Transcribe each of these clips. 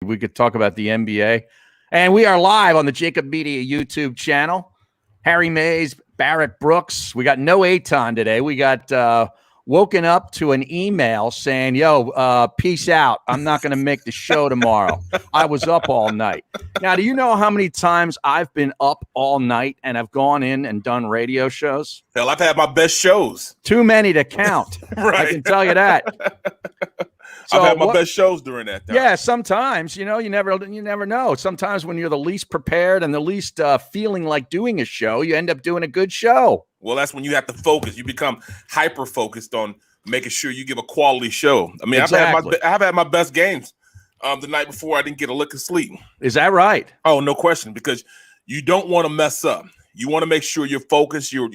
We could talk about the NBA. And we are live on the JAKIB Media YouTube channel. Harry Mays, Barrett Brooks. We got no Eytan today. We got woken up to an email saying, yo, peace out. I'm not going to make the show tomorrow. I was up all night. Now, do you know how many times I've been up all night and I've gone in and done radio shows? Hell, I've had my best shows. Too many to count. Right. I can tell you that. So I've had my best shows during that time. Yeah, sometimes, you never know. Sometimes when you're the least prepared and the least feeling like doing a show, you end up doing a good show. Well, that's when you have to focus. You become hyper-focused on making sure you give a quality show. I mean, exactly. I've had my best games the night before. I didn't get a lick of sleep. Is that right? Oh, no question, because you don't want to mess up. You want to make sure you're focused, you're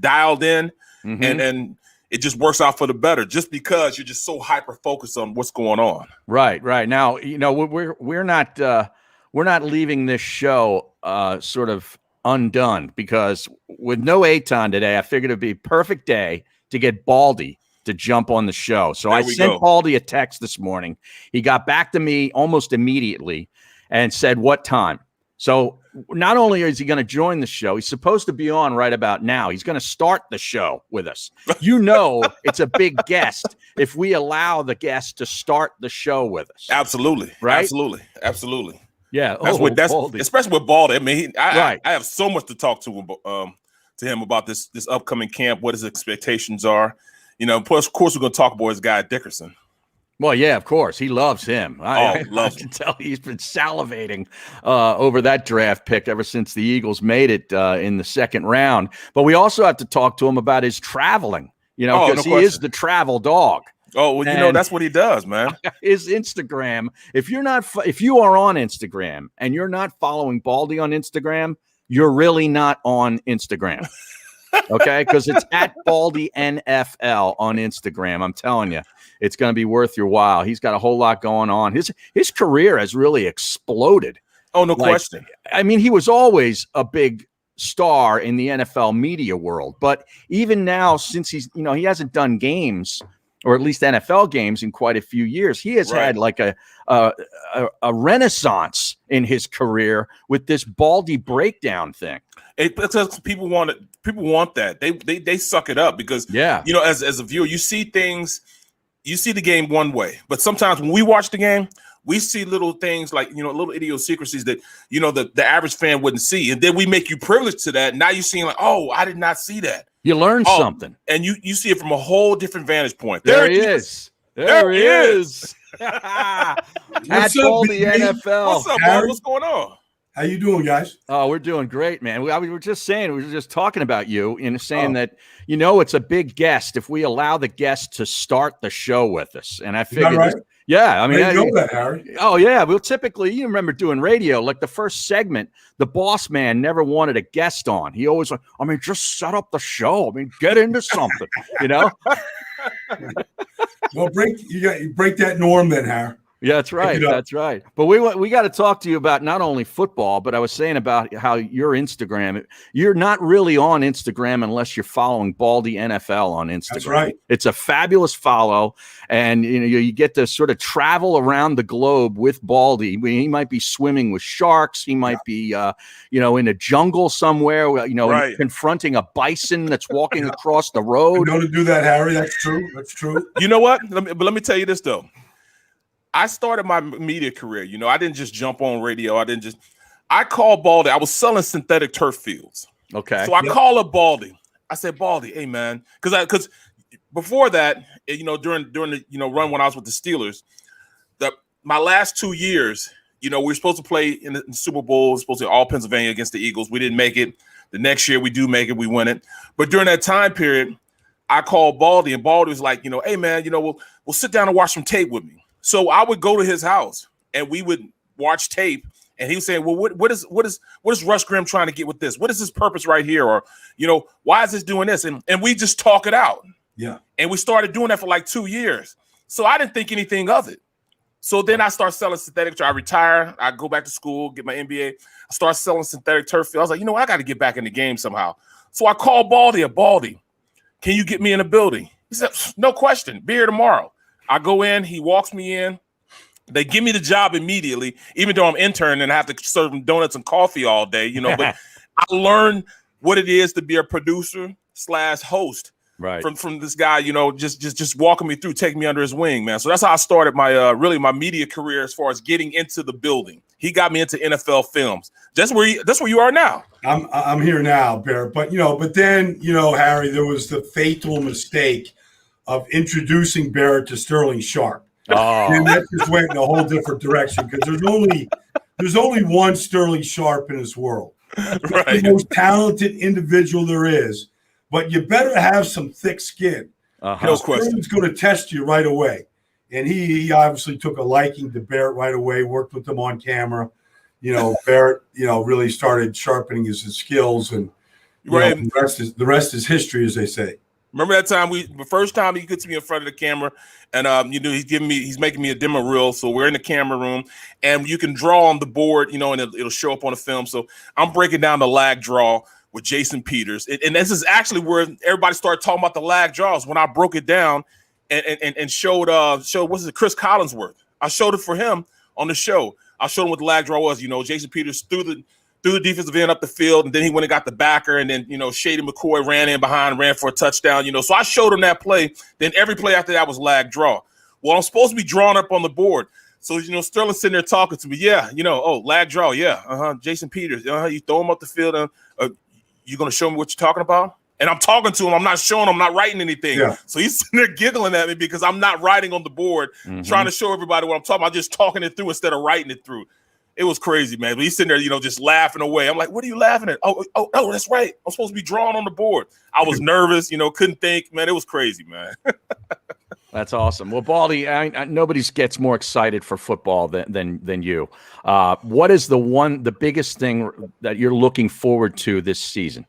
dialed in, and it just works out for the better just because you're just so hyper-focused on what's going on. Right. Now, we're not leaving this show sort of undone, because with no Eytan today, I figured it'd be a perfect day to get Baldy to jump on the show. So I sent Baldy a text this morning. He got back to me almost immediately and said, what time? So not only is he going to join the show, he's supposed to be on right about now. He's going to start the show with us. It's a big guest if we allow the guest to start the show with us. Absolutely. Right? Absolutely. Yeah. That's especially with Baldy. I mean, right. I have so much to talk to him about this upcoming camp, what his expectations are. Of course, we're going to talk about his guy Dickerson. Well, yeah, of course. He loves him. I can tell he's been salivating over that draft pick ever since the Eagles made it in the second round. But we also have to talk to him about his traveling, because he is the travel dog. Oh, well, that's what he does, man. His Instagram. If you are on Instagram and you're not following Baldy on Instagram, you're really not on Instagram. Okay, because it's at Baldy NFL on Instagram. I'm telling you, it's going to be worth your while. He's got a whole lot going on. His career has really exploded. Oh, no question. I mean, he was always a big star in the NFL media world, but even now, since he hasn't done games, or at least NFL games, in quite a few years, he has had like a renaissance in his career with this Baldy breakdown thing. Because people want it. People want that. They suck it up because as a viewer, you see things, you see the game one way, but sometimes when we watch the game, we see little things like little idiosyncrasies that the average fan wouldn't see, and then we make you privileged to that. Now you're seeing like, oh, I did not see that. You learn something, and you see it from a whole different vantage point. There he is. There he is. At Baldy NFL. What's up, Harry? What's going on? How you doing, guys? Oh, we're doing great, man. We were just talking about you, saying that, it's a big guest if we allow the guest to start the show with us. And I figured, right? Yeah, I mean, you know that, Harry. Oh, yeah. Well, typically, you remember doing radio, like the first segment, the boss man never wanted a guest on. He always like, just set up the show. Get into something, Well, break that norm then, Harry. Yeah, that's right. That's right. But we got to talk to you about not only football, but I was saying about how your Instagram, you're not really on Instagram unless you're following Baldy NFL on Instagram. That's right. It's a fabulous follow. And, you get to sort of travel around the globe with Baldy. He might be swimming with sharks. He might be, in a jungle somewhere, confronting a bison that's walking across the road. I know to do that, Harry. That's true. That's true. You know what? Let me tell you this, though. I started my media career. I didn't just jump on radio. I called Baldy. I was selling synthetic turf fields. Okay. So I called up Baldy. I said, Baldy, hey, man. Because before that, during the, run when I was with the Steelers, my last 2 years, we were supposed to play in the Super Bowl. We were supposed to all Pennsylvania against the Eagles. We didn't make it. The next year we do make it. We win it. But during that time period, I called Baldy, and Baldy was like, hey, man, we'll sit down and watch some tape with me. So I would go to his house and we would watch tape, and he was saying, well, what is Russ Grimm trying to get with this? What is his purpose right here? Or, why is this doing this? And we just talk it out. Yeah. And we started doing that for like 2 years. So I didn't think anything of it. So then I start selling synthetic turf. I retire. I go back to school, get my MBA. I start selling synthetic turf field. I was like, I got to get back in the game somehow. So I called Baldy. Baldy, can you get me in a building? He said, no question. Be here tomorrow. I go in. He walks me in. They give me the job immediately, even though I'm intern and I have to serve them donuts and coffee all day, you know. But I learned what it is to be a producer / host from this guy, you know, just walking me through, taking me under his wing, man. So that's how I started my really my media career as far as getting into the building. He got me into NFL films. That's where you are now. I'm here now, Barrett. But then Harry, there was the fatal mistake of introducing Barrett to Sterling Sharp. Oh. And that just went in a whole different direction because there's only one Sterling Sharp in this world. Right. The most talented individual there is, but you better have some thick skin. No question. Sterling's going to test you right away. And he obviously took a liking to Barrett right away, worked with him on camera. Barrett, really started sharpening his skills, and the rest is history, as they say. Remember that time the first time he gets me in front of the camera, and he's making me a demo reel. So we're in the camera room, and you can draw on the board, and it'll show up on the film. So I'm breaking down the lag draw with Jason Peters, and this is actually where everybody started talking about the lag draws when I broke it down and showed Chris Collinsworth. I showed it for him on the show. I showed him what the lag draw was. Jason Peters threw the defensive end up the field, and then he went and got the backer, and then, Shady McCoy ran in behind, ran for a touchdown, So I showed him that play. Then every play after that was lag draw. Well, I'm supposed to be drawn up on the board. So, Sterling's sitting there talking to me. Yeah, lag draw. Yeah. Jason Peters. You throw him up the field. You going to show me what you're talking about? And I'm talking to him. I'm not showing him. I'm not writing anything. Yeah. So he's sitting there giggling at me because I'm not writing on the board, trying to show everybody what I'm talking about. I'm just talking it through instead of writing it through. It was crazy, man. But he's sitting there, just laughing away. I'm like, what are you laughing at? Oh, that's right. I'm supposed to be drawing on the board. I was nervous, couldn't think. Man, it was crazy, man. That's awesome. Well, Baldy, nobody gets more excited for football than you. What is the biggest thing that you're looking forward to this season?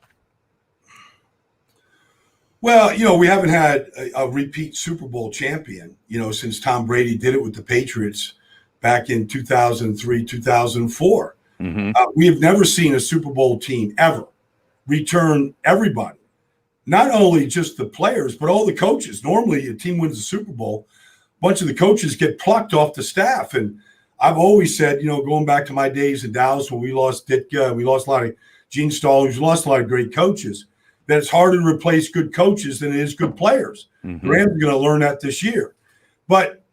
Well, we haven't had a repeat Super Bowl champion, since Tom Brady did it with the Patriots back in 2003, 2004. We have never seen a Super Bowl team ever return everybody, not only just the players, but all the coaches. Normally, a team wins the Super Bowl, a bunch of the coaches get plucked off the staff. And I've always said, going back to my days in Dallas when we lost Ditka, we lost a lot of Gene Stallings, we lost a lot of great coaches, that it's harder to replace good coaches than it is good players. The Rams are going to learn that this year. But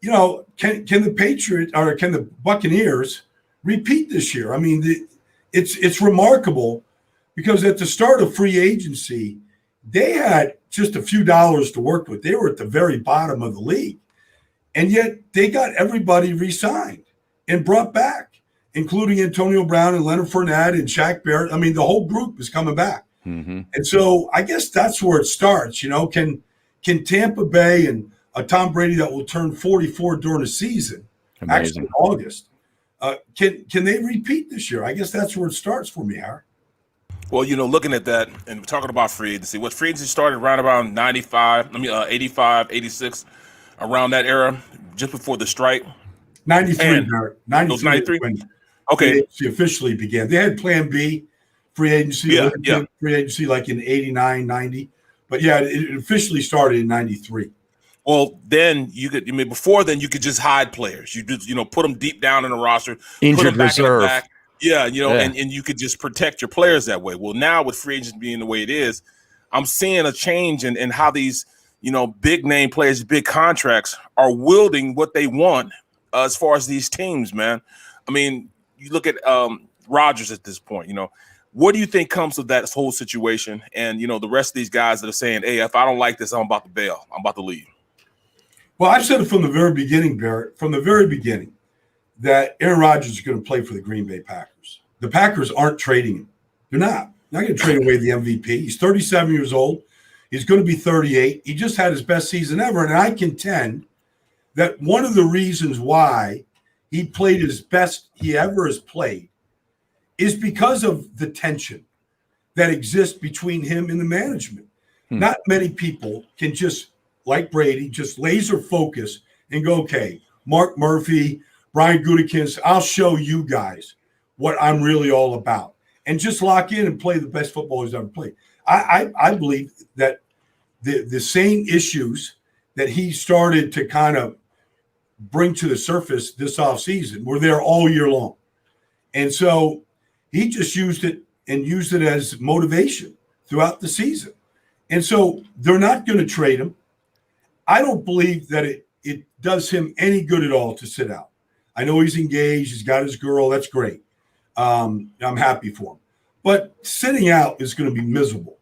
can the Patriots or can the Buccaneers repeat this year? I mean, it's remarkable because at the start of free agency, they had just a few dollars to work with. They were at the very bottom of the league, and yet they got everybody re-signed and brought back, including Antonio Brown and Leonard Fournette and Shaq Barrett. I mean, the whole group is coming back, and so I guess that's where it starts. Can Tampa Bay and a Tom Brady that will turn 44 during the season, actually in August. Can they repeat this year? I guess that's where it starts for me, Harry. Well, looking at that and talking about free agency, free agency started around 85, 86, around that era, just before the strike. 93, Barrett. 93? Okay. She officially began. They had Plan B, free agency, free agency like in 89, 90. But, it officially started in 93. Well, then before then you could just hide players. You just, put them deep down in the roster, injured put them back reserve. In the back. And you could just protect your players that way. Well, now with free agents being the way it is, I'm seeing a change in how these, big name players, big contracts are wielding what they want as far as these teams, man. I mean, you look at Rodgers at this point, what do you think comes of that whole situation? And, the rest of these guys that are saying, hey, if I don't like this, I'm about to bail. I'm about to leave. Well, I've said it from the very beginning, Barrett, that Aaron Rodgers is going to play for the Green Bay Packers. The Packers aren't trading him. They're not going to trade away the MVP. He's 37 years old. He's going to be 38. He just had his best season ever. And I contend that one of the reasons why he played his best he ever has played is because of the tension that exists between him and the management. Not many people can just, like Brady, just laser focus and go, okay, Mark Murphy, Brian Gutekunst, I'll show you guys what I'm really all about. And just lock in and play the best football he's ever played. I believe that the same issues that he started to kind of bring to the surface this offseason. We're there all year long. And so he just used it as motivation throughout the season. And so they're not going to trade him. I don't believe that it does him any good at all to sit out. I know he's engaged. He's got his girl. That's great. I'm happy for him. But sitting out is going to be miserable.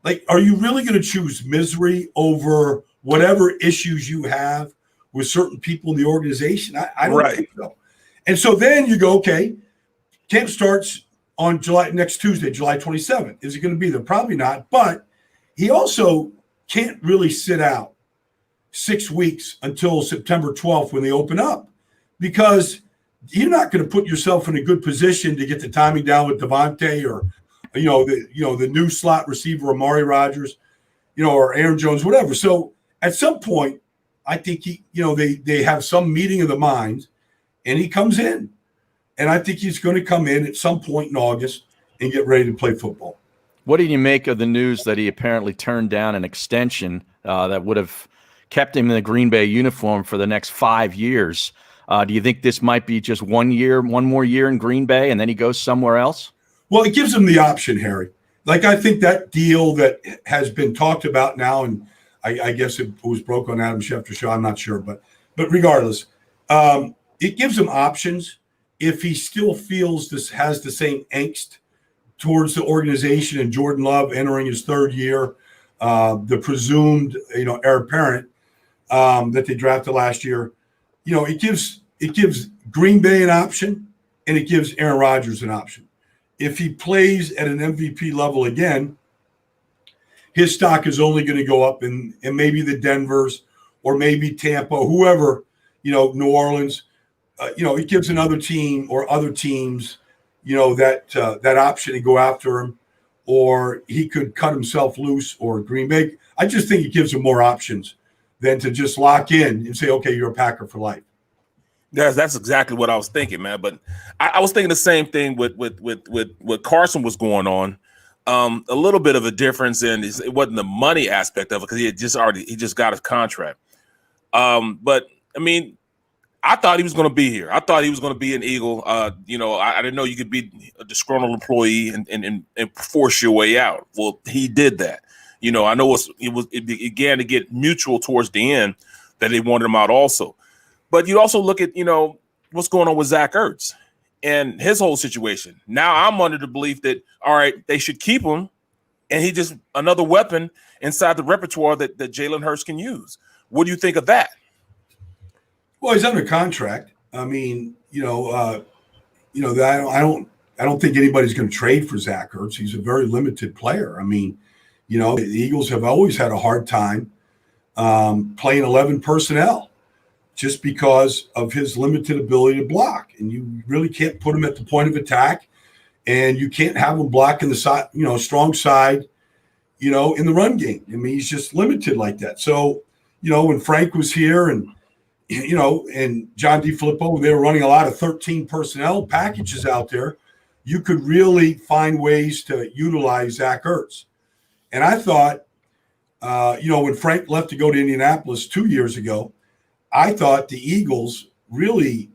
Like, are you really going to choose misery over whatever issues you have with certain people in the organization? I don't think so. And so then you go, okay, camp starts on next Tuesday, July 27th. Is he going to be there? Probably not. But he also can't really sit out 6 weeks until September 12th when they open up, because you're not going to put yourself in a good position to get the timing down with Devontae or, the new slot receiver, Amari Rodgers, or Aaron Jones, whatever. So at some point, I think they have some meeting of the minds, and he comes in, and I think he's going to come in at some point in August and get ready to play football. What did you make of the news that he apparently turned down an extension that would have kept him in the Green Bay uniform for the next 5 years? Do you think this might be just 1 more year in Green Bay, and then he goes somewhere else? Well, it gives him the option, Harry. Like, I think that deal that has been talked about now, and I guess it was broke on Adam Schefter's show, I'm not sure. But regardless, it gives him options if he still feels has the same angst towards the organization and Jordan Love entering his third year, the presumed, heir apparent that they drafted last year. It gives Green Bay an option, and it gives Aaron Rodgers an option. If he plays at an MVP level again, his stock is only going to go up, and maybe the Denvers or maybe Tampa, whoever, New Orleans, it gives another team or other teams, that option to go after him, or he could cut himself loose, or Green Bay. I just think it gives him more options than to just lock in and say, okay, you're a Packer for life. That's exactly what I was thinking, man. But I was thinking the same thing with what Carson was going on. A little bit of a difference in it wasn't the money aspect of it, because he just got his contract. But I mean, I thought he was going to be here. I thought he was going to be an Eagle. I didn't know you could be a disgruntled employee and force your way out. Well, he did that. I know it began to get mutual towards the end that they wanted him out also. But you also look at, what's going on with Zach Ertz and his whole situation. Now I'm under the belief that, all right, they should keep him, and he just another weapon inside the repertoire that Jalen Hurts can use. What do you think of that? Well, he's under contract. I mean, I don't think anybody's going to trade for Zach Ertz. He's a very limited player. I mean, the Eagles have always had a hard time playing 11 personnel, just because of his limited ability to block. And you really can't put him at the point of attack, and you can't have him blocking the side, strong side, in the run game. I mean, he's just limited like that. So, when Frank was here and John DeFilippo, they were running a lot of 13 personnel packages out there, you could really find ways to utilize Zach Ertz. And I thought, when Frank left to go to Indianapolis 2 years ago, I thought the Eagles really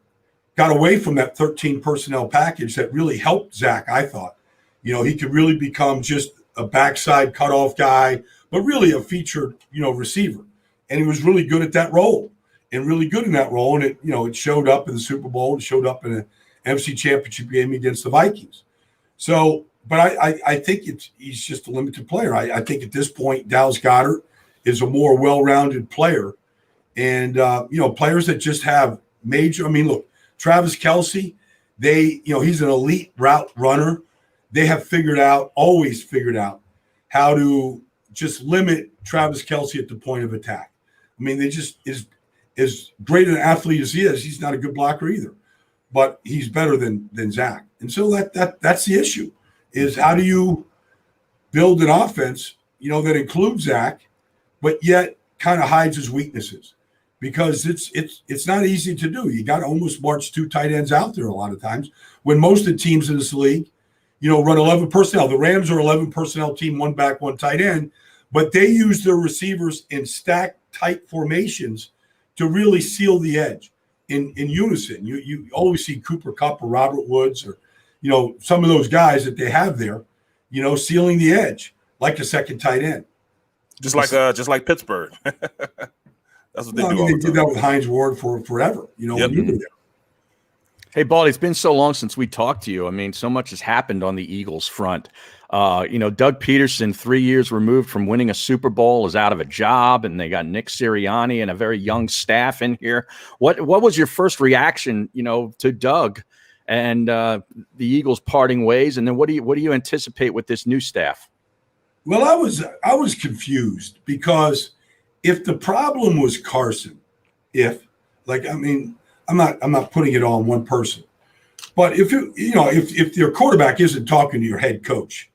got away from that 13 personnel package that really helped Zach. I thought, he could really become just a backside cutoff guy, but really a featured, receiver. And he was really good at that role and really good in that role. And it showed up in the Super Bowl. It showed up in the NFC Championship game against the Vikings. So, but I think he's just a limited player. I think at this point, Dallas Goedert is a more well-rounded player. And, players that just have major – I mean, look, Travis Kelce, he's an elite route runner. They have always figured out how to just limit Travis Kelce at the point of attack. I mean, they just as great an athlete as he is, he's not a good blocker either. But he's better than Zach. And so that's the issue, is how do you build an offense, that includes Zach, but yet kind of hides his weaknesses. Because it's not easy to do. You got to almost march two tight ends out there a lot of times, when most of the teams in this league, run 11 personnel. The Rams are 11 personnel team, one back, one tight end, but they use their receivers in stacked tight formations to really seal the edge. in unison. You always see Cooper Kupp or Robert Woods or, some of those guys that they have there, sealing the edge like a second tight end. Just like Pittsburgh. That's what they do. I mean, they did that with Hines Ward for forever, when you were there. Hey, Baldy, it's been so long since we talked to you. I mean, so much has happened on the Eagles front. Doug Peterson, 3 years removed from winning a Super Bowl, is out of a job, and they got Nick Sirianni and a very young staff in here. What was your first reaction, to Doug and the Eagles parting ways? And then what do you anticipate with this new staff? Well, I was confused because if the problem was Carson, I'm not putting it on one person, but if your quarterback isn't talking to your head coach,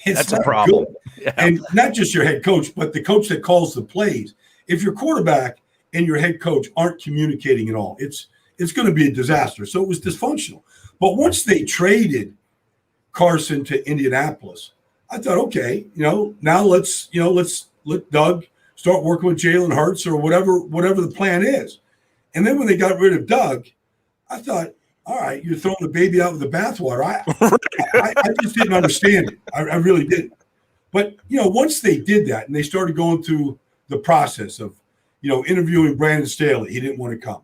that's a problem. Yeah. And not just your head coach, but the coach that calls the plays. If your quarterback and your head coach aren't communicating at all, it's going to be a disaster. So it was dysfunctional. But once they traded Carson to Indianapolis, I thought, okay, now let's let Doug start working with Jalen Hurts or whatever the plan is. And then when they got rid of Doug, I thought, all right, you're throwing the baby out with the bathwater. I just didn't understand it. I really didn't. But, once they did that and they started going through the process of, interviewing Brandon Staley, he didn't want to come,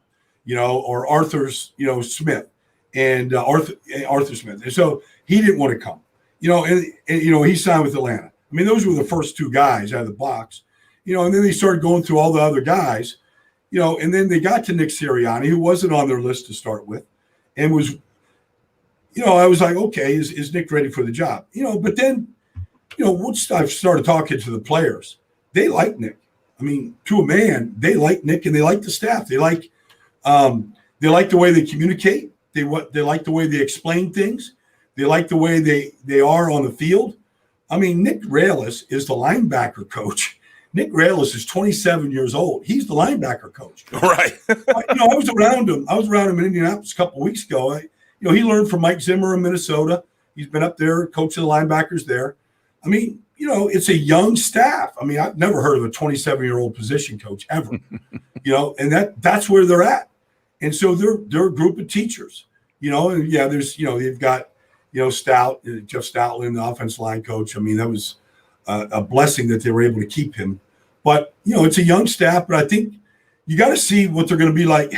or Arthur Smith and Arthur Smith. And so he didn't want to come, and he signed with Atlanta. I mean, those were the first two guys out of the box, and then they started going through all the other guys. And then they got to Nick Sirianni, who wasn't on their list to start with, and was, I was like, okay, is Nick ready for the job? But then, once I started talking to the players, they like Nick. I mean, to a man, they like Nick and they like the staff. They like the way they communicate. They like the way they explain things. They like the way they are on the field. I mean, Nick Rallis is the linebacker coach. Nick Rallis is 27 years old. He's the linebacker coach. Right. I was around him. I was around him in Indianapolis a couple of weeks ago. He learned from Mike Zimmer in Minnesota. He's been up there coaching the linebackers there. I mean, it's a young staff. I mean, I've never heard of a 27-year-old position coach ever. And that's where they're at. And so they're a group of teachers. And yeah, there's they've got Stout, Jeff Stoutland, the offensive line coach. I mean, that was a blessing that they were able to keep him. But, it's a young staff, but I think you got to see what they're going to be like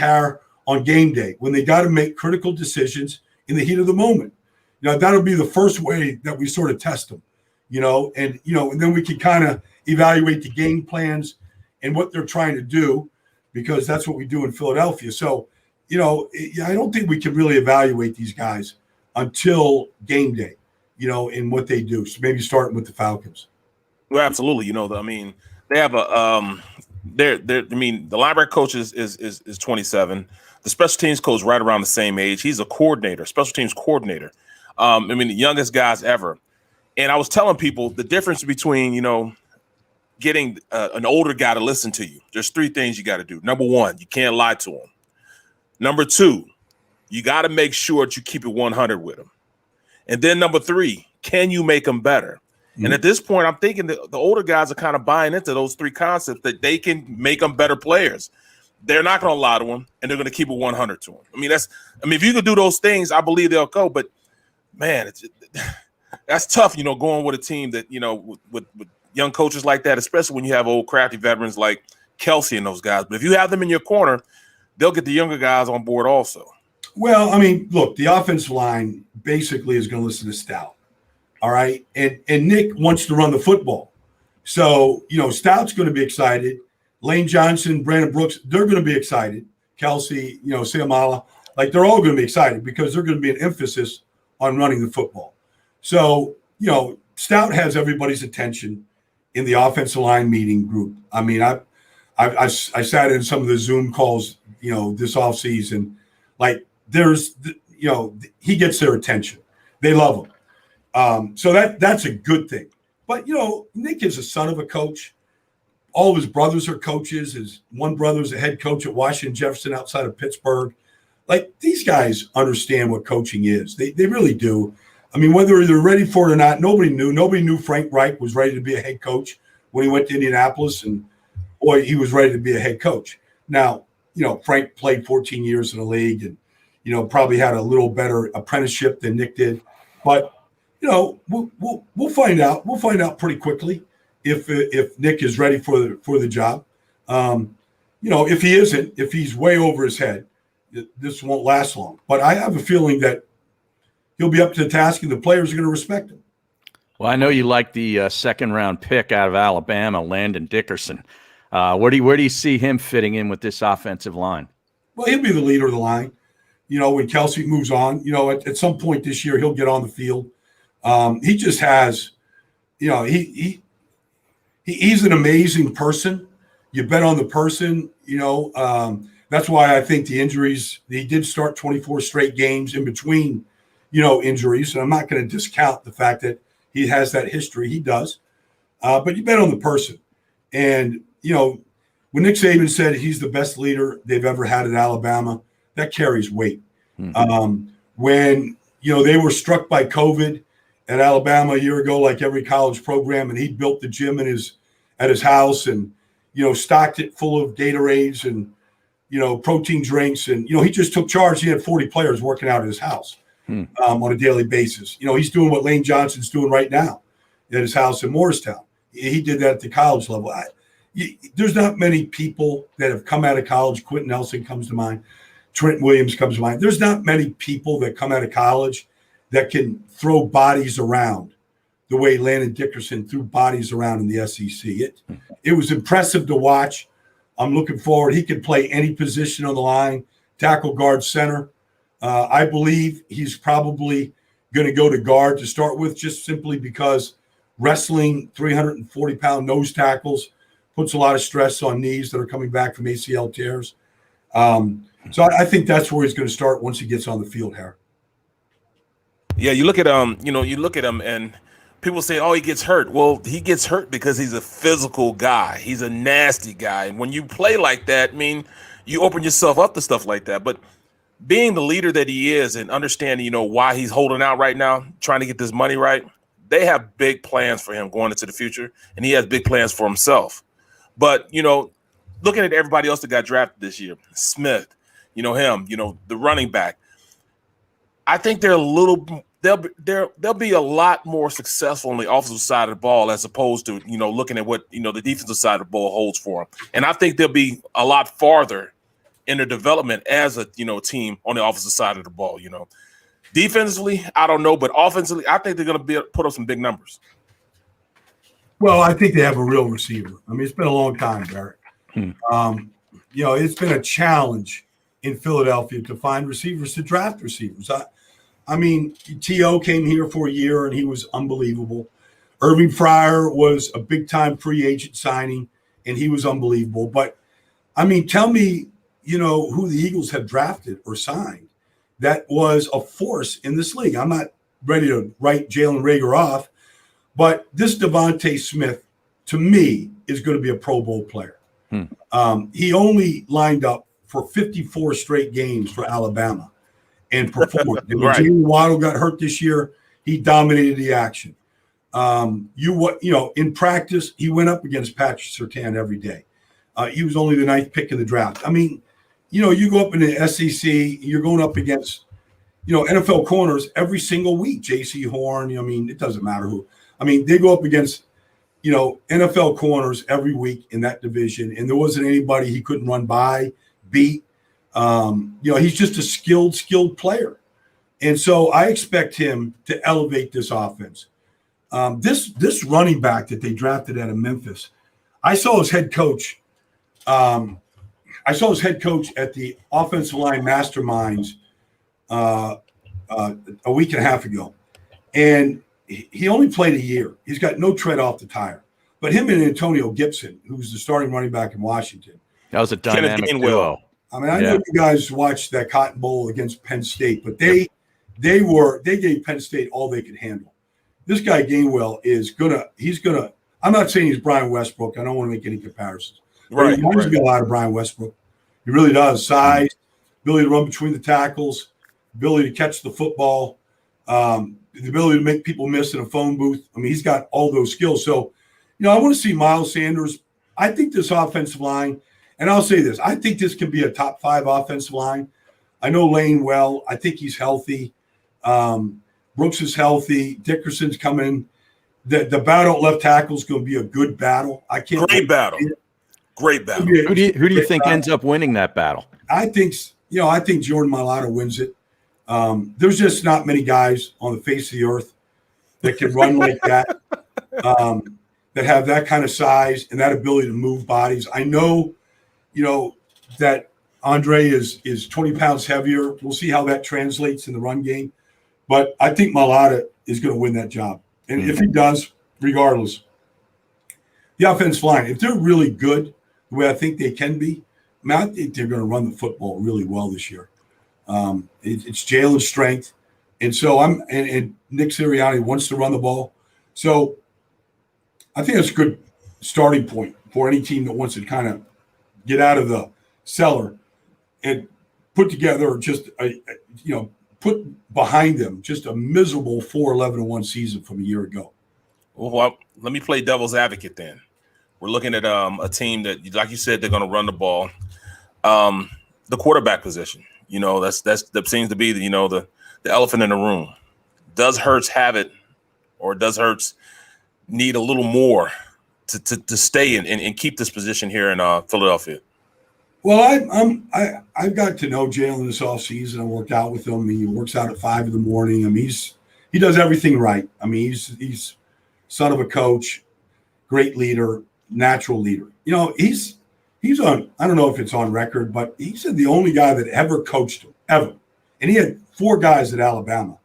on game day when they got to make critical decisions in the heat of the moment. That'll be the first way that we sort of test them, and then we can kind of evaluate the game plans and what they're trying to do, because that's what we do in Philadelphia. So, I don't think we can really evaluate these guys until game day, in what they do. So maybe starting with the Falcons. Well, absolutely. They have the linebacker coach is 27. The special teams coach right around the same age. He's a coordinator, special teams coordinator. The youngest guys ever. And I was telling people the difference between, getting an older guy to listen to you. There's three things you got to do. Number one, you can't lie to him. Number two, you got to make sure that you keep it 100 with him. And then number three, can you make them better? And at this point, I'm thinking that the older guys are kind of buying into those three concepts, that they can make them better players. They're not going to lie to them, and they're going to keep it 100 to them. If you could do those things, I believe they'll go. But man, that's tough, going with a team that, with young coaches like that, especially when you have old crafty veterans like Kelsey and those guys. But if you have them in your corner, they'll get the younger guys on board also. Well, look, the offensive line basically is going to listen to Stout. All right. And Nick wants to run the football. So, Stout's going to be excited. Lane Johnson, Brandon Brooks, they're going to be excited. Kelsey, Siamala, they're all going to be excited because there's going to be an emphasis on running the football. So, Stout has everybody's attention in the offensive line meeting group. I sat in some of the Zoom calls, this offseason. He gets their attention. They love him. So that's a good thing. But, Nick is a son of a coach. All of his brothers are coaches. His one brother's a head coach at Washington Jefferson outside of Pittsburgh. These guys understand what coaching is. They really do. Whether they're ready for it or not, nobody knew. Nobody knew Frank Reich was ready to be a head coach when he went to Indianapolis, and boy, he was ready to be a head coach. Now, Frank played 14 years in the league and, probably had a little better apprenticeship than Nick did. But, we'll find out. We'll find out pretty quickly if Nick is ready for the job. If he isn't, if he's way over his head, this won't last long. But I have a feeling that he'll be up to the task and the players are going to respect him. Well, I know you like the second-round pick out of Alabama, Landon Dickerson. Where do you see him fitting in with this offensive line? Well, he'll be the leader of the line. When Kelsey moves on, at some point this year, he'll get on the field. He just has, he's an amazing person. You bet on the person, that's why I think the injuries, he did start 24 straight games in between, injuries. And I'm not going to discount the fact that he has that history. He does. But you bet on the person. And, when Nick Saban said he's the best leader they've ever had at Alabama, that carries weight. Mm-hmm. When, they were struck by COVID at Alabama a year ago, like every college program, and he built the gym at his house and, stocked it full of Gatorades and, protein drinks. And, he just took charge. He had 40 players working out at his house on a daily basis. He's doing what Lane Johnson's doing right now at his house in Morristown. He did that at the college level. There's not many people that have come out of college. Quentin Nelson comes to mind. Trent Williams comes to mind. There's not many people that come out of college that can throw bodies around the way Landon Dickerson threw bodies around in the SEC. It was impressive to watch. I'm looking forward. He could play any position on the line, tackle, guard, center. I believe he's probably going to go to guard to start with, just simply because wrestling 340-pound nose tackles puts a lot of stress on knees that are coming back from ACL tears. So I think that's where he's going to start once he gets on the field, Harry. Yeah, you look at him and people say, oh, he gets hurt. Well, he gets hurt because he's a physical guy. He's a nasty guy. And when you play like that, you open yourself up to stuff like that. But being the leader that he is and understanding, why he's holding out right now, trying to get this money right, they have big plans for him going into the future, and he has big plans for himself. But, looking at everybody else that got drafted this year, Smith, him, the running back, I think they'll be a lot more successful on the offensive side of the ball as opposed to, looking at what, the defensive side of the ball holds for them. And I think they'll be a lot farther in their development as a, team on the offensive side of the ball, Defensively, I don't know, but offensively, I think they're going to put up some big numbers. Well, I think they have a real receiver. it's been a long time, Barrett. It's been a challenge in Philadelphia to find receivers, to draft receivers. T.O. came here for a year, and he was unbelievable. Irving Fryer was a big-time free agent signing, and he was unbelievable. But, tell me, who the Eagles have drafted or signed that was a force in this league. I'm not ready to write Jalen Reagor off, but this Devontae Smith, to me, is going to be a Pro Bowl player. He only lined up for 54 straight games for Alabama and performed. And when Right. Jalen Waddle got hurt this year, he dominated the action. In practice, he went up against Patrick Surtain every day. He was only the 9th pick in the draft. You go up in the SEC, you're going up against, NFL corners every single week. J.C. Horn, it doesn't matter who. They go up against, NFL corners every week in that division, and there wasn't anybody he couldn't run by, beat. He's just a skilled player. And so I expect him to elevate this offense. This running back that they drafted out of Memphis, I saw his head coach. I saw his head coach at the offensive line masterminds a week and a half ago, and he only played a year. He's got no tread off the tire. But him and Antonio Gibson, who's the starting running back in Washington, That was a dynamic duo. I know you guys watched that Cotton Bowl against Penn State, but they gave Penn State all they could handle. This guy Gainwell he's gonna. I'm not saying he's Brian Westbrook. I don't want to make any comparisons. Right. He reminds me a lot of Brian Westbrook. He really does. Size, ability to run between the tackles, ability to catch the football, the ability to make people miss in a phone booth. He's got all those skills. So, I want to see Miles Sanders. I think this offensive line, And I'll say this. I think this can be a top 5 offensive line. I know Lane well. I think he's healthy. Brooks is healthy. Dickerson's coming. The battle at left tackle is going to be a good battle. I can't. Great battle. Great battle. Who do you think ends up winning that battle? I think Jordan Mailata wins it. There's just not many guys on the face of the earth that can run like that, that have that kind of size and that ability to move bodies. I know, that Andre is 20 pounds heavier. We'll see how that translates in the run game. But I think Mailata is going to win that job. And if he does, regardless, the offensive line, if they're really good the way I think they can be, I think they're going to run the football really well this year. It's Jalen's strength. And so and Nick Sirianni wants to run the ball. So I think that's a good starting point for any team that wants to kind of get out of the cellar and put together just put behind them just a miserable 4-11-1 season from a year ago. Well, let me play devil's advocate then. We're looking at a team that, like you said, they're going to run the ball. The quarterback position, that seems to be the elephant in the room. Does Hurts have it, or does Hurts need a little more to stay and keep this position here in Philadelphia? Well, I've got to know Jalen this offseason. I worked out with him. He works out at 5 a.m. I mean, he does everything right. I mean, he's son of a coach, great leader, natural leader. He's on, I don't know if it's on record, but he said the only guy that ever coached him, ever. And he had 4 guys at Alabama,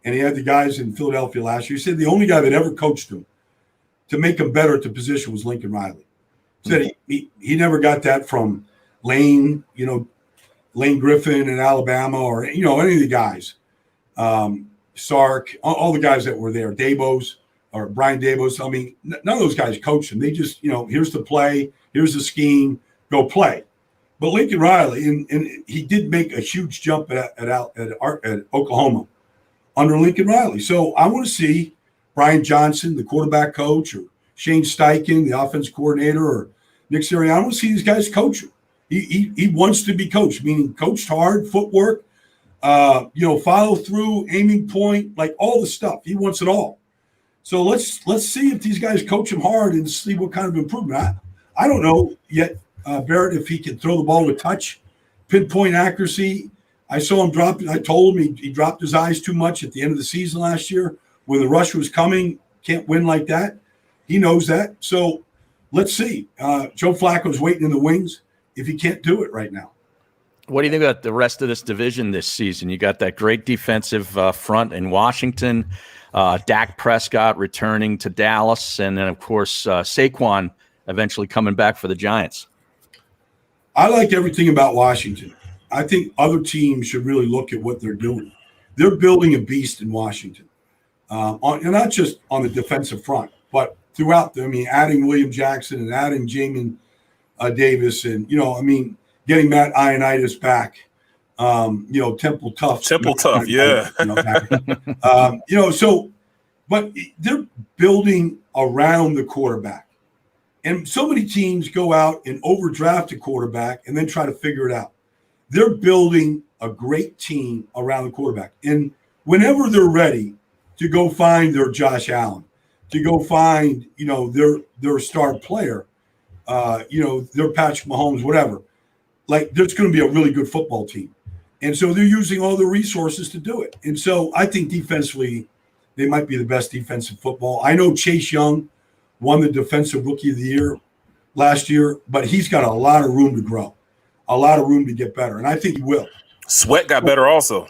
and he had the guys in Philadelphia last year. He said the only guy that ever coached him to make him better at the position was Lincoln Riley. He said he never got that from Lane, Lane Griffin in Alabama, or, any of the guys, Sark, all the guys that were there, Dabos or Brian Dabos. I mean, none of those guys coached him. They just, here's the play, here's the scheme, go play. But Lincoln Riley, and he did make a huge jump at Oklahoma under Lincoln Riley. So I want to see Brian Johnson, the quarterback coach, or Shane Steichen, the offense coordinator, or Nick Sirianni. I want to see these guys coach him. He wants to be coached, meaning coached hard, footwork, follow through, aiming point, like all the stuff. He wants it all. So let's see if these guys coach him hard and see what kind of improvement. I don't know yet, Barrett, if he can throw the ball with touch, pinpoint accuracy. I saw him drop. I told him he dropped his eyes too much at the end of the season last year when the rush was coming. Can't win like that. He knows that. So let's see. Joe Flacco's waiting in the wings if he can't do it right now. What do you think about the rest of this division this season? You got that great defensive front in Washington, Dak Prescott returning to Dallas, and then, of course, Saquon eventually coming back for the Giants. I like everything about Washington. I think other teams should really look at what they're doing. They're building a beast in Washington, and not just on the defensive front, but throughout. Adding William Jackson and adding Jamin Davis, and getting Matt Ioannidis back. Temple Tough, yeah. But they're building around the quarterback. And so many teams go out and overdraft a quarterback and then try to figure it out. They're building a great team around the quarterback. And whenever they're ready to go find their Josh Allen, to go find, their star player, their Patrick Mahomes, whatever, like there's going to be a really good football team. And so they're using all the resources to do it. And so I think defensively, they might be the best defensive football. I know Chase Young won the Defensive Rookie of the Year last year, but he's got a lot of room to grow, a lot of room to get better. And I think he will. Sweat got better also.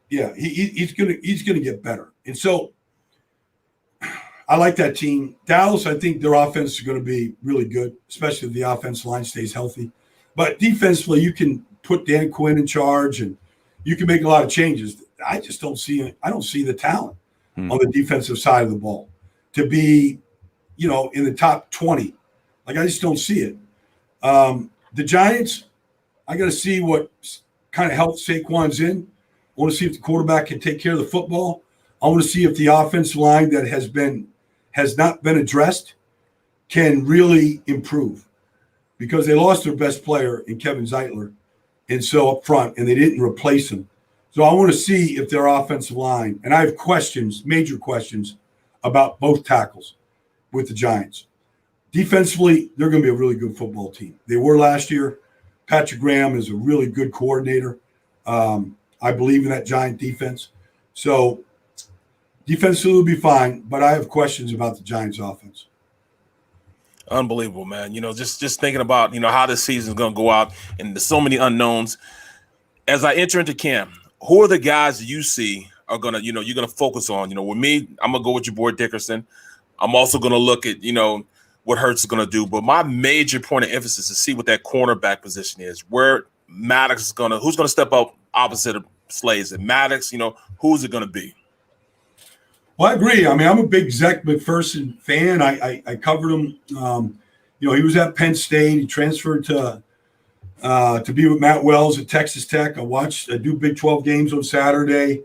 Yeah, he's gonna get better. And so I like that team. Dallas, I think their offense is going to be really good, especially if the offensive line stays healthy. But defensively, you can put Dan Quinn in charge, and you can make a lot of changes. I just don't see it. I don't see the talent on the defensive side of the ball to be, in the top 20. Like, I just don't see it. The Giants, I got to see what kind of health Saquon's in. I want to see if the quarterback can take care of the football. I want to see if the offensive line that has not been addressed can really improve. because they lost their best player in Kevin Zeitler, and so up front, and they didn't replace him. So I want to see if their offensive line, and I have questions, major questions, about both tackles with the Giants. Defensively, they're going to be a really good football team. They were last year. Patrick Graham is a really good coordinator. I believe in that Giant defense. So defensively will be fine, but I have questions about the Giants offense. Unbelievable, man. Just thinking about, how this season is going to go out, and there's so many unknowns. As I enter into camp, who are the guys you see are going to, you're going to focus on? With me, I'm going to go with your boy Dickerson. I'm also going to look at, what Hurts is going to do. But my major point of emphasis is to see what that cornerback position is, where Maddox is who's going to step up opposite of Slays. And Maddox, who's it going to be? Well, I agree. I mean, I'm a big Zach McPherson fan. I covered him. He was at Penn State. He transferred to be with Matt Wells at Texas Tech. I do Big 12 games on Saturday.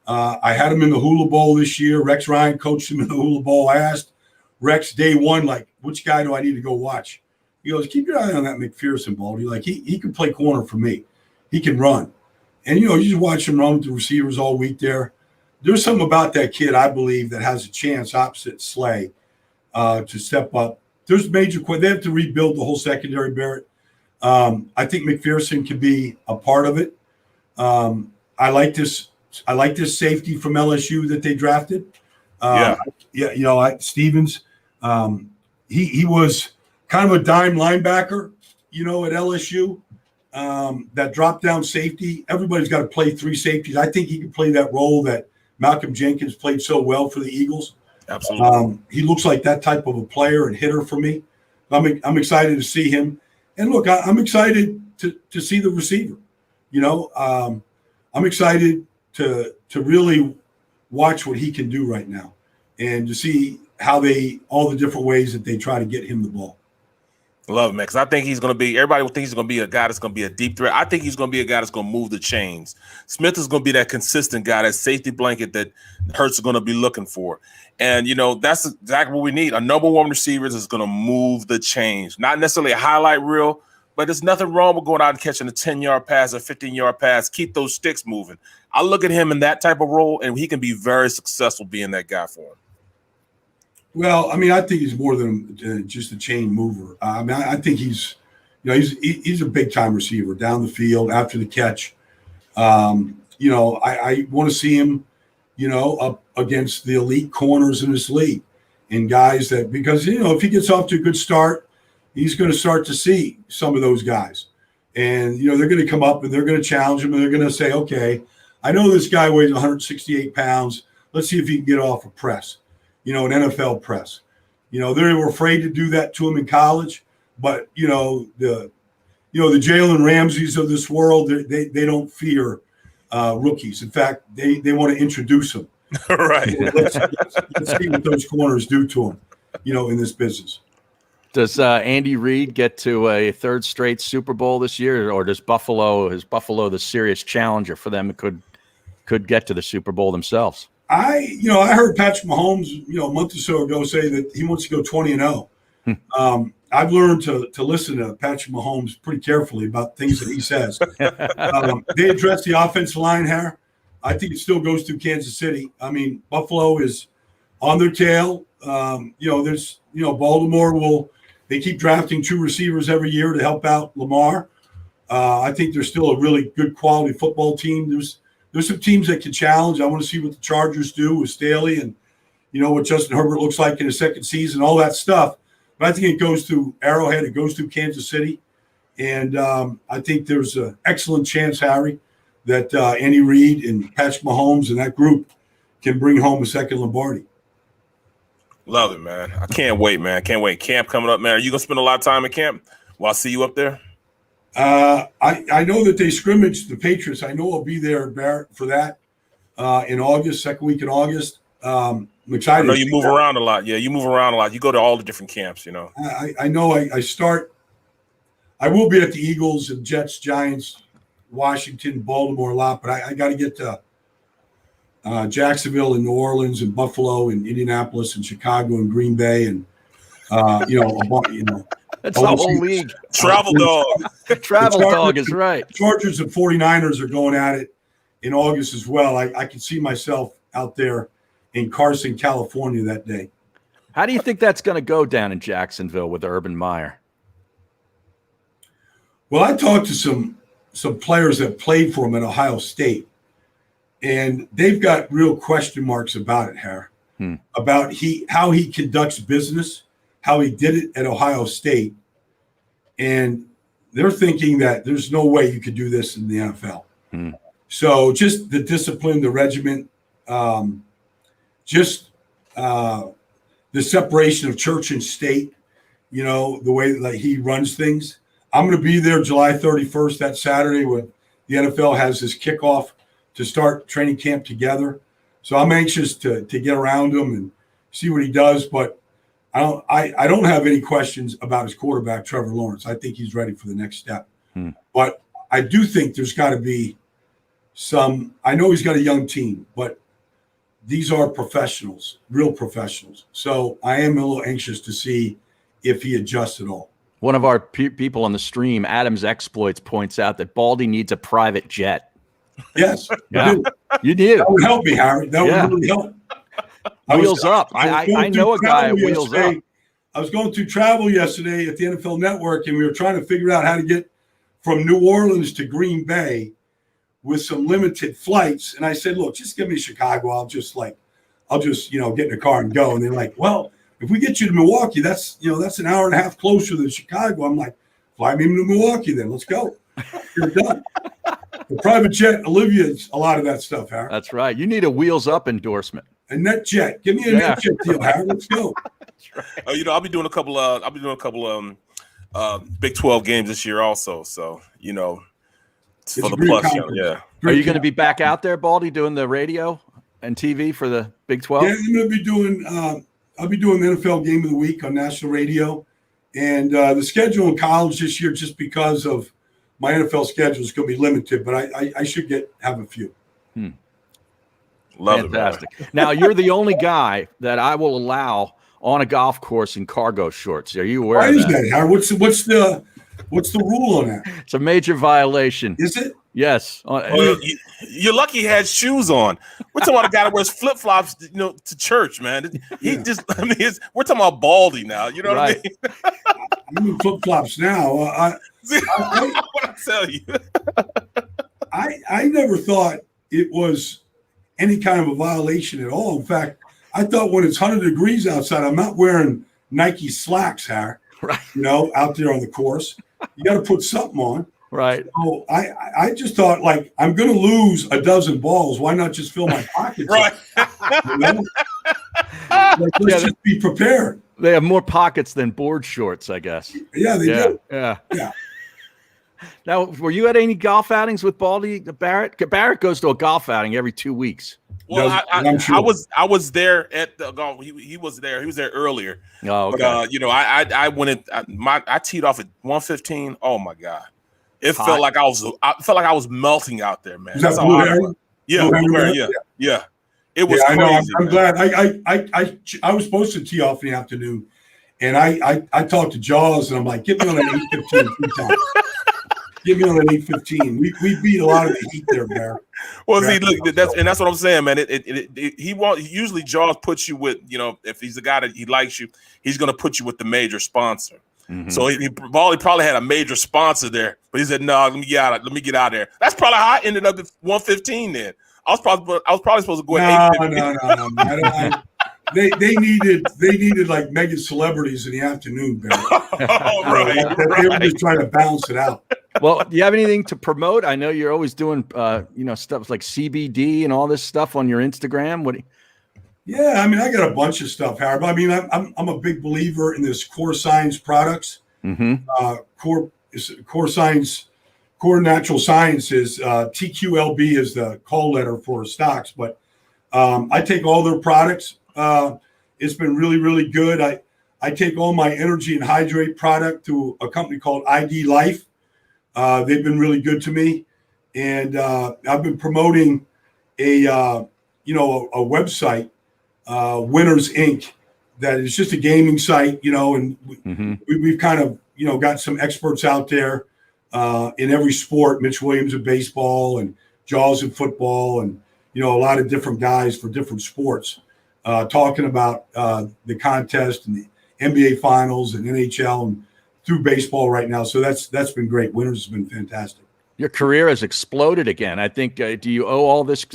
I had him in the Hula Bowl this year. Rex Ryan coached him in the Hula Bowl. I asked Rex day one, like, which guy do I need to go watch? He goes, keep your eye on that McPherson, Baldy. Like, he can play corner for me. He can run. And, you just watch him run with the receivers all week there. There's something about that kid, I believe, that has a chance opposite Slay to step up. There's major – they have to rebuild the whole secondary, Barrett. I think McPherson can be a part of it. I like this safety from LSU that they drafted. Stevens. He was kind of a dime linebacker, at LSU. That drop down safety. Everybody's got to play three safeties. I think he can play that role that Malcolm Jenkins played so well for the Eagles. Absolutely. He looks like that type of a player and hitter for me. I'm excited to see him. And look, I'm excited to see the receiver. I'm excited to really watch what he can do right now and to see how all the different ways that they try to get him the ball. Love him, man, because I think he's going to be – everybody will think he's going to be a guy that's going to be a deep threat. I think he's going to be a guy that's going to move the chains. Smith is going to be that consistent guy, that safety blanket that Hurts is going to be looking for. And, that's exactly what we need. A number one receiver is going to move the chains. Not necessarily a highlight reel, but there's nothing wrong with going out and catching a 10-yard pass or 15-yard pass. Keep those sticks moving. I look at him in that type of role, and he can be very successful being that guy for him. Well, I mean, I think he's more than just a chain mover. I think he's a big time receiver down the field after the catch. I want to see him, up against the elite corners in this league and guys that, because, if he gets off to a good start, he's going to start to see some of those guys. And, they're going to come up and they're going to challenge him and they're going to say, okay, I know this guy weighs 168 pounds. Let's see if he can get off a press. An NFL press. They were afraid to do that to him in college, but the Jalen Ramseys of this world, they don't fear rookies. In fact, they want to introduce them. Right. Let's see what those corners do to them, in this business. Does Andy Reid get to a third straight Super Bowl this year, or is Buffalo the serious challenger for them? It could get to the Super Bowl themselves. I heard Patrick Mahomes, a month or so ago say that he wants to go 20-0. I've learned to listen to Patrick Mahomes pretty carefully about things that he says. They address the offensive line here. I think it still goes through Kansas City. I mean, Buffalo is on their tail. There's Baltimore they keep drafting two receivers every year to help out Lamar. I think they're still a really good quality football team. There's some teams that can challenge. I want to see what the Chargers do with Staley and, what Justin Herbert looks like in his second season, all that stuff. But I think it goes through Arrowhead. It goes through Kansas City. And I think there's an excellent chance, Harry, that Andy Reid and Patrick Mahomes and that group can bring home a second Lombardi. Love it, man. I can't wait, man. Can't wait. Camp coming up, man. Are you going to spend a lot of time at camp? Well, I'll see you up there. I know that they scrimmaged the Patriots. I know I'll be there, Barrett, for that in August, second week in August. I'm excited. I know you move around a lot. Yeah, you move around a lot. You go to all the different camps, I know I will be at the Eagles and Jets, Giants, Washington, Baltimore a lot, but I got to get to Jacksonville and New Orleans and Buffalo and Indianapolis and Chicago and Green Bay and, That's the whole league. Travel dog. Travel dog is right. Chargers and 49ers are going at it in August as well. I can see myself out there in Carson, California that day. How do you think that's going to go down in Jacksonville with Urban Meyer? Well, I talked to some players that played for him at Ohio State, and they've got real question marks about it, Harry, about how he conducts business, how he did it at Ohio State, and they're thinking that there's no way you could do this in the NFL. So just the discipline, the regiment, the separation of church and state, the way that he runs things. I'm going to be there July 31st, that Saturday, when the NFL has his kickoff to start training camp together. So I'm anxious to get around him and see what he does. But I don't have any questions about his quarterback, Trevor Lawrence. I think he's ready for the next step. But I do think there's got to be I know he's got a young team, but these are professionals, real professionals. So I am a little anxious to see if he adjusts at all. One of our people on the stream, Adam's Exploits, points out that Baldy needs a private jet. Yes. Yeah. You do. That would help me, Harry. That would really help. Wheels up. I know a guy at Wheels Up. I was going through travel yesterday at the NFL Network, and we were trying to figure out how to get from New Orleans to Green Bay with some limited flights. And I said, look, just give me Chicago. I'll just get in the car and go. And they're like, well, if we get you to Milwaukee, that's an hour and a half closer than Chicago. I'm like, fly me to Milwaukee then. Let's go. You're done. The private jet alleviates a lot of that stuff, Harry. That's right. You need a Wheels Up endorsement. A net jet. Give me a net jet deal, Harry. Let's go. That's right. I'll be doing a couple Big 12 games this year also. So, for the plus. Yeah. Are you going to be back out there, Baldy, doing the radio and TV for the Big 12? Yeah, I'm going to be doing I'll be doing the NFL Game of the Week on national radio. And the schedule in college this year, just because of my NFL schedule, is going to be limited, but I should have a few. Love Fantastic. it. Now, you're the only guy that I will allow on a golf course in cargo shorts. Are you aware of that? Why is that, Howard? What's the rule on that? It's a major violation. Is it? Yes. Well, you're lucky he had shoes on. We're talking about a guy that wears flip flops, to church, man. We're talking about Baldy now. You know what I mean? You mean flip flops now? What I tell you. I never thought it was any kind of a violation at all. In fact, I thought when it's 100 degrees outside, I'm not wearing Nike slacks, Harry. Right. Out there on the course, you got to put something on. Right. So I just thought, like, I'm going to lose a dozen balls. Why not just fill my pockets? Right. Let's just be prepared. They have more pockets than board shorts, I guess. Yeah, they do. Yeah. Now, were you at any golf outings with Baldy Barrett? Barrett goes to a golf outing every 2 weeks. Well, I was there at the golf. He was there. He was there earlier. Oh, okay. But I went I teed off at 1:15. Oh my God, it felt like I was melting out there, man. That's Blue Heron? Yeah. It was. I know. Crazy, I'm glad. I was supposed to tee off in the afternoon, and I talked to Jaws, and I'm like, get me on that 8:15 time. Give me on that 8:15. We beat a lot of the heat there, Barrett. Well, see, look, that's what I'm saying, man. Usually Jaws puts you with, if he's a guy that he likes you, he's going to put you with the major sponsor. Mm-hmm. So he probably had a major sponsor there, but he said, "No, let me get out of there." That's probably how I ended up at 1:15. Then I was probably supposed to go at 8:15. No. They needed like mega celebrities in the afternoon, Barrett. They were just trying to balance it out. Well, do you have anything to promote? I know you're always doing, stuff like CBD and all this stuff on your Instagram. Yeah, I mean, I got a bunch of stuff, Harry. But I mean, I'm a big believer in this Core Science products. Mm-hmm. Core Natural Sciences. TQLB is the call letter for stocks, but I take all their products. It's been really, really good. I take all my energy and hydrate product to a company called ID Life. They've been really good to me, and I've been promoting a website, Winners Inc. That is just a gaming site, and we've kind of got some experts out there in every sport. Mitch Williams in baseball and Jaws in football, and a lot of different guys for different sports talking about the contest and the NBA Finals and NHL and through baseball right now. So that's been great. Winters has been fantastic. Your career has exploded again. I think. Do you owe all this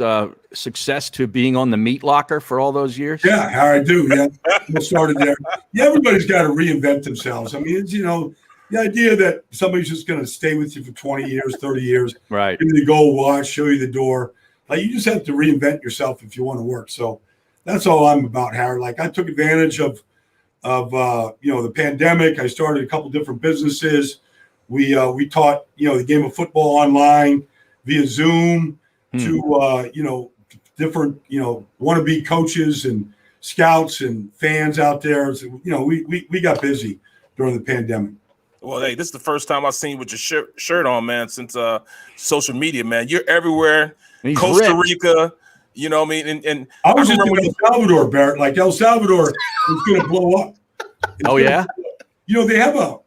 success to being on the Meat Locker for all those years? Yeah, I do. Yeah, I started there. Yeah, everybody's got to reinvent themselves. I mean, it's the idea that somebody's just going to stay with you for 20 years, 30 years, right? Give you the gold watch, show you the door. Like, you just have to reinvent yourself if you want to work. So that's all I'm about, Harry. Like, I took advantage of the pandemic. I started a couple different businesses. We taught the game of football online via Zoom to different wannabe coaches and scouts and fans out there. So, we got busy during the pandemic. Well, hey, this is the first time I've seen you with your shirt on, man, since social media, man. You're everywhere. Costa Rica, you know what I mean? And I was in El Salvador, Barrett. Like, El Salvador is going to blow up. Yeah? They have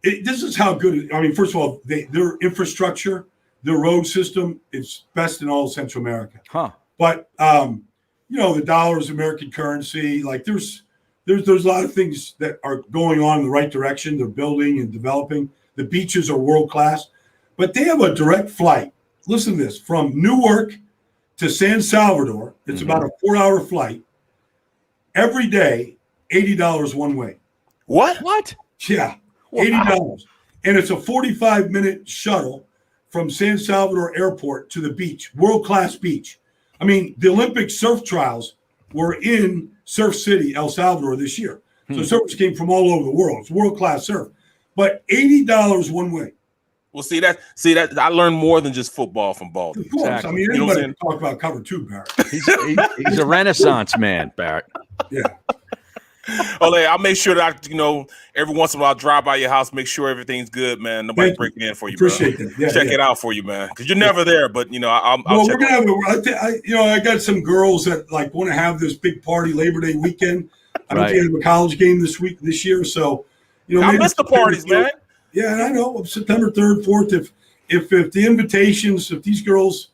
this is how good – I mean, first of all, their infrastructure, their road system is best in all of Central America. Huh. But, the dollar is American currency. Like, there's a lot of things that are going on in the right direction. They're building and developing. The beaches are world-class. But they have a direct flight. Listen to this. From Newark to San Salvador, it's about a 4-hour flight. Every day, $80 one way. What? Yeah, $80. And it's a 45-minute shuttle from San Salvador Airport to the beach, world-class beach. I mean, the Olympic surf trials were in Surf City, El Salvador this year. So surfers came from all over the world. It's world-class surf. But $80 one way. Well, see that I learned more than just football from Baldy. Of course. Exactly. I mean, anybody can talk about cover two, Barrett. He's a Renaissance man, Barrett. Yeah. Hey, I'll make sure that every once in a while I'll drive by your house, make sure everything's good, man. Nobody's breaking in for you, Appreciate bro. that. Yeah, Check it out for you, man, because you're never there. But I'll we're gonna have I got some girls that want to have this big party Labor Day weekend. I don't think I have a college game this year, so I miss the parties, man. Yeah, I know. September 3rd, 4th. If the invitations, if these girls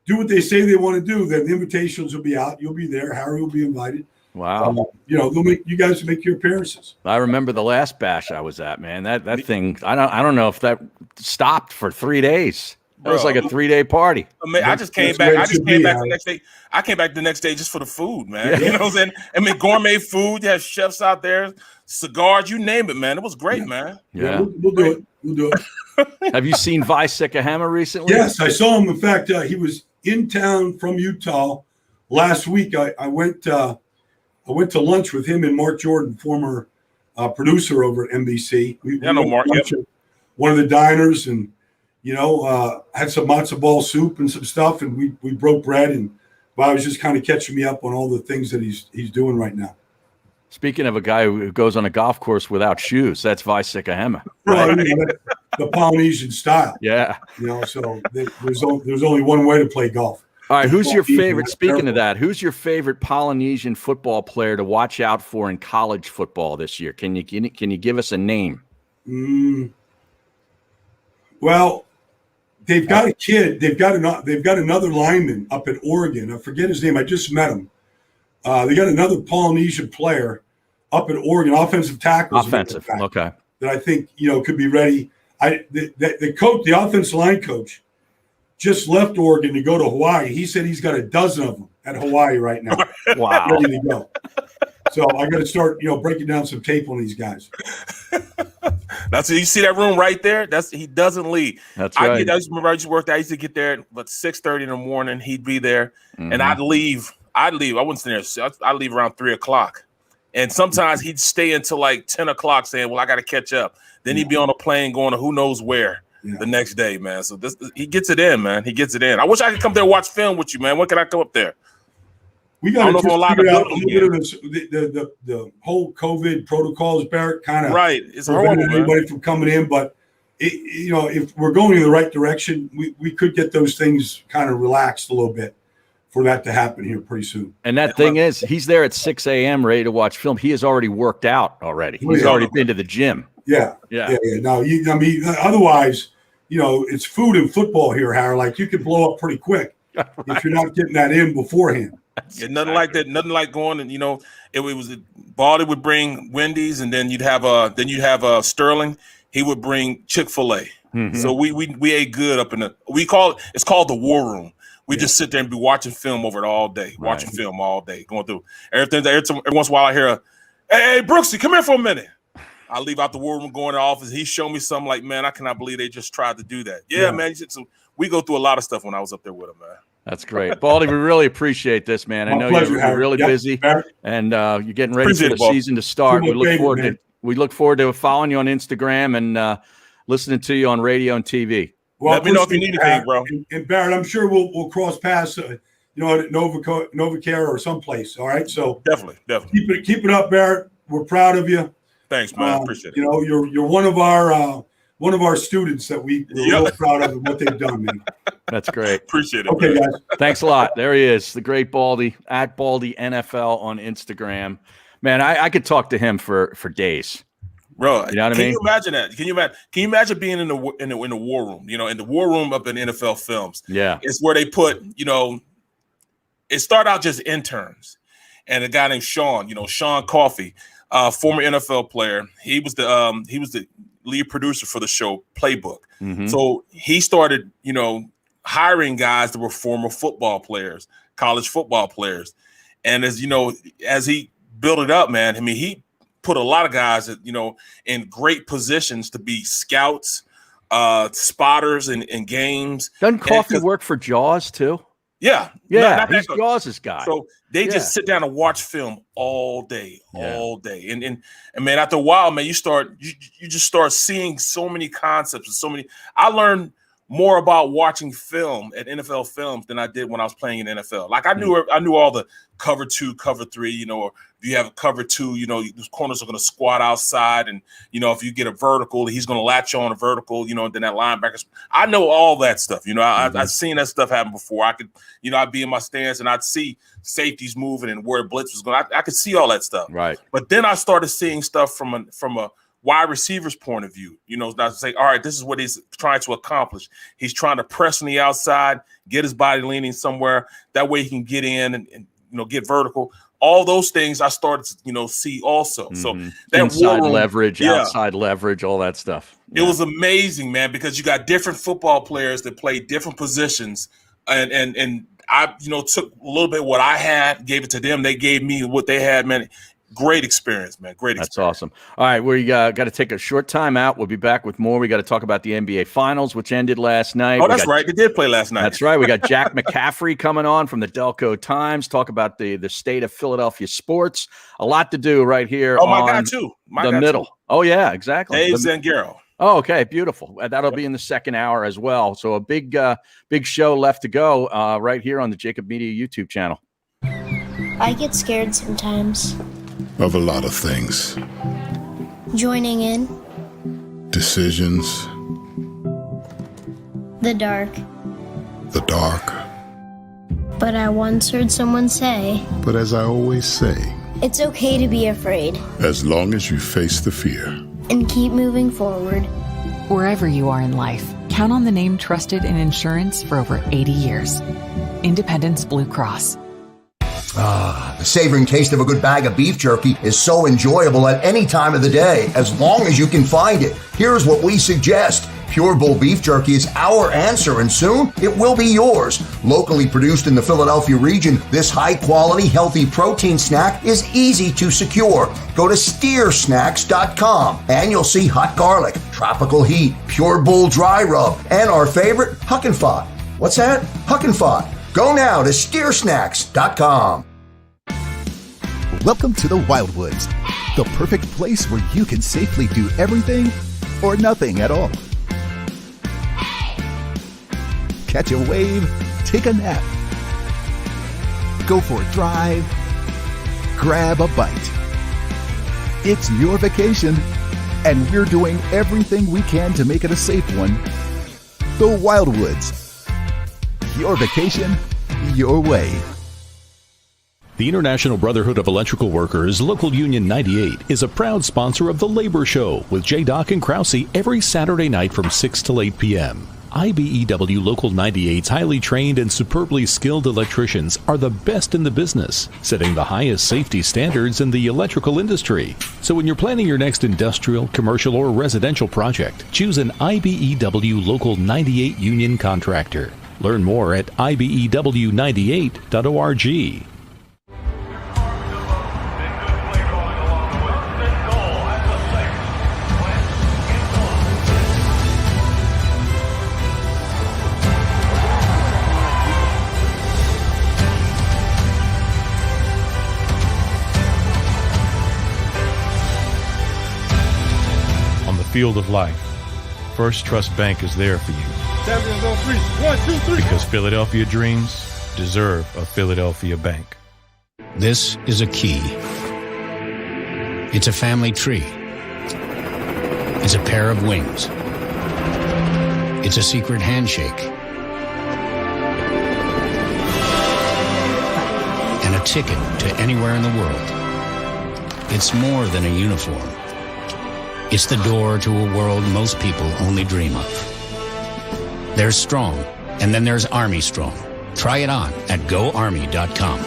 do what they say they want to do, then the invitations will be out. You'll be there. Harry will be invited. Wow. You guys make your appearances. I remember the last bash I was at, man. That thing, I don't know if that stopped for 3 days. That was like a 3-day party. I just came back. The next day. I came back the next day just for the food, man. Yeah. You know what I'm saying? I mean, gourmet food. You have chefs out there, cigars, you name it, man. It was great, man. Yeah, we'll do it. We'll do it. Have you seen Vi Sikahema recently? Yes, I saw him. In fact, he was in town from Utah last week. I went to lunch with him and Mark Jordan, former producer over at NBC. I know Mark. Yep. One of the diners, and had some matzo ball soup and some stuff, and we broke bread, and Bob was just kind of catching me up on all the things that he's doing right now. Speaking of a guy who goes on a golf course without shoes, that's Vi Sikahema. Right? The Polynesian style. Yeah. So there's only one way to play golf. All right, who's your favorite? Speaking of that, who's your favorite Polynesian football player to watch out for in college football this year? Can you give us a name? Well, they've got a kid. They've got another lineman up at Oregon. I forget his name. I just met him. They got another Polynesian player up at Oregon, offensive tackle. Offensive, okay. That I think could be ready. The coach, the offensive line coach, just left Oregon to go to Hawaii. He said he's got a dozen of them at Hawaii right now. Wow. Ready to go. So I got to start, breaking down some tape on these guys. That's you see that room right there. He doesn't leave. That's right. I used to work there. I used to get there at 6:30 in the morning. He'd be there, and I'd leave. I wouldn't stay there. I'd leave around 3:00, and sometimes he'd stay until like 10:00, saying, "Well, I got to catch up." Then he'd be on a plane going to who knows where the next day, man. So he gets it in, man. He gets it in. I wish I could come there and watch film with you, man. When can I come up there? We got to figure out a little bit of this, the whole COVID protocols, Barrett, kind of right. It's horrible, anybody from coming in, but if we're going in the right direction, we could get those things kind of relaxed a little bit for that to happen here pretty soon. And that thing is, he's there at 6 a.m. ready to watch film. He has already worked out already. He's already been to the gym. Yeah. No, I mean, otherwise, it's food and football here, Harold. Like, you could blow up pretty quick if you're not getting that in beforehand. Yeah, nothing like that. Nothing like going and it was Baldy would bring Wendy's, and then you'd have Sterling. He would bring Chick-fil-A. Mm-hmm. So we ate good up in it's called the War Room. We just sit there and be watching film over it all day, watching film all day, going through everything. Every once in a while I hear, hey, Brooksy, come here for a minute. I leave out the War Room, go in the office. He showed me something like, man, I cannot believe they just tried to do that. Yeah. Man. So we go through a lot of stuff when I was up there with him, man. That's great. Baldy, we really appreciate this, man. I know you're really busy, and you're getting ready for the season to start. We look forward to following you on Instagram and listening to you on radio and TV. Well, let me know if you need anything, bro. And Barrett, I'm sure we'll cross paths, at NovaCare or someplace. All right, so definitely. Keep it up, Barrett. We're proud of you. Thanks, man. Appreciate it. You're one of our students that we're real proud of and what they've done, man. That's great. Appreciate it. Okay, guys. Thanks a lot. There he is, the great Baldy, at Baldy NFL on Instagram. Man, I could talk to him for days. Bro, you know what I mean? Can you imagine that? Can you imagine being in the war room? In the war room up in NFL Films. Yeah, it's where they put. It started out just interns, and a guy named Sean. Sean Coffey, former NFL player. He was the lead producer for the show Playbook. Mm-hmm. So he started, hiring guys that were former football players, college football players, and as he built it up, man. I mean, he put a lot of guys that, in great positions to be scouts, spotters in games. Doesn't Coffee work for Jaws too? Yeah. He's Jaws' guy. So they just sit down and watch film all day. And man, after a while, man, you just start seeing so many concepts and so many. I learned more about watching film at NFL Films than I did when I was playing in NFL. Like I knew all the cover 2, cover 3, or if you have a cover 2, the corners are going to squat outside, and if you get a vertical, he's going to latch on a vertical, and then that linebacker. I know all that stuff. I've seen that stuff happen before. I could, I'd be in my stance and I'd see safeties moving and where blitz was going. I could see all that stuff. Right. But then I started seeing stuff from a wide receiver's point of view, not to say, all right, this is what he's trying to accomplish. He's trying to press on the outside, get his body leaning somewhere. That way he can get in and get vertical. All those things I started to, see also. Mm-hmm. So that inside leverage, outside leverage, all that stuff. Yeah. It was amazing, man, because you got different football players that play different positions. And I, took a little bit what I had, gave it to them. They gave me what they had, man. Great experience, man. Great experience. That's awesome. All right, we got to take a short time out. We'll be back with more. We got to talk about the NBA Finals, which ended last night. Oh, that's right. They did play last night. That's right. We got Jack McCaffrey coming on from the Delco Times. Talk about the state of Philadelphia sports. A lot to do right here. Oh, my guy too. The middle. Too. Oh yeah, exactly. Dave Zangaro. Oh, okay, beautiful. That'll be in the second hour as well. So a big show left to go right here on the JAKIB Media YouTube channel. I get scared sometimes. Of a lot of things. Joining in. Decisions. The dark. The dark. But I once heard someone say. But as I always say. It's okay to be afraid. As long as you face the fear. And keep moving forward. Wherever you are in life, count on the name trusted in insurance for over 80 years. Independence Blue Cross. The savoring taste of a good bag of beef jerky is so enjoyable at any time of the day, as long as you can find it. Here's what we suggest. Pure Bull Beef Jerky is our answer, and soon it will be yours. Locally produced in the Philadelphia region, this high-quality, healthy protein snack is easy to secure. Go to steersnacks.com, and you'll see hot garlic, tropical heat, Pure Bull dry rub, and our favorite, Huck and Fod. What's that? Huck and Fod. Go now to steersnacks.com. Welcome to the Wildwoods, the perfect place where you can safely do everything or nothing at all. Catch a wave, take a nap, go for a drive, grab a bite. It's your vacation, and we're doing everything we can to make it a safe one. The Wildwoods. Your vacation, your way. The International Brotherhood of Electrical Workers, Local Union 98, is a proud sponsor of The Labor Show with J. Doc and Krause every Saturday night from 6 till 8 p.m. IBEW Local 98's highly trained and superbly skilled electricians are the best in the business, setting the highest safety standards in the electrical industry. So when you're planning your next industrial, commercial, or residential project, choose an IBEW Local 98 union contractor. Learn more at ibew98.org. Field of life, First Trust Bank is there for you. Champions on 3. 1, 2, 3. Because Philadelphia dreams deserve a Philadelphia bank. This is a key. It's a family tree. It's a pair of wings. It's a secret handshake. And a ticket to anywhere in the world. It's more than a uniform. It's the door to a world most people only dream of. There's Strong, and then there's Army Strong. Try it on at GoArmy.com.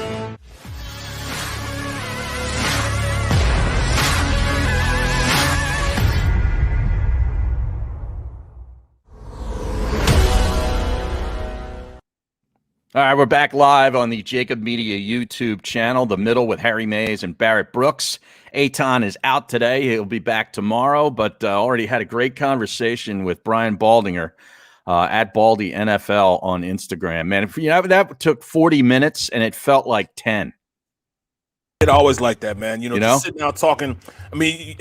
All right, we're back live on the JAKIB Media YouTube channel, The Middle with Harry Mays and Barrett Brooks. Eytan is out today. He'll be back tomorrow, but already had a great conversation with Brian Baldinger at Baldy NFL on Instagram. Man, that took 40 minutes, and it felt like 10. It always like that, man. Just sitting down talking. I mean,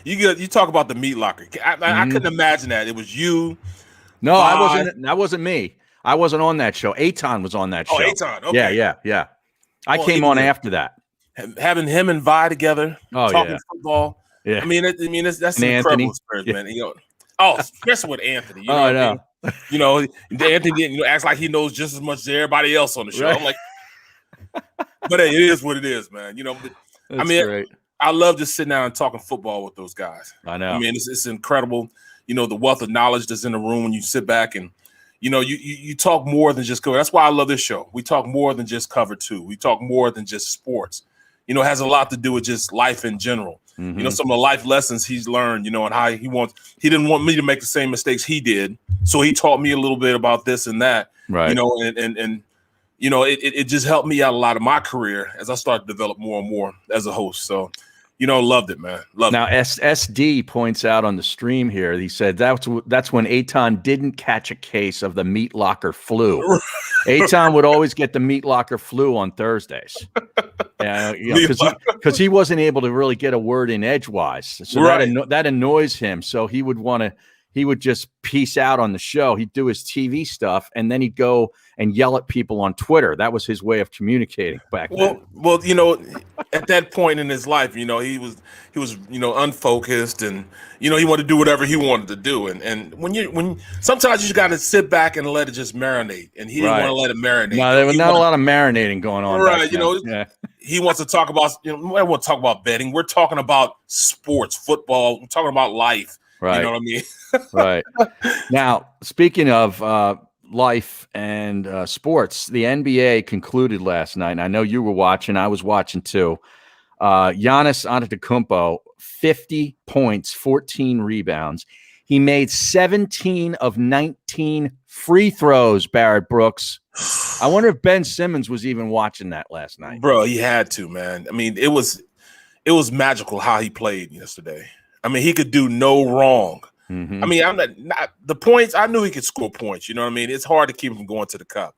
you talk about the meat locker. I couldn't imagine that. It was you. No, I wasn't. That wasn't me. I wasn't on that show. Eytan was on that show. Oh, Eytan. Okay. Yeah. I came on after that. Having him and Vi together, talking football. Yeah. I mean, that's an incredible experience, man. Especially with Anthony. I know. Anthony acts like he knows just as much as everybody else on the show. Right. I'm like, but hey, it is what it is, man. Great. I love just sitting down and talking football with those guys. I know. I mean, it's incredible. The wealth of knowledge that's in the room when you sit back and you talk more than just cover. That's why I love this show. We talk more than just cover 2. We talk more than just sports. It has a lot to do with just life in general. Mm-hmm. Some of the life lessons he's learned, and how he didn't want me to make the same mistakes he did. So he taught me a little bit about this and that, right. It just helped me out a lot of my career as I started to develop more and more as a host. So, loved it, man. Loved it. Now, SD points out on the stream here, he said that's when Eytan didn't catch a case of the meat locker flu. Eytan would always get the meat locker flu on Thursdays. Because he wasn't able to really get a word in edgewise. So that annoys him. So he would just peace out on the show. He'd do his TV stuff, and then he'd go and yell at people on Twitter. That was his way of communicating back then. Well, at that point in his life, he was unfocused, and he wanted to do whatever he wanted to do. And when sometimes you just got to sit back and let it just marinate, and he didn't want to let it marinate. No, there was not a lot of marinating going on. Right, he wants to talk about we don't want to talk about betting. We're talking about sports, football. We're talking about life. Right. You know what I mean? Right. Now, speaking of life and sports, the NBA concluded last night. And I know you were watching. I was watching too. Giannis Antetokounmpo, 50 points, 14 rebounds. He made 17 of 19 free throws, Barrett Brooks. I wonder if Ben Simmons was even watching that last night. Bro, he had to, man. I mean, it was magical how he played yesterday. I mean, he could do no wrong. Mm-hmm. I mean, I'm not the points. I knew he could score points. You know what I mean? It's hard to keep him going to the cup.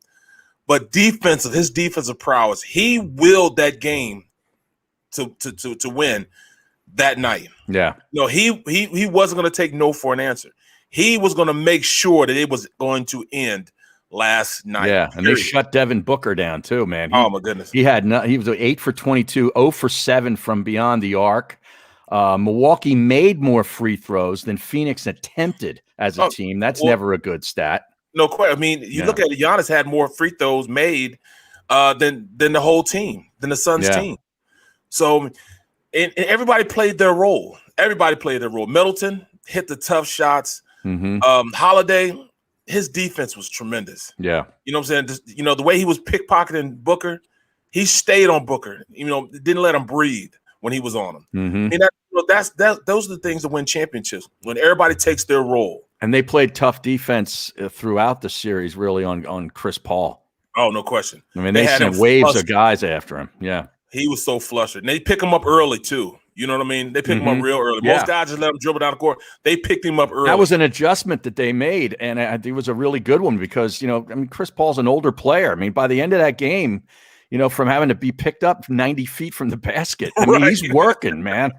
But his defensive prowess, he willed that game to win that night. Yeah. He wasn't going to take no for an answer. He was going to make sure that it was going to end last night. Yeah, and they shut Devin Booker down too, man. Oh my goodness. He was 8 for 22, 0 for 7 from beyond the arc. Milwaukee made more free throws than Phoenix attempted as a team. That's never a good stat. No question. I mean, you look at it, Giannis had more free throws made than the whole team, than the Suns team. So, and everybody played their role. Everybody played their role. Middleton hit the tough shots. Holiday, his defense was tremendous. Yeah. You know what I'm saying? Just, you know, the way he was pickpocketing Booker, he stayed on Booker. You know, didn't let him breathe when he was on him. And those are the things that win championships, when everybody takes their role. And they played tough defense throughout the series, really, on Chris Paul. Oh, no question. I mean, they sent waves of guys after him. Yeah. He was so flustered. And they pick him up early, too. You know what I mean? They pick him up real early. Most guys just let him dribble down the court. They picked him up early. That was an adjustment that they made, and it was a really good one because, you know, I mean, Chris Paul's an older player. I mean, by the end of that game, you know, from having to be picked up 90 feet from the basket, I mean, he's working, man.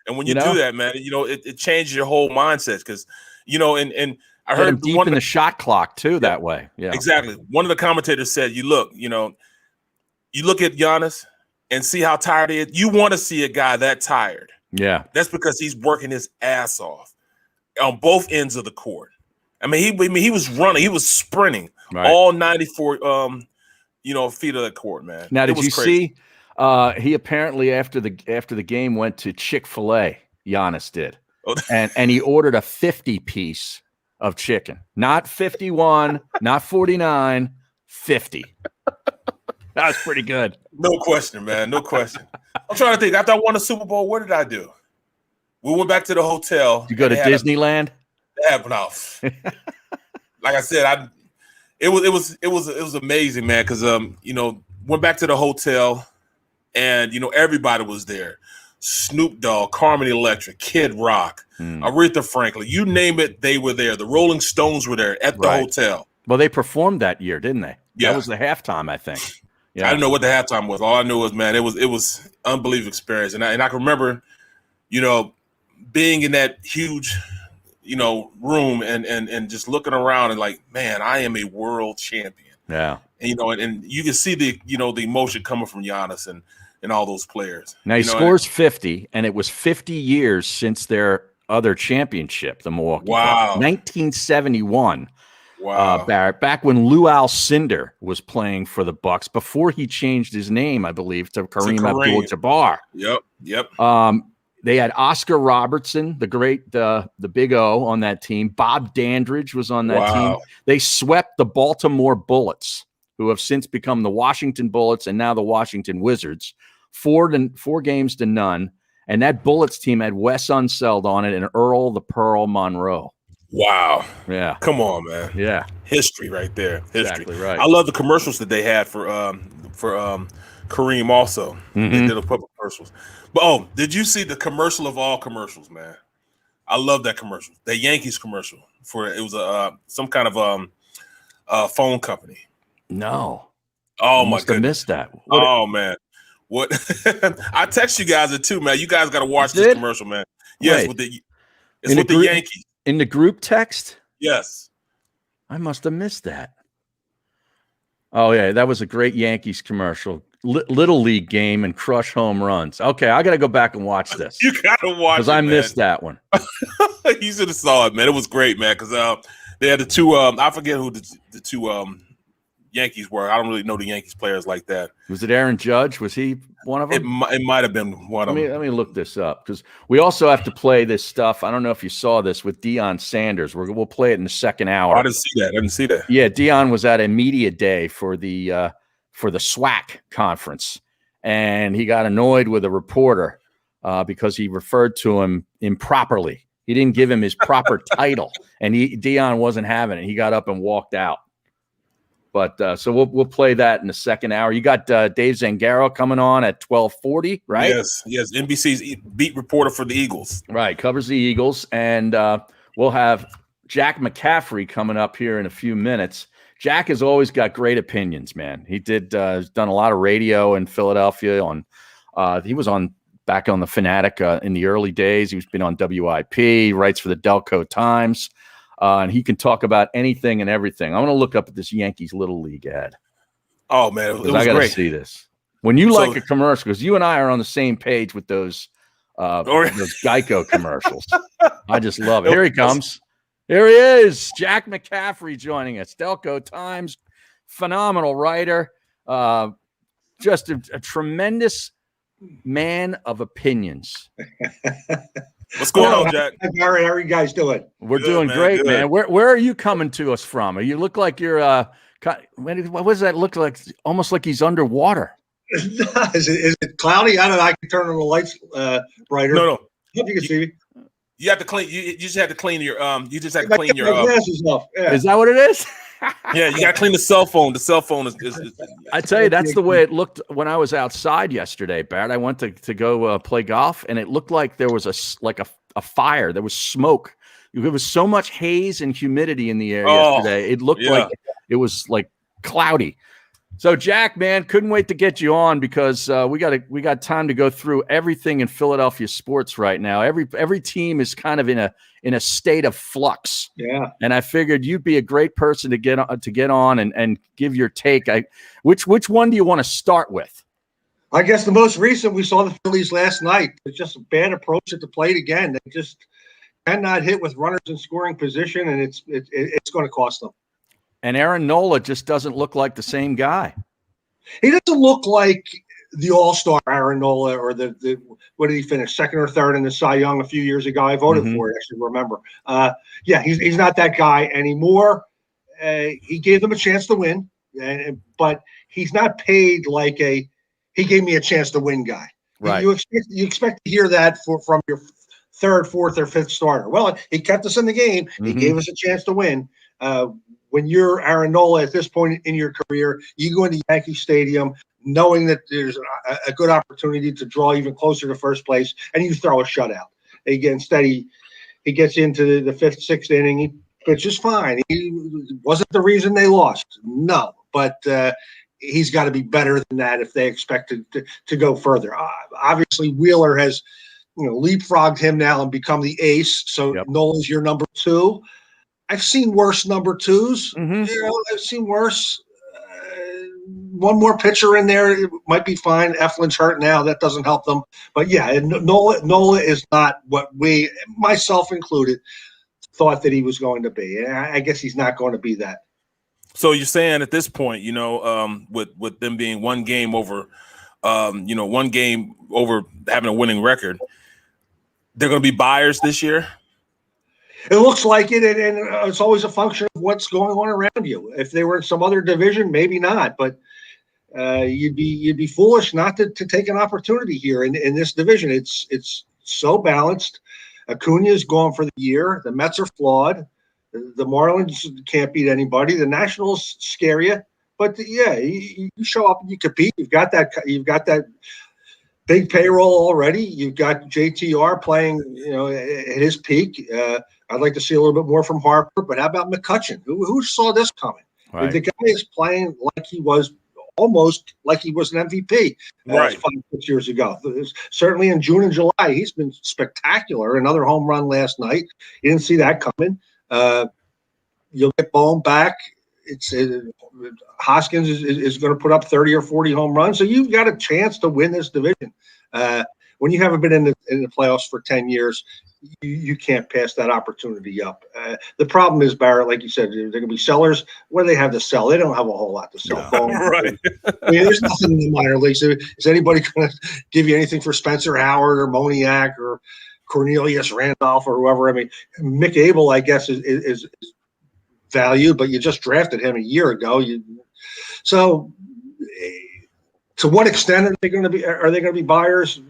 And when you do that, man, you know, it changes your whole mindset because, you know, and I heard him deep in the shot clock, too, that way. Yeah, exactly. One of the commentators said, you look at Giannis and see how tired he is. You want to see a guy that tired. Yeah. That's because he's working his ass off on both ends of the court. I mean, he was running, he was sprinting all 94 feet of the court, man. Now, did you see he apparently after the game went to Chick-fil-A, Giannis did. And he ordered a 50-piece of chicken. Not 51, not 49, 50. That was pretty good. No question, man. No question. I'm trying to think. After I won the Super Bowl, what did I do? We went back to the hotel. You go to Disneyland? Like I said, it was amazing, man. Because went back to the hotel, and everybody was there. Snoop Dogg, Carmen Electra, Kid Rock, Aretha Franklin, you name it, they were there. The Rolling Stones were there at the hotel. Well, they performed that year, didn't they? Yeah. That was the halftime, I think. Yeah. I didn't know what the halftime was. All I knew was, man, it was unbelievable experience. And I can remember, being in that huge, room and just looking around and like, man, I am a world champion. Yeah. And, and you can see the emotion coming from Giannis and all those players. Now he scores 50, and it was 50 years since their other championship, the Milwaukee Bucks. 1971. Wow. Barrett, back when Lou Alcindor was playing for the Bucks before he changed his name, I believe, to Kareem Abdul-Jabbar. Yep. They had Oscar Robertson, the great, the Big O on that team. Bob Dandridge was on that team. They swept the Baltimore Bullets, who have since become the Washington Bullets and now the Washington Wizards, 4 games to none. And that Bullets team had Wes Unseld on it and Earl the Pearl Monroe. Wow. Yeah. Come on, man. Yeah. History right there. History. Exactly right. I love the commercials that they had for Kareem also. They did a couple commercials. But did you see the commercial of all commercials, man? I love that commercial. The Yankees commercial it was some kind of phone company. No. Oh my goodness. I missed that. Man. What I text you guys it too, man. You guys got to watch this commercial, man. Yes, with the Yankees. In the group text? Yes. I must have missed that. Oh, yeah. That was a great Yankees commercial. Little League game and crush home runs. Okay, I got to go back and watch this. You got to watch it, because I missed that one. You should have saw it, man. It was great, man, because they had the two I forget who the two Yankees were. I don't really know the Yankees players like that. Was it Aaron Judge? Was he one of them? It might have been one of them. Let me look this up because we also have to play this stuff. I don't know if you saw this with Deion Sanders. We'll play it in the second hour. I didn't see that. Yeah, Deion was at a media day for the SWAC conference, and he got annoyed with a reporter because he referred to him improperly. He didn't give him his proper title, and Deion wasn't having it. He got up and walked out. But so we'll play that in the second hour. You got Dave Zangaro coming on at 12:40, right? Yes. NBC's beat reporter for the Eagles. Right, covers the Eagles, and we'll have Jack McCaffrey coming up here in a few minutes. Jack has always got great opinions, man. He has done a lot of radio in Philadelphia. He was back on the Fanatic in the early days. He's been on WIP, writes for the Delco Times. And he can talk about anything and everything. I'm going to look up at this Yankees Little League ad. Oh, man. It was I got to great. see this. When you like a commercial, because you and I are on the same page with those Geico commercials. I just love it. Here he comes. Here he is. Jack McCaffrey joining us. Delco Times, phenomenal writer. Just a tremendous man of opinions. What's going on, Jack? Hi, Barrett. How are you guys doing? We're Good, doing man, great, good. man. Where are you coming to us from? You look like you're what does that look like? Almost like he's underwater. Is it cloudy? I don't know. I can turn on the lights brighter. No. Hope you can see me. You have to clean. You just have to clean your you just have to I clean took your my glasses off. Yeah. Is that what it is? yeah. You got to clean the cell phone. The cell phone is I tell you, that's the way it looked when I was outside yesterday, Barrett. I went to go play golf, and it looked like there was a fire. There was smoke. There was so much haze and humidity in the air yesterday. It looked like it was like cloudy. So, Jack, man, couldn't wait to get you on because we got time to go through everything in Philadelphia sports right now. Every team is kind of in a state of flux. Yeah. And I figured you'd be a great person to get on and give your take. Which one do you want to start with? I guess the most recent, we saw the Phillies last night. It's just a bad approach at the plate again. They just cannot hit with runners in scoring position, and it's going to cost them. And Aaron Nola just doesn't look like the same guy. He doesn't look like the all-star Aaron Nola or the what did he finish, second or third in the Cy Young a few years ago? I voted for it, actually remember. Yeah, he's not that guy anymore. He gave them a chance to win, but he's not paid like he gave me a chance to win guy. Right. You expect to hear that from your third, fourth, or fifth starter. Well, he kept us in the game. He gave us a chance to win. When you're Aaron Nola at this point in your career, you go into Yankee Stadium knowing that there's a good opportunity to draw even closer to first place, and you throw a shutout. Instead, he gets into the fifth, sixth inning. He pitches fine. He wasn't the reason they lost. No, but he's got to be better than that if they expect to go further. Obviously, Wheeler has leapfrogged him now and become the ace. So Nola's your number two. I've seen worse number twos. I've seen worse. One more pitcher in there, it might be fine. Eflin's hurt now. That doesn't help them. But yeah, Nola is not what we, myself included, thought that he was going to be. And I guess he's not going to be that. So you're saying at this point, with them being one game over having a winning record, they're going to be buyers this year? It looks like it, and it's always a function of what's going on around you. If they were in some other division, maybe not, but you'd be foolish not to take an opportunity here in this division. It's so balanced. Acuna's gone for the year. The Mets are flawed. The Marlins can't beat anybody. The Nationals scare you, but you show up and you compete. You've got that big payroll already. You've got JTR playing, at his peak. I'd like to see a little bit more from Harper, but how about McCutchen? Who saw this coming? Right. The guy is playing like he was almost like he was an MVP 5-6 years ago. Certainly in June and July, he's been spectacular. Another home run last night. You didn't see that coming. You'll get Bohm back. Hoskins is going to put up 30 or 40 home runs. So you've got a chance to win this division. When you haven't been in the playoffs for 10 years, you can't pass that opportunity up. The problem is, Barrett, like you said, they're going to be sellers. What do they have to sell? They don't have a whole lot to sell. Right. I mean, there's nothing in the minor leagues. Is anybody going to give you anything for Spencer Howard or Moniak or Cornelius Randolph or whoever? I mean, Mick Abel, I guess, is valued, but you just drafted him a year ago. So to what extent are they going to be buyers?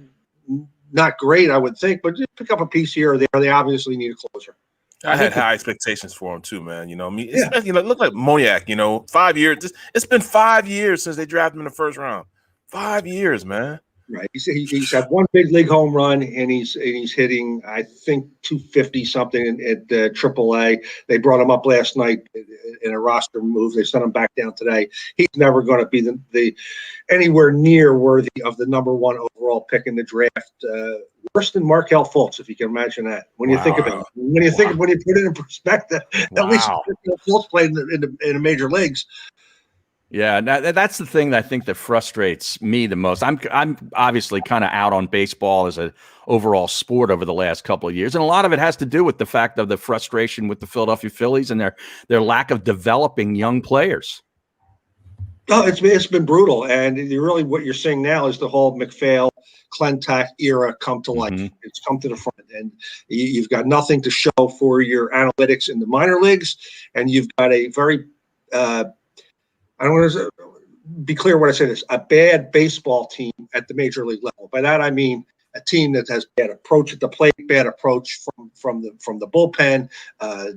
Not great, I would think, but just pick up a piece here or there. They obviously need a closer. I had high expectations for him too, man. Look like Moniak. 5 years. It's been 5 years since they drafted him in the first round. 5 years, man. Right. He's had one big league home run, and he's hitting, I think, 250 something at AAA. They brought him up last night in a roster move. They sent him back down today. He's never going to be the anywhere near worthy of the number one overall pick in the draft. Worse than Markelle Fultz, if you can imagine that. When you think about it, when you put it in perspective, at least Fultz played in the major leagues. Yeah, that's the thing that I think that frustrates me the most. I'm obviously kind of out on baseball as an overall sport over the last couple of years, and a lot of it has to do with the fact of the frustration with the Philadelphia Phillies and their lack of developing young players. No, it's been brutal, and really what you're seeing now is the whole McPhail, Clentak era come to life. Mm-hmm. It's come to the front, and you've got nothing to show for your analytics in the minor leagues, and you've got a very I don't want to be clear when I say this, a bad baseball team at the major league level. By that I mean a team that has bad approach at the plate, bad approach from the bullpen,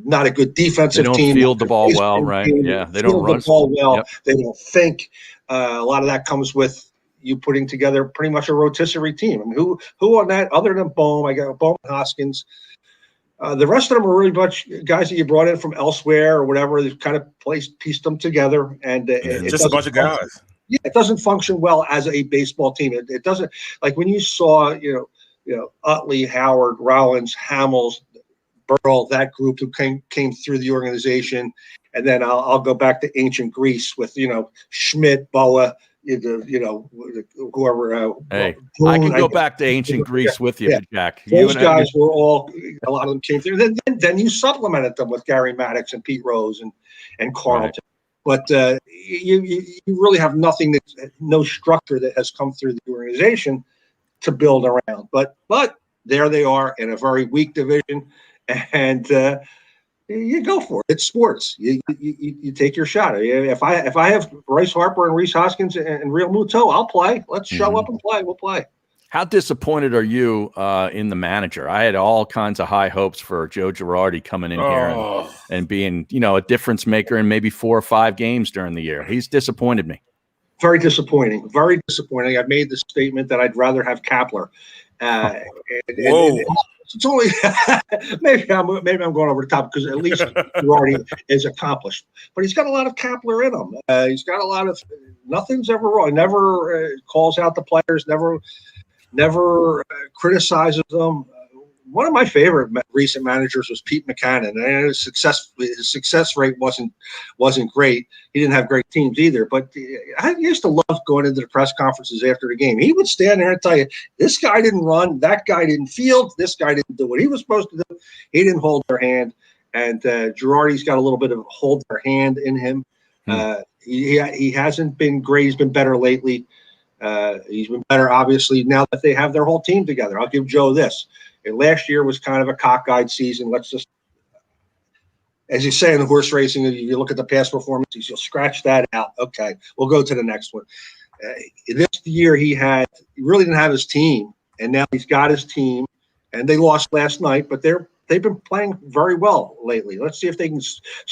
not a good defensive team. They don't field the ball well, right? Yeah, they don't run the ball well. Yep. They don't think. A lot of that comes with you putting together pretty much a rotisserie team. I mean, who on that other than Bohm? I got Bohm and Hoskins. The rest of them are really much guys that you brought in from elsewhere or whatever. They've kind of pieced them together, and just a bunch of guys. Yeah, it doesn't function well as a baseball team. It doesn't, like when you saw, Utley, Howard, Rollins, Hamels, Burrell, that group who came through the organization, and then I'll go back to ancient Greece with Schmidt, Boa, whoever. Hey, I can go back to ancient Greece with you, Jack. Those guys were all. A lot of them came through. Then you supplemented them with Gary Maddox and Pete Rose and Carlton. Right. But you really have nothing no structure that has come through the organization to build around. But there they are in a very weak division, and you go for it. It's sports. You take your shot. If I have Bryce Harper and Rhys Hoskins and Real Muto, I'll play. Let's show up and play. We'll play. How disappointed are you in the manager? I had all kinds of high hopes for Joe Girardi coming in here and being, a difference maker in maybe 4 or 5 games during the year. He's disappointed me. Very disappointing. Very disappointing. I made the statement that I'd rather have Kapler. It's only maybe I'm going over the top because at least Girardi is accomplished, but he's got a lot of Kapler in him. He's got a lot of nothing's ever wrong. Never calls out the players. Never criticizes them. One of my favorite recent managers was Pete Buchanan, and his success rate wasn't great. He didn't have great teams either, but I used to love going into the press conferences after the game. He would stand there and tell you, this guy didn't run, that guy didn't field, this guy didn't do what he was supposed to do. He didn't hold their hand, and Girardi's got a little bit of hold their hand in him. He hasn't been great. He's been better lately. He's been better, obviously, now that they have their whole team together. I'll give Joe this. And last year was kind of a cockeyed season. Let's just, as you say in the horse racing, if you look at the past performances, you'll scratch that out. Okay, we'll go to the next one. This year he really didn't have his team, and now he's got his team, and they lost last night, but they've been playing very well lately. Let's see if they can.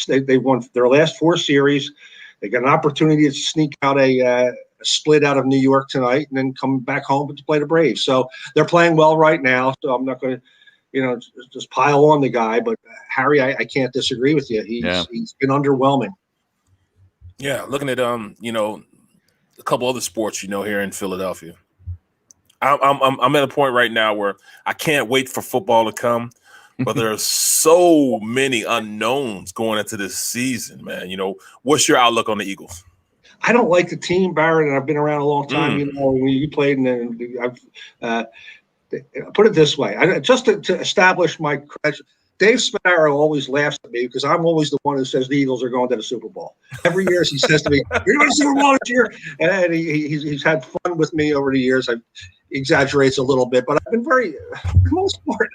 They won their last 4 series. They got an opportunity to sneak out a split out of New York tonight and then come back home to play the Braves. So they're playing well right now. So I'm not going to, just pile on the guy. But Harry, I can't disagree with you. He's been underwhelming. Yeah, looking at a couple other sports, here in Philadelphia. I'm at a point right now where I can't wait for football to come. But there are so many unknowns going into this season, man. What's your outlook on the Eagles? I don't like the team, Barrett, and I've been around a long time. When you played, and I've put it this way: just to establish my credit. Dave Spadaro always laughs at me because I'm always the one who says the Eagles are going to the Super Bowl. Every year he says to me, "You're going to the Super Bowl this year," and he's had fun with me over the years. He exaggerates a little bit, but I've been for the most part,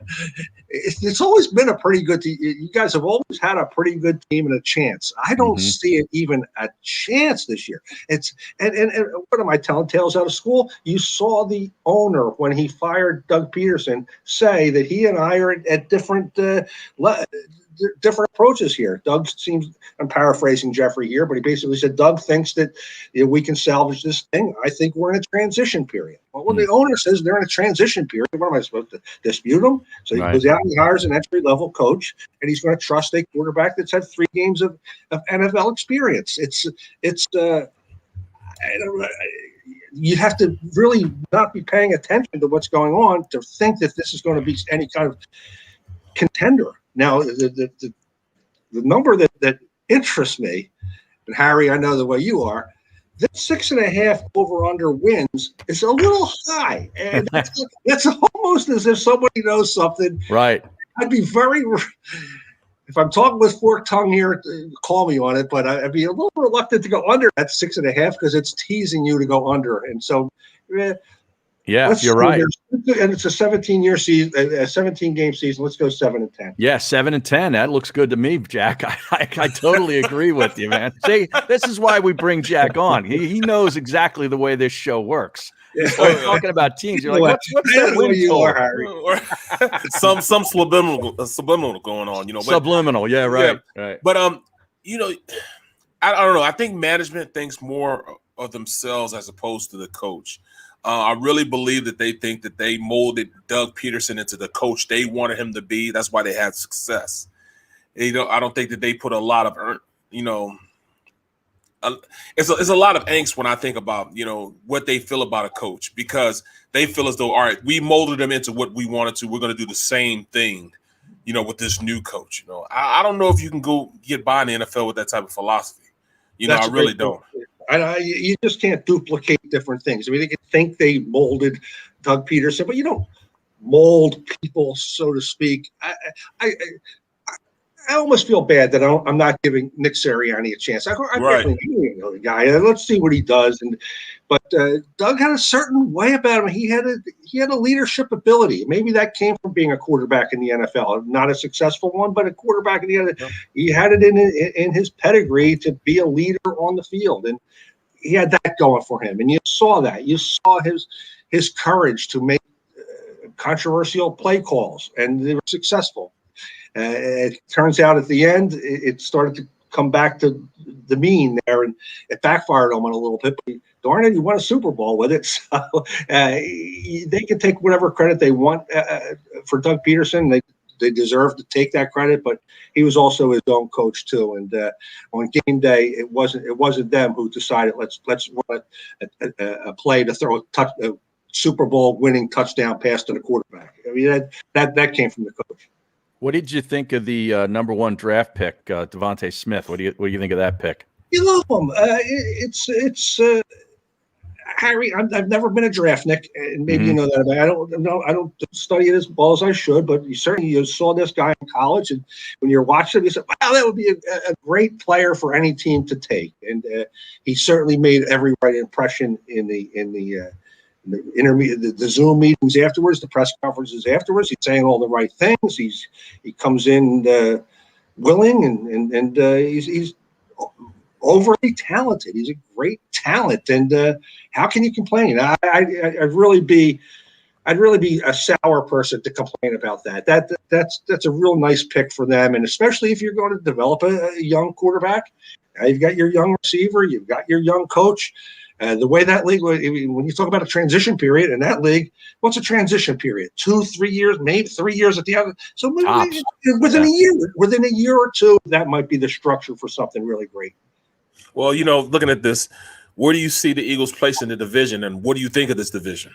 it's always been a pretty good team. You guys have always had a pretty good team and a chance. I don't see it even a chance this year. And what am I telling tales out of school? You saw the owner when he fired Doug Peterson say that he and I are at different approaches here. Doug seems, I'm paraphrasing Jeffrey here, but he basically said Doug thinks that we can salvage this thing. I think we're in a transition period. Well, when the owner says they're in a transition period, what am I supposed to dispute him? So he goes out and he hires an entry-level coach, and he's going to trust a quarterback that's had 3 games of NFL experience. You have to really not be paying attention to what's going on to think that this is going to be any kind of contender. Now, the number that interests me, and Harry, I know the way you are, this 6.5 over/under wins is a little high, and that's almost as if somebody knows something. Right. I'd be very. if I'm talking with forked tongue here, call me on it. But I'd be a little reluctant to go under that 6.5 because it's teasing you to go under. And so, yeah, you're right. And it's a 17-year season, a 17-game season. Let's go 7-10. Yeah, 7-10. That looks good to me, Jack. I totally agree with you, man. See, this is why we bring Jack on. He knows exactly the way this show works. You start talking about teams. You're like, what's that win total? some subliminal going on, But, subliminal, yeah, right, right. But I don't know. I think management thinks more of themselves as opposed to the coach. I really believe that they think that they molded Doug Peterson into the coach they wanted him to be. That's why they had success. I don't think that they put a lot of, it's a lot of angst when I think about, what they feel about a coach, because they feel as though, all right, we molded them into what we wanted to. We're going to do the same thing, with this new coach. I don't know if you can go get by in the NFL with that type of philosophy. I really don't. You just can't duplicate different things. I mean, they can think they molded Doug Peterson, but you don't mold people, so to speak. I almost feel bad that I'm not giving Nick Sirianni a chance. I definitely know the guy. Let's see what he does. But Doug had a certain way about him. He had a leadership ability. Maybe that came from being a quarterback in the NFL, not a successful one, but a quarterback in the NFL. He had it in his pedigree to be a leader on the field, and he had that going for him. And you saw that. You saw his courage to make controversial play calls, and they were successful. It turns out at the end, it started to come back to the mean there, and it backfired on him a little bit. But darn it, he won a Super Bowl with it. So they can take whatever credit they want for Doug Peterson. They deserve to take that credit, but he was also his own coach too. And on game day, it wasn't them who decided let's run a play to throw a Super Bowl winning touchdown pass to the quarterback. I mean that came from the coach. What did you think of the #1 draft pick, Devontae Smith? What do you think of that pick? You love him. It's Harry. I've never been a draftnik, and maybe you know that. I don't study it as well as I should, but you certainly saw this guy in college, and when you're watching him, you said, "Wow, that would be a great player for any team to take." And he certainly made every right impression in the intermediate, the Zoom meetings afterwards, the press conferences afterwards. He's saying all the right things. He comes in willing, and he's overly talented. He's a great talent, and how can you complain? I'd really be a sour person to complain about that. That's a real nice pick for them, and especially if you're going to develop a young quarterback. You've got your young receiver, you've got your young coach. The way that league, when you talk about a transition period in that league, what's a transition period? 2-3 years, maybe 3 years at the end. So within a year or two, that might be the structure for something really great. Well, looking at this, where do you see the Eagles place in the division, and what do you think of this division?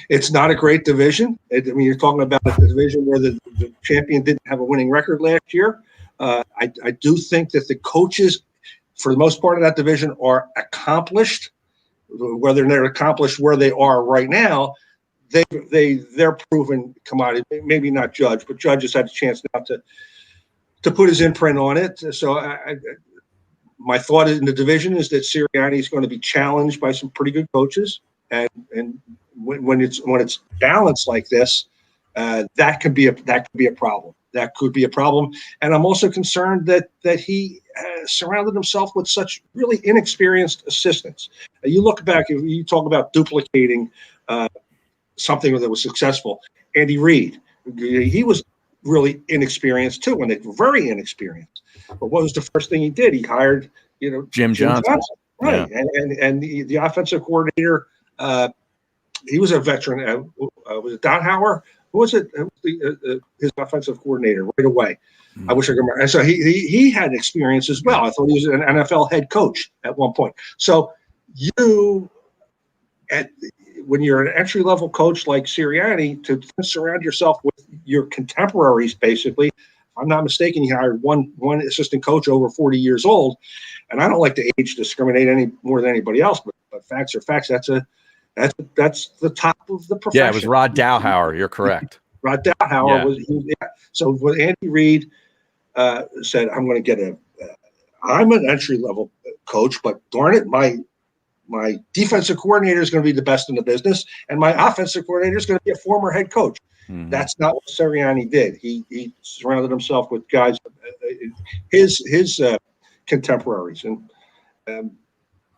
It's not a great division. You're talking about a division where the champion didn't have a winning record last year. I do think that the coaches, for the most part of that division, are accomplished. Whether they're accomplished where they are right now, they're proven commodity. Maybe not Judge, but Judge has had a chance now to put his imprint on it. So my thought in the division is that Sirianni is going to be challenged by some pretty good coaches, and when it's balanced like this, that could be a problem. That could be a problem. And I'm also concerned that he surrounded himself with such really inexperienced assistants. You look back, if you talk about duplicating something that was successful, Andy Reid, he was really inexperienced too, and they were very inexperienced. But what was the first thing he did? He hired, Jim Johnson. Right. Yeah. And the offensive coordinator, he was a veteran. Was it Don Howard? Who was it? His offensive coordinator right away. I wish I could remember. And so he had experience as well. I thought he was an NFL head coach at one point. So when you're an entry-level coach like Sirianni, to surround yourself with your contemporaries, basically. If I'm not mistaken, he hired one assistant coach over 40 years old. And I don't like to age discriminate any more than anybody else, but facts are facts. That's the top of the profession. Yeah, it was Rod Dowhower. You're correct. Rod Dowhower was. So with Andy Reid, said, I'm going to get I'm an entry level coach, but darn it, my defensive coordinator is going to be the best in the business, and my offensive coordinator is going to be a former head coach. Mm-hmm. That's not what Sirianni did. He surrounded himself with guys, his contemporaries, and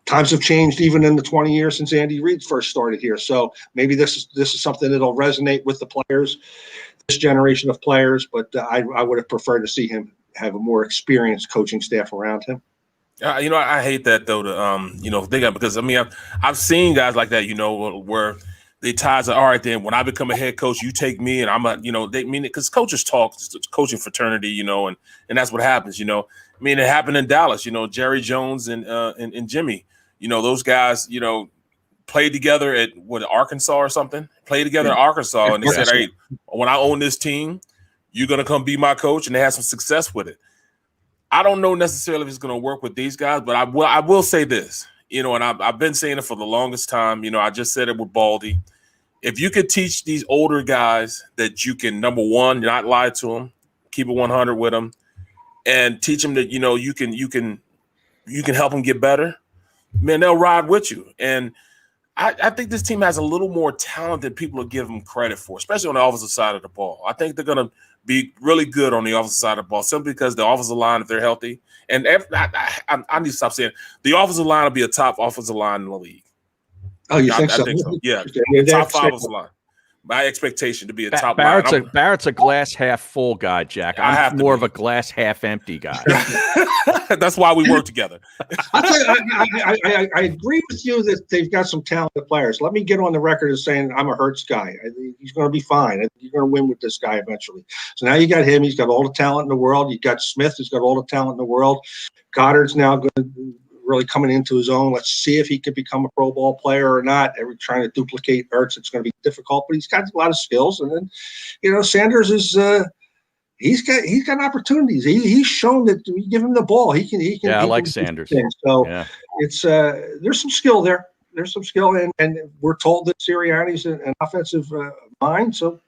times have changed even in the 20 years since Andy Reid first started here. So maybe this is something that'll resonate with the players, this generation of players. But I would have preferred to see him have a more experienced coaching staff around him. I hate that though. Because I mean, I've seen guys like that. Where they ties are, all right. Then when I become a head coach, you take me, and I'm a. They mean it because coaches talk, it's coaching fraternity. And that's what happens. I mean, it happened in Dallas. Jerry Jones and Jimmy. Those guys. Played together at Arkansas or something. Played together at Arkansas, and they said, "Hey, when I own this team, you're gonna come be my coach," and they had some success with it. I don't know necessarily if it's going to work with these guys, but I will say this, and I've been saying it for the longest time. I just said it with Baldy. If you could teach these older guys that you can, number one, not lie to them, keep it 100 with them, and teach them that you can help them get better, man, they'll ride with you. And I think this team has a little more talent than people will give them credit for, especially on the offensive side of the ball. I think they're going to be really good on the offensive side of the ball simply because the offensive line, if they're healthy, and I need to stop saying the offensive line will be a top offensive line in the league. Oh, you think so? I think so. Yeah, top 5 offensive line. My expectation to be a top Barrett's a glass half full guy, Jack. I'm more of a glass half empty guy. That's why we work together. I agree with you that they've got some talented players. Let me get on the record as saying I'm a Hurts guy. He's going to be fine. You're going to win with this guy eventually. So now you got him. He's got all the talent in the world. You got Smith, who's got all the talent in the world. Goddard's now going to really coming into his own. Let's see if he can become a Pro Bowl player or not. Trying to duplicate Ertz, it's going to be difficult, but he's got a lot of skills. And then, Sanders is he's got opportunities. He's shown that we give him the ball, he can. Yeah, I like Sanders. So it's there's some skill there. There's some skill, and we're told that Sirianni's an offensive mind. So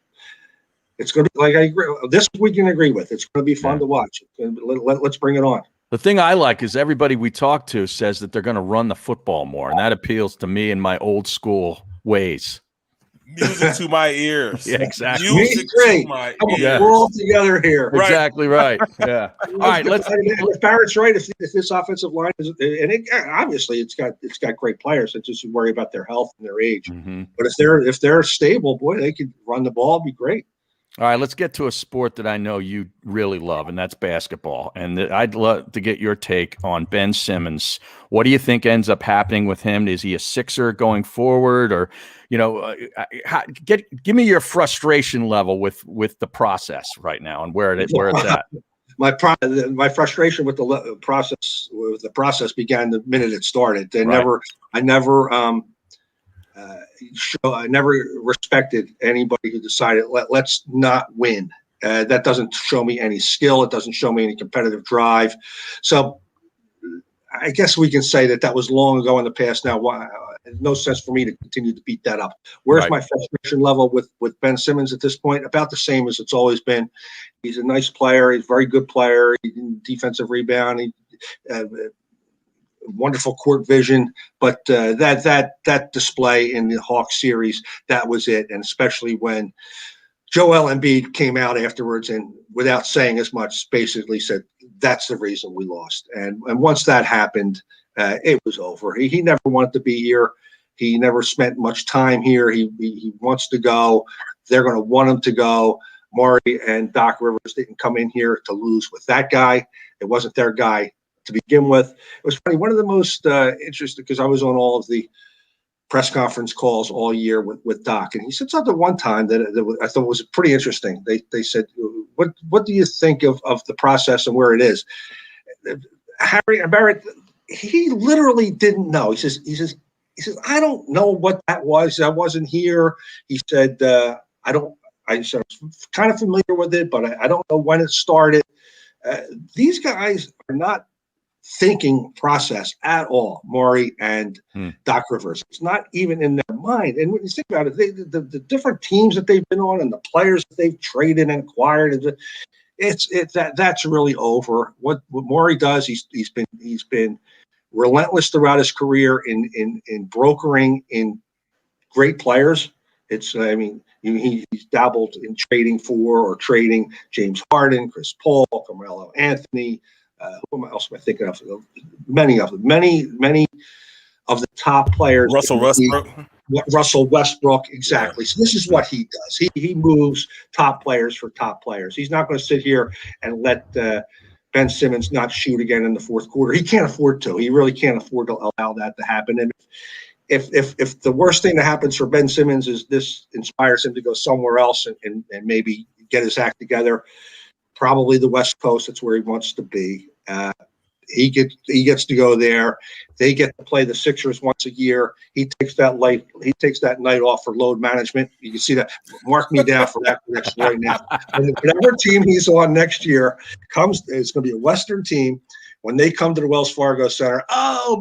it's going to be like I agree. This we can agree with. It's going to be fun to watch. Let's bring it on. The thing I like is everybody we talk to says that they're going to run the football more, and that appeals to me in my old school ways. Music to my ears. Yeah, exactly. Music to my ears. We're all together here. Exactly right. Yeah. All right. If Barrett's right, if this offensive line is, and obviously it's got great players. It's just worry about their health and their age. Mm-hmm. But if they're stable, boy, they could run the ball. It'd be great. All right, let's get to a sport that I know you really love, and that's basketball. And I'd love to get your take on Ben Simmons. What do you think ends up happening with him? Is he a Sixer going forward, or give me your frustration level with the process right now and where it's at. My frustration with the process began the minute it started. I never respected anybody who decided let's not win. That doesn't show me any skill. It doesn't show me any competitive drive. So I guess we can say that was long ago in the past. Now, no sense for me to continue to beat that up. Where's my frustration level with Ben Simmons at this point? About the same as it's always been. He's a nice player. He's a very good player. Defensive rebound. Wonderful court vision, but that display in the Hawks series, that was it. And especially when Joel Embiid came out afterwards and without saying as much, basically said, that's the reason we lost. And once that happened, it was over. He never wanted to be here. He never spent much time here. He wants to go. They're going to want him to go. Maury and Doc Rivers didn't come in here to lose with that guy. It wasn't their guy to begin with. It was funny. One of the most interesting, because I was on all of the press conference calls all year with Doc, and he said something one time that I thought was pretty interesting. They said, "What do you think of the process and where it is?" Harry Barrett, he literally didn't know. He says, "I don't know what that was. I wasn't here." He said, I said, I was kind of familiar with it, but I don't know when it started." These guys are not thinking process at all, Maury and Doc Rivers. It's not even in their mind. And when you think about it, the different teams that they've been on and the players that they've traded and acquired, that's really over. What Morey does, he's been relentless throughout his career in brokering in great players. I mean, he's dabbled in trading for or trading James Harden, Chris Paul, Carmelo Anthony. Who else am I thinking of? Many of them. Many of the top players. Russell Westbrook. Russell Westbrook, exactly. Yeah. So this is what he does. He moves top players for top players. He's not going to sit here and let Ben Simmons not shoot again in the fourth quarter. He can't afford to. He really can't afford to allow that to happen. And if the worst thing that happens for Ben Simmons is this inspires him to go somewhere else and maybe get his act together, probably the West Coast, that's where he wants to be. He gets to go there. They get to play the Sixers once a year. He takes that night off for load management. You can see that. Mark me down for that next right now. And whatever team he's on next year it's going to be a Western team. When they come to the Wells Fargo Center,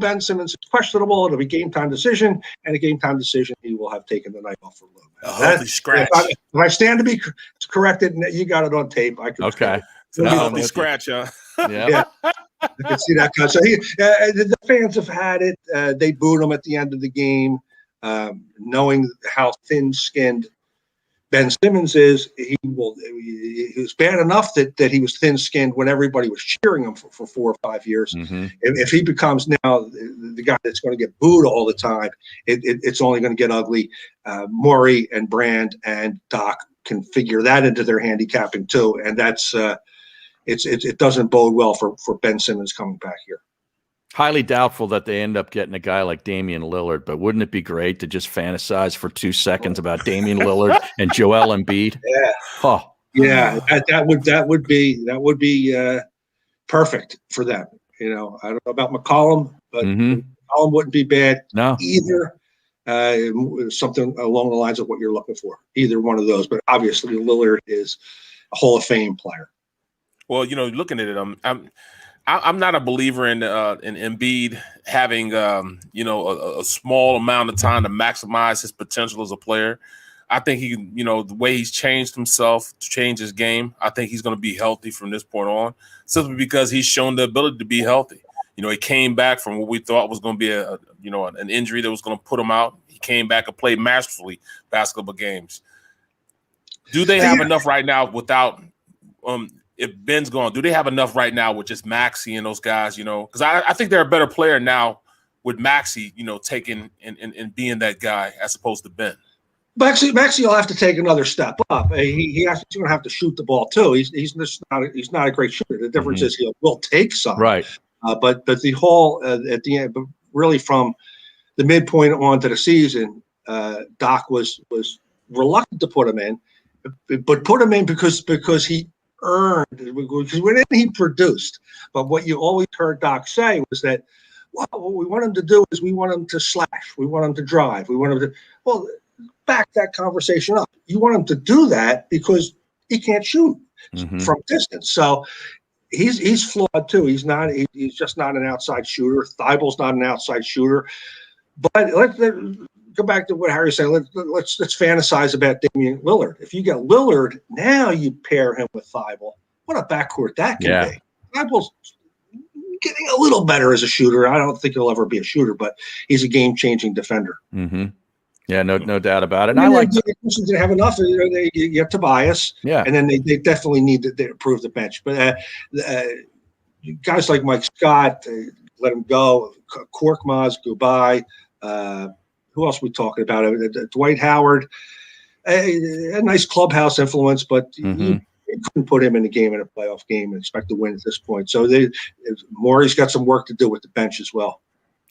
Ben Simmons is questionable. It'll be game time decision, and a game time decision, he will have taken the night off for load. Holy scratch! If I stand to be corrected, you got it on tape. I could. Okay. Holy scratch, huh? Yeah. I can see that. So the fans have had it. They booed him at the end of the game, knowing how thin-skinned Ben Simmons is. He was bad enough that he was thin-skinned when everybody was cheering him for 4 or 5 years. Mm-hmm. If he becomes now the guy that's going to get booed all the time, it's only going to get ugly. Morey and Brand and Doc can figure that into their handicapping too, and that's it doesn't bode well for Ben Simmons coming back here. Highly doubtful that they end up getting a guy like Damian Lillard, but wouldn't it be great to just fantasize for 2 seconds about Damian Lillard and Joel Embiid? Yeah. Oh. Yeah, that would be perfect for them. You know, I don't know about McCollum, but McCollum wouldn't be bad either. Something along the lines of what you're looking for, either one of those. But obviously, Lillard is a Hall of Fame player. Well, you know, looking at it, I'm not a believer in Embiid having a small amount of time to maximize his potential as a player. I think the way he's changed himself to change his game, I think he's going to be healthy from this point on, simply because he's shown the ability to be healthy. You know, he came back from what we thought was going to be an injury that was going to put him out. He came back and played masterfully basketball games. Do they have enough right now without if Ben's gone, do they have enough right now with just Maxey and those guys, you know? Because I think they're a better player now with Maxey, taking and being that guy as opposed to Ben. Maxey will have to take another step up. He's going to have to shoot the ball too. He's not a great shooter. The difference is he will take some. Right. But the whole at the end, but really from the midpoint on to the season, Doc was reluctant to put him in, but put him in because he earned, because when he produced. But what you always heard Doc say was that, well, what we want him to do is we want him to slash, we want him to drive, we want him to back that conversation up. You want him to do that because he can't shoot from distance. So he's flawed too. He's just not an outside shooter. Thibel's not an outside shooter. But let's go back to what Harry said. Let's fantasize about Damian Lillard. If you get Lillard, now you pair him with Thibault. What a backcourt that can be. Thibault's getting a little better as a shooter. I don't think he'll ever be a shooter, but he's a game-changing defender. Yeah, no doubt about it. And I like to have enough. You have Tobias, and then they definitely need to improve the bench. But guys like Mike Scott, let him go. Korkmaz, goodbye. Who else are we talking about? Dwight Howard, a nice clubhouse influence, but you couldn't put him in a game, in a playoff game, and expect to win at this point. So Morey's got some work to do with the bench as well.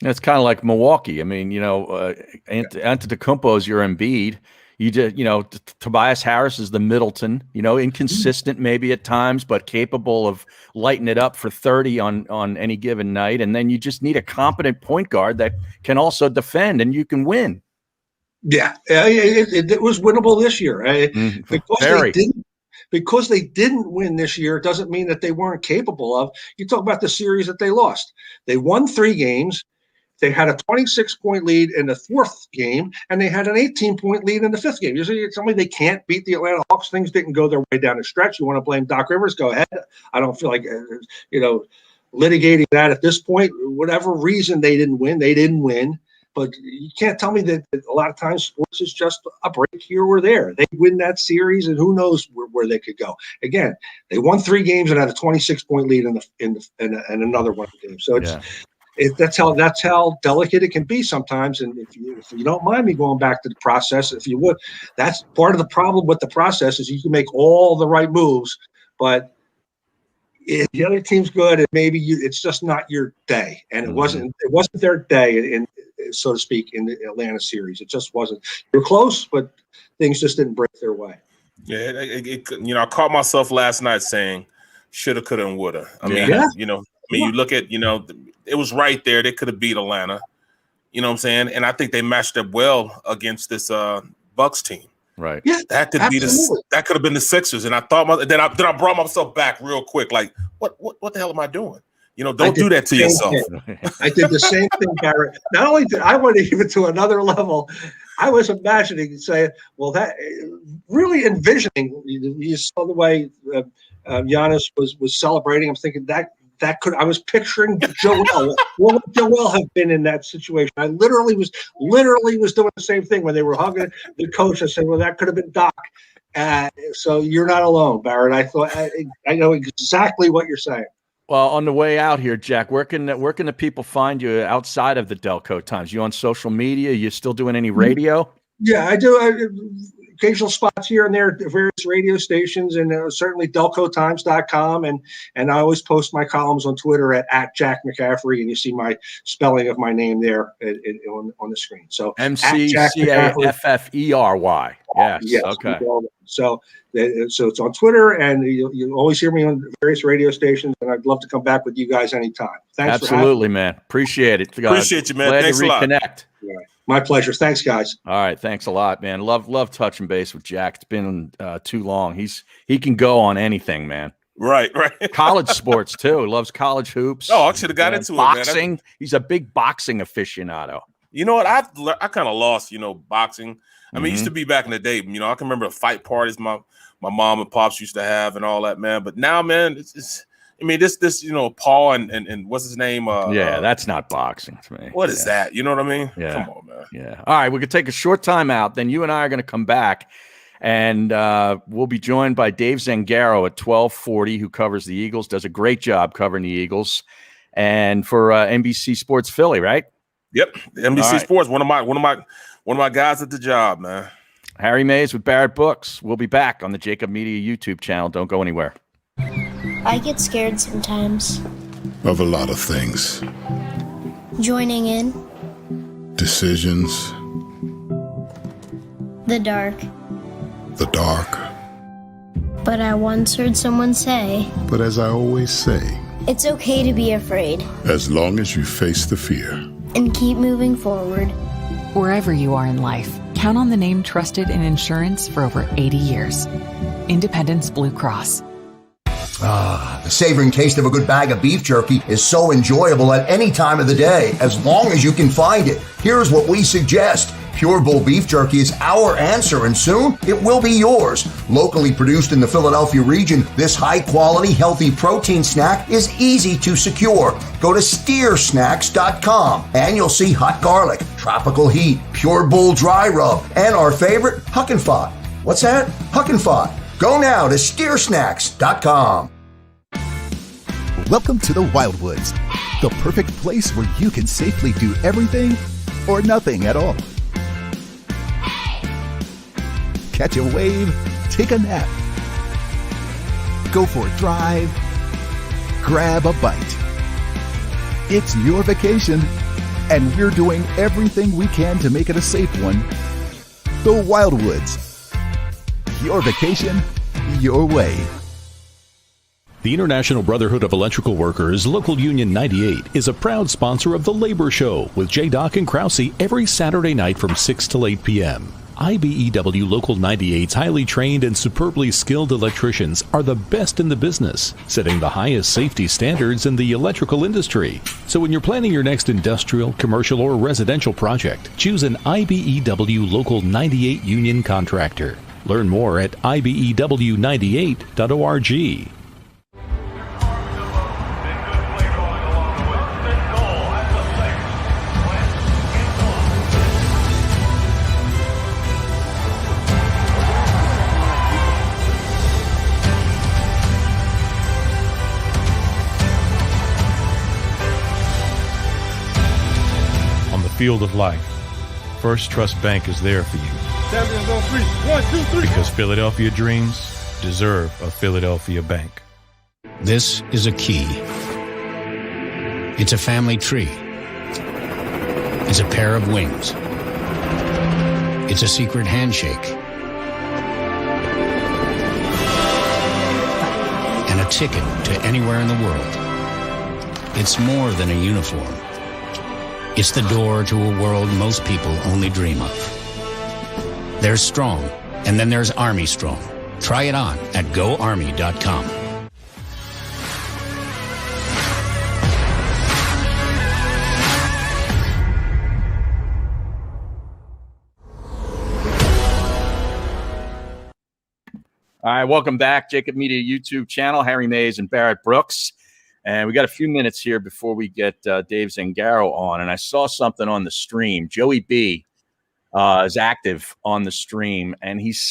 It's kind of like Milwaukee. I mean, Antetokounmpo is your Embiid. You just, Tobias Harris is the Middleton. Inconsistent maybe at times, but capable of lighting it up for 30 on any given night. And then you just need a competent point guard that can also defend, and you can win. Yeah, it was winnable this year. Because they didn't win this year, it doesn't mean that they weren't capable of. You talk about the series that they lost. They won 3 games. They had a 26-point lead in the fourth game, and they had an 18-point lead in the fifth game. You're telling me they can't beat the Atlanta Hawks? Things didn't go their way down the stretch. You want to blame Doc Rivers? Go ahead. I don't feel like, litigating that at this point. Whatever reason they didn't win. But you can't tell me that a lot of times sports is just a break here or there. They win that series, and who knows where they could go. Again, they won 3 games and had a 26-point lead in another one game. So that's how delicate it can be sometimes. And if you don't mind me going back to the process, if you would, that's part of the problem with the process is you can make all the right moves, but if the other team's good, and maybe it's just not your day, and it wasn't their day, in so to speak, in the Atlanta series. It just wasn't. You're close, but things just didn't break their way. Yeah, I caught myself last night saying shoulda, coulda, and woulda. I mean, you look at, it was right there. They could have beat Atlanta. You know what I'm saying? And I think they matched up well against this Bucks team. Right. Yeah, that could be that could have been the Sixers. And I thought then I brought myself back real quick. Like, what the hell am I doing? Don't do that to yourself. I did the same thing, Barrett. Not only did I went even to another level, I was imagining, saying, well, that really envisioning. You saw the way Giannis was celebrating. I'm thinking that could. I was picturing Joel. What would Joel have been in that situation? I literally was doing the same thing when they were hugging the coach. I said, well, that could have been Doc. So you're not alone, Barrett. I thought I know exactly what you're saying. Well, on the way out here, Jack, where can the people find you outside of the Delco Times? You on social media? You still doing any radio? Yeah, I do. Occasional spots here and there at various radio stations, and certainly DelcoTimes.com. And I always post my columns on Twitter at Jack McCaffrey, and you see my spelling of my name there on the screen. So McCaffrey. Yes. Okay. So it's on Twitter, and you always hear me on various radio stations, and I'd love to come back with you guys anytime. Thanks. Absolutely, man. Appreciate it. Appreciate you, man. Glad Thanks to reconnect. a lot. Yeah. My pleasure. Thanks, guys. All right. Thanks a lot, man. Love touching base with Jack. It's been too long. He can go on anything, man. Right. College sports too. Loves college hoops. Oh, I should have got into boxing. it, man. He's a big boxing aficionado. You know what? I kind of lost, boxing. I mean, it used to be back in the day. I can remember the fight parties my mom and pops used to have and all that, man. But now, man, this Paul and what's his name? That's not boxing to me. What is that? You know what I mean? Yeah. Come on, man. Yeah. All right, we could take a short time out. Then you and I are going to come back, and we'll be joined by Dave Zangaro at 1240, who covers the Eagles, does a great job covering the Eagles, and for NBC Sports Philly, right? Yep, NBC Sports. One of my guys at the job, man. Harry Mays with Barrett Books. We'll be back on the JAKIB Media YouTube channel. Don't go anywhere. I get scared sometimes. Of a lot of things. Joining in. Decisions. The dark. The dark. But I once heard someone say, But as I always say, it's okay to be afraid. as long as you face the fear. And keep moving forward. Wherever you are in life, count on the name trusted in insurance for over 80 years. Independence Blue Cross. The savoring taste of a good bag of beef jerky is so enjoyable at any time of the day, as long as you can find it. Here's what we suggest. Pure Bull Beef Jerky is our answer, and soon it will be yours. Locally produced in the Philadelphia region, this high-quality, healthy protein snack is easy to secure. Go to steersnacks.com, and you'll see hot garlic, tropical heat, Pure Bull dry rub, and our favorite, Huck and Fod. What's that? Huck and Fod. Go now to steersnacks.com. Welcome to the Wildwoods, the perfect place where you can safely do everything or nothing at all. Catch a wave, take a nap, go for a drive, grab a bite. It's your vacation, and we're doing everything we can to make it a safe one. The Wildwoods. Your vacation, your way. The International Brotherhood of Electrical Workers, Local Union 98, is a proud sponsor of The Labor Show with J. Doc and Krause every Saturday night from 6 till 8 p.m. IBEW Local 98's highly trained and superbly skilled electricians are the best in the business, setting the highest safety standards in the electrical industry. So when you're planning your next industrial, commercial, or residential project, choose an IBEW Local 98 union contractor. Learn more at IBEW98.org. Field of life, First Trust Bank is there for you. Champions on 3. 1, 2, 3. Because Philadelphia dreams deserve a Philadelphia bank. This is a key. It's a family tree. It's a pair of wings. It's a secret handshake. And a ticket to anywhere in the world. It's more than a uniform. It's the door to a world most people only dream of. There's Strong, and then there's Army Strong. Try it on at GoArmy.com. All right, welcome back. JAKIB Media YouTube channel, Harry Mays and Barrett Brooks. And we got a few minutes here before we get Dave Zangaro on. And I saw something on the stream. Joey B is active on the stream, and he's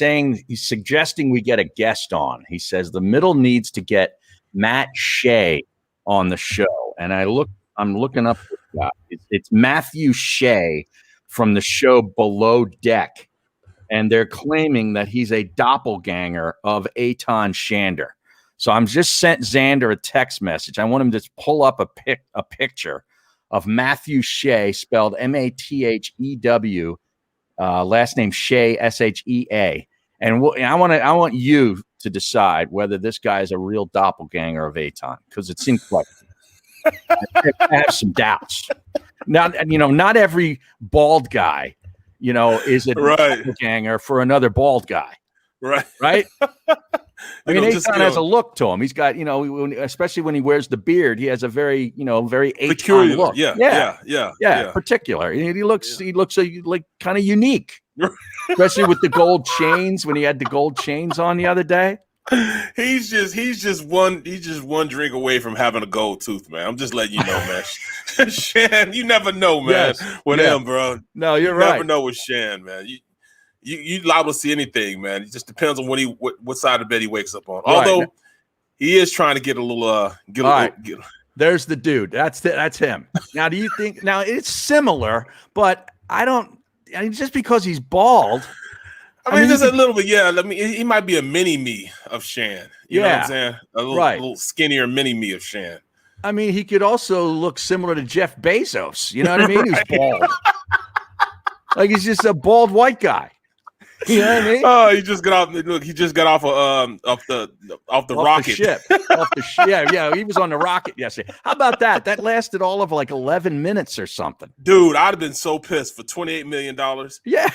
suggesting we get a guest on. He says the middle needs to get Matt Shea on the show. And I'm looking up this guy. It's Matthew Shea from the show Below Deck. And they're claiming that he's a doppelganger of Eytan Shander. So I'm just sent Xander a text message. I want him to pull up a picture of Matthew Shea, spelled Mathew, last name Shea, Shea. And I want you to decide whether this guy is a real doppelganger of Eytan, because it seems like I have some doubts. Not every bald guy, is a doppelganger for another bald guy. Right. I mean, Eytan has a look to him. He's got, especially when he wears the beard, he has a very, very Eytan look. Yeah. Particular. He looks like kind of unique, especially with the gold chains. When he had the gold chains on the other day, he's just one drink away from having a gold tooth, man. I'm just letting you know, man. Shan, you never know, man. With him, bro. No, you're you right. Never know with Shan, man. You liable to see anything, man. It just depends on what side of bed he wakes up on. Although he is trying to get a little There's the dude. That's him. Now, do you think it's similar, but just because he's bald. I mean, just a little bit, yeah. He might be a mini me of Shan. You know what I'm saying? A little skinnier mini me of Shan. I mean, he could also look similar to Jeff Bezos. You know what I mean? He's bald. Like he's just a bald white guy. You know what I mean? Oh, he just got off. Look, he just got off the rocket. The ship. Yeah. He was on the rocket yesterday. How about that? That lasted all of like 11 minutes or something. Dude, I'd have been so pissed for $28 million. Yeah,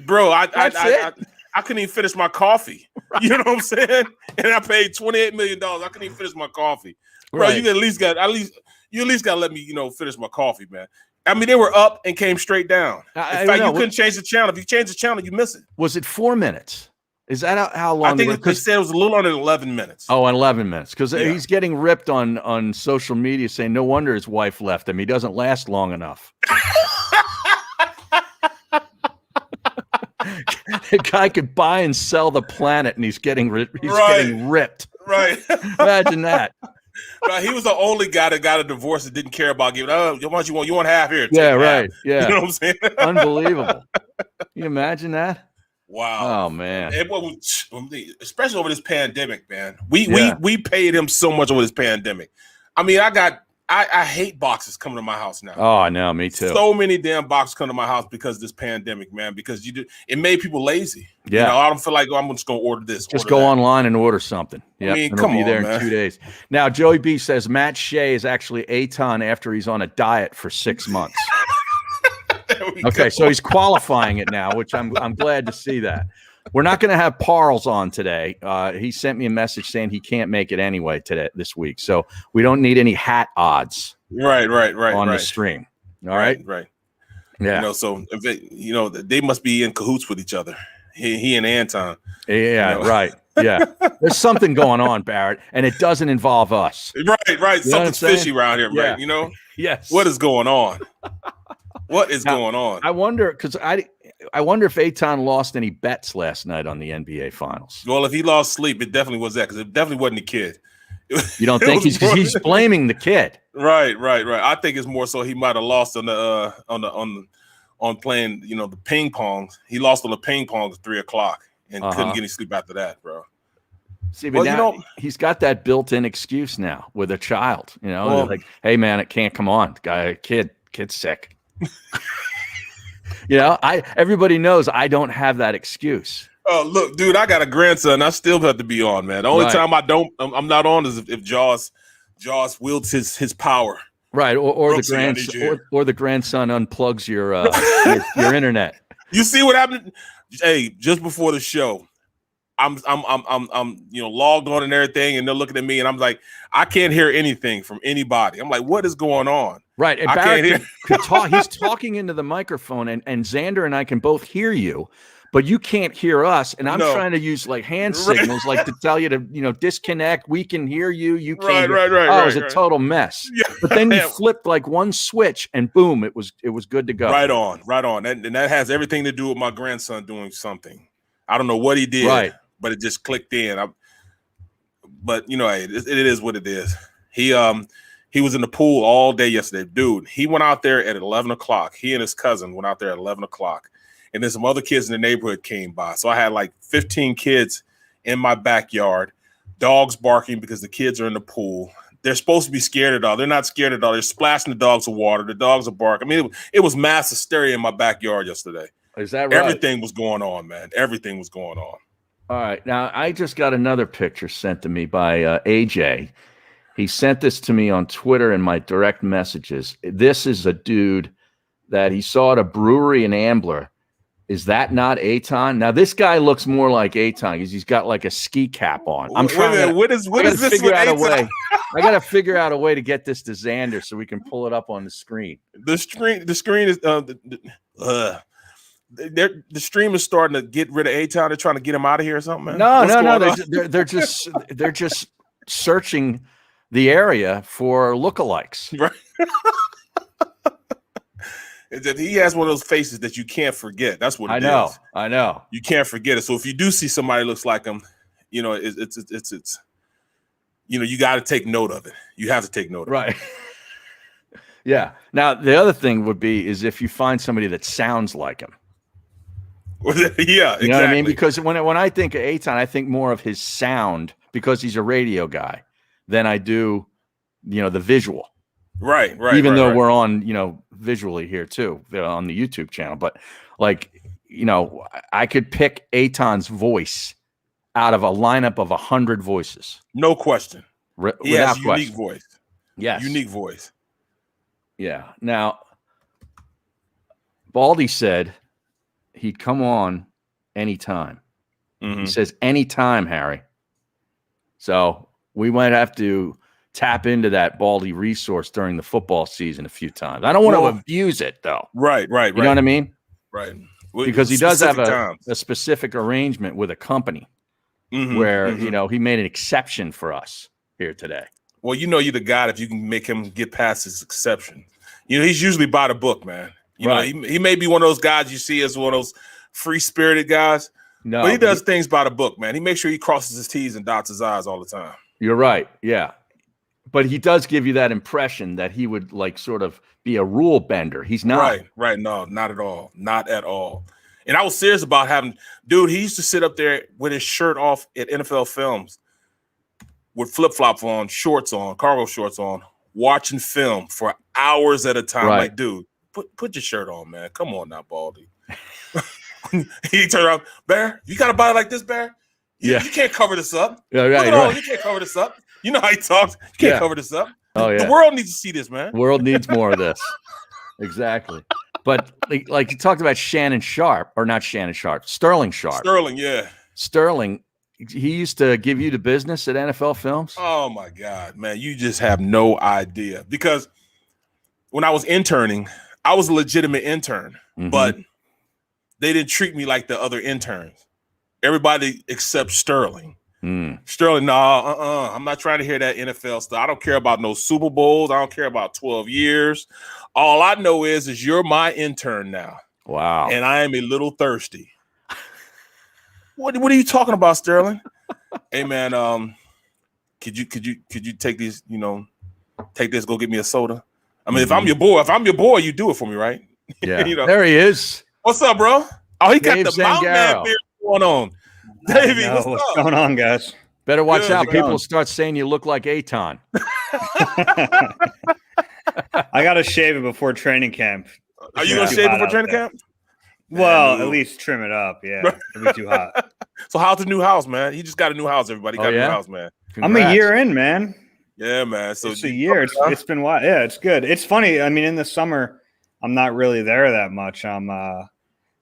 bro, I couldn't even finish my coffee. Right. You know what I'm saying? And I paid $28 million. I couldn't even finish my coffee, bro. Right. You at least got to let me finish my coffee, man. I mean, they were up and came straight down. In fact, you couldn't change the channel. If you change the channel, you miss it. Was it 4 minutes? Is that how long? I think they said it was a little under 11 minutes. Oh, 11 minutes. Because he's getting ripped on social media saying no wonder his wife left him. He doesn't last long enough. The guy could buy and sell the planet, and he's getting ripped. Right. Imagine that. Right, he was the only guy that got a divorce and didn't care about giving. Oh, you want half here? Yeah, right. Half. Yeah, you know what I'm saying? Unbelievable. Can you imagine that? Wow. Oh man. Especially over this pandemic, man. We paid him so much over this pandemic. I mean, I hate boxes coming to my house now. Oh, I know, me too. So many damn boxes come to my house because of this pandemic, man. Because it made people lazy. Yeah, I don't feel like I'm just gonna order this. Just go online and order something. Yeah, come on, there man. in 2 days. Now, Joey B says Matt Shea is actually Eytan after he's on a diet for 6 months. Okay, so he's qualifying it now, which I'm glad to see that. We're not going to have Parles on today. He sent me a message saying he can't make it anyway this week, so we don't need any hat odds. Right. On the stream. All right. Yeah. You know, so if they must be in cahoots with each other. He and Eytan. Yeah. Right. Yeah. There's something going on, Barrett, and it doesn't involve us. Right. Something's fishy around here, right? You know. Yes. What is going on? What is going on? I wonder because I wonder if Eytan lost any bets last night on the NBA Finals. Well, if he lost sleep, it definitely was that because it definitely wasn't the kid. You don't think he's blaming the kid? Right. I think it's more so he might have lost on playing, the ping pong. He lost on the ping pong at 3:00 and couldn't get any sleep after that, bro. See, but now he's got that built-in excuse now with a child. They're like, hey man, it can't come on. Kid's sick. Everybody knows I don't have that excuse. Oh, look, dude, I got a grandson. I still have to be on, man. The only time I'm not on is if Jaws wields his power. Right, or the grandson unplugs your internet. You see what happened? Hey, just before the show, I'm logged on and everything, and they're looking at me, and I'm like, I can't hear anything from anybody. I'm like, what is going on? Right, and Barrett could talk. He's talking into the microphone, and Xander and I can both hear you. But you can't hear us, and I'm trying to use like hand signals, like to tell you to, disconnect. We can hear you. You can't. Right. Oh, it was a total mess. Yeah. But then you flipped like one switch, and boom, it was good to go. Right on. And that has everything to do with my grandson doing something. I don't know what he did, but it just clicked in. But it is what it is. He was in the pool all day yesterday, dude. He went out there at 11:00. He and his cousin went out there at 11:00. And then some other kids in the neighborhood came by. So I had like 15 kids in my backyard, dogs barking because the kids are in the pool. They're supposed to be scared of dogs. They're not scared of dogs. They're splashing the dogs with water. The dogs are barking. I mean, it was mass hysteria in my backyard yesterday. Is that right? Everything was going on, man. Everything was going on. All right. Now, I just got another picture sent to me by AJ. He sent this to me on Twitter in my direct messages. This is a dude that he saw at a brewery in Ambler. Is that not Eytan? Now this guy looks more like Eytan because he's got like a ski cap on. I'm trying. What is this? Figure out a way. I got to figure out a way to get this to Xander so we can pull it up on the screen. The screen is the stream is starting to get rid of Eytan. They're trying to get him out of here or something, man. No. They're just searching the area for lookalikes. Right. Is that he has one of those faces that you can't forget. That's what it is. I know. You can't forget it. So if you do see somebody who looks like him, it's you got to take note of it. You have to take note of it. Right. Yeah. Now the other thing would be is if you find somebody that sounds like him. Yeah, exactly. You know what I mean? Because when I think of Eytan, I think more of his sound because he's a radio guy than I do, the visual. Right. Even though we're on, visually here too on the YouTube channel, but I could pick Eytan's voice out of a lineup of 100 voices. No question. He has a unique voice. Yes. Unique voice. Yeah. Now, Baldy said he'd come on anytime. Mm-hmm. He says anytime, Harry. So we might have to tap into that Baldy resource during the football season a few times. I don't want to abuse it though. Right. You know what I mean? Right. Because he does have a specific arrangement with a company where, he made an exception for us here today. Well, you're the guy if you can make him get past his exception. He's usually by the book, man. He may be one of those guys you see as one of those free-spirited guys. No, but he does things by the book, man. He makes sure he crosses his T's and dots his I's all the time. You're right. Yeah. But he does give you that impression that he would sort of be a rule bender. He's not. Right. No, not at all. Not at all. And I was serious about dude, he used to sit up there with his shirt off at NFL Films with flip-flops on, shorts on, cargo shorts on, watching film for hours at a time. Right. Like, dude, put your shirt on, man. Come on now, Baldy. He turned around, Bear, you got a body like this, Bear? You can't cover this up. Yeah, right. You can't cover this up. You know how he talks. You can't cover this up. Oh, yeah. The world needs to see this, man. The world needs more of this. Exactly. But like you talked about Sterling Sharp. Sterling, yeah. Sterling, he used to give you the business at NFL Films. Oh my God, man. You just have no idea. Because when I was interning, I was a legitimate intern, but they didn't treat me like the other interns. Everybody except Sterling. Sterling, I'm not trying to hear that NFL stuff. I don't care about no Super Bowls. I don't care about 12 years. All I know is you're my intern now. Wow. And I am a little thirsty. What are you talking about, Sterling? Hey man, could you take these, take this, go get me a soda? I mean, if I'm your boy, you do it for me, right? Yeah. There he is. What's up, bro? Oh, he Dave got the mountain man beard going on. Davey, what's going on, guys? Better watch out. People will start saying you look like Eytan. I got to shave it before training camp. Are you going to shave it before training camp? Well, at least trim it up. Yeah, it'll be too hot. So how's the new house, man? He just got a new house, everybody. Got a new house, man. Congrats. I'm a year in, man. Yeah, man. So it's a year. It's been wild. Yeah, it's good. It's funny. I mean, in the summer, I'm not really there that much. I'm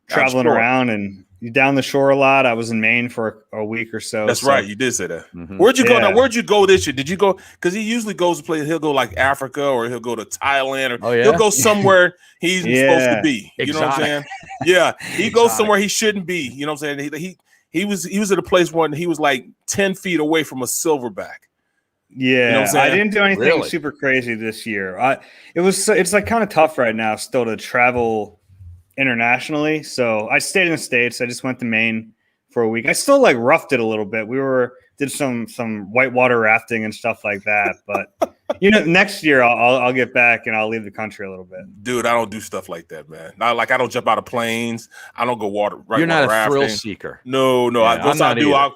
traveling around and down the shore a lot. I was in Maine for a week or so. That's right. You did say that. Where'd you go now? Where'd you go this year? Did you go? Because he usually goes to play. He'll go like Africa or he'll go to Thailand or he'll go somewhere he's supposed to be. You know what I'm saying? Yeah. He goes somewhere he shouldn't be. You know what I'm saying? He was at a place where he was like 10 feet away from a silverback. Yeah, you know what I'm saying? I didn't do anything super crazy this year. It's like kind of tough right now still to travel internationally. So I stayed in the States. I just went to Maine for a week. I still like roughed it a little bit. Did some whitewater rafting and stuff like that. But next year I'll get back and I'll leave the country a little bit. Dude, I don't do stuff like that, man. I don't jump out of planes. I don't go water. You're not a rafting. Thrill seeker. No. Yeah,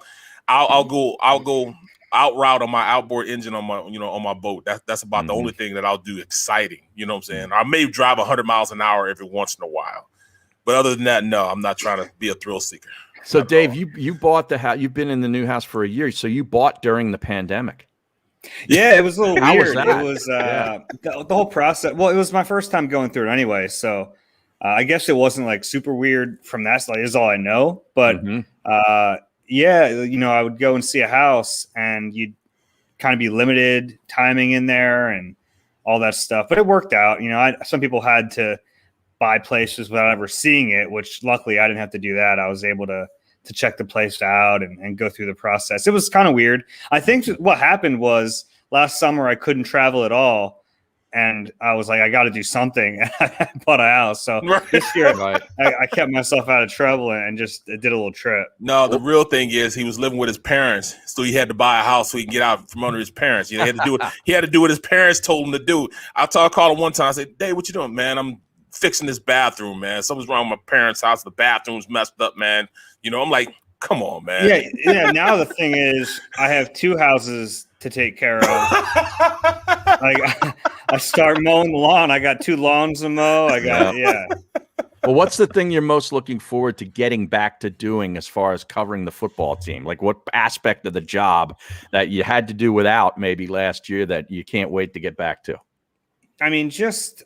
I'll go out route on my outboard engine on my boat. That's about the only thing that I'll do exciting. You know what I'm saying? I may drive 100 miles an hour every once in a while. But other than that, no, I'm not trying to be a thrill seeker. So Dave, you bought the house. You've been in the new house for a year. So you bought during the pandemic. Yeah, it was a little How weird. was that? It was the whole process. Well, it was my first time going through it anyway. So I guess it wasn't like super weird from that side is all I know. But yeah, I would go and see a house and you'd kind of be limited timing in there and all that stuff. But it worked out. Some people had to buy places without ever seeing it, which luckily I didn't have to do that. I was able to check the place out and go through the process. It was kind of weird. I think what happened was last summer I couldn't travel at all. And I was like, I got to do something. And I bought a house. So this year I kept myself out of trouble and just did a little trip. No, the real thing is he was living with his parents. So he had to buy a house so he can get out from under his parents. He had to do it. He had to do what his parents told him to do. I called him one time. I said, Dave, what you doing, man? I'm fixing this bathroom, man. Something's wrong with my parents' house. The bathroom's messed up, man. I'm like, come on, man. Yeah. Now the thing is, I have two houses to take care of. I start mowing the lawn. I got 2 lawns to mow. Well, what's the thing you're most looking forward to getting back to doing as far as covering the football team? Like what aspect of the job that you had to do without maybe last year that you can't wait to get back to? I mean, just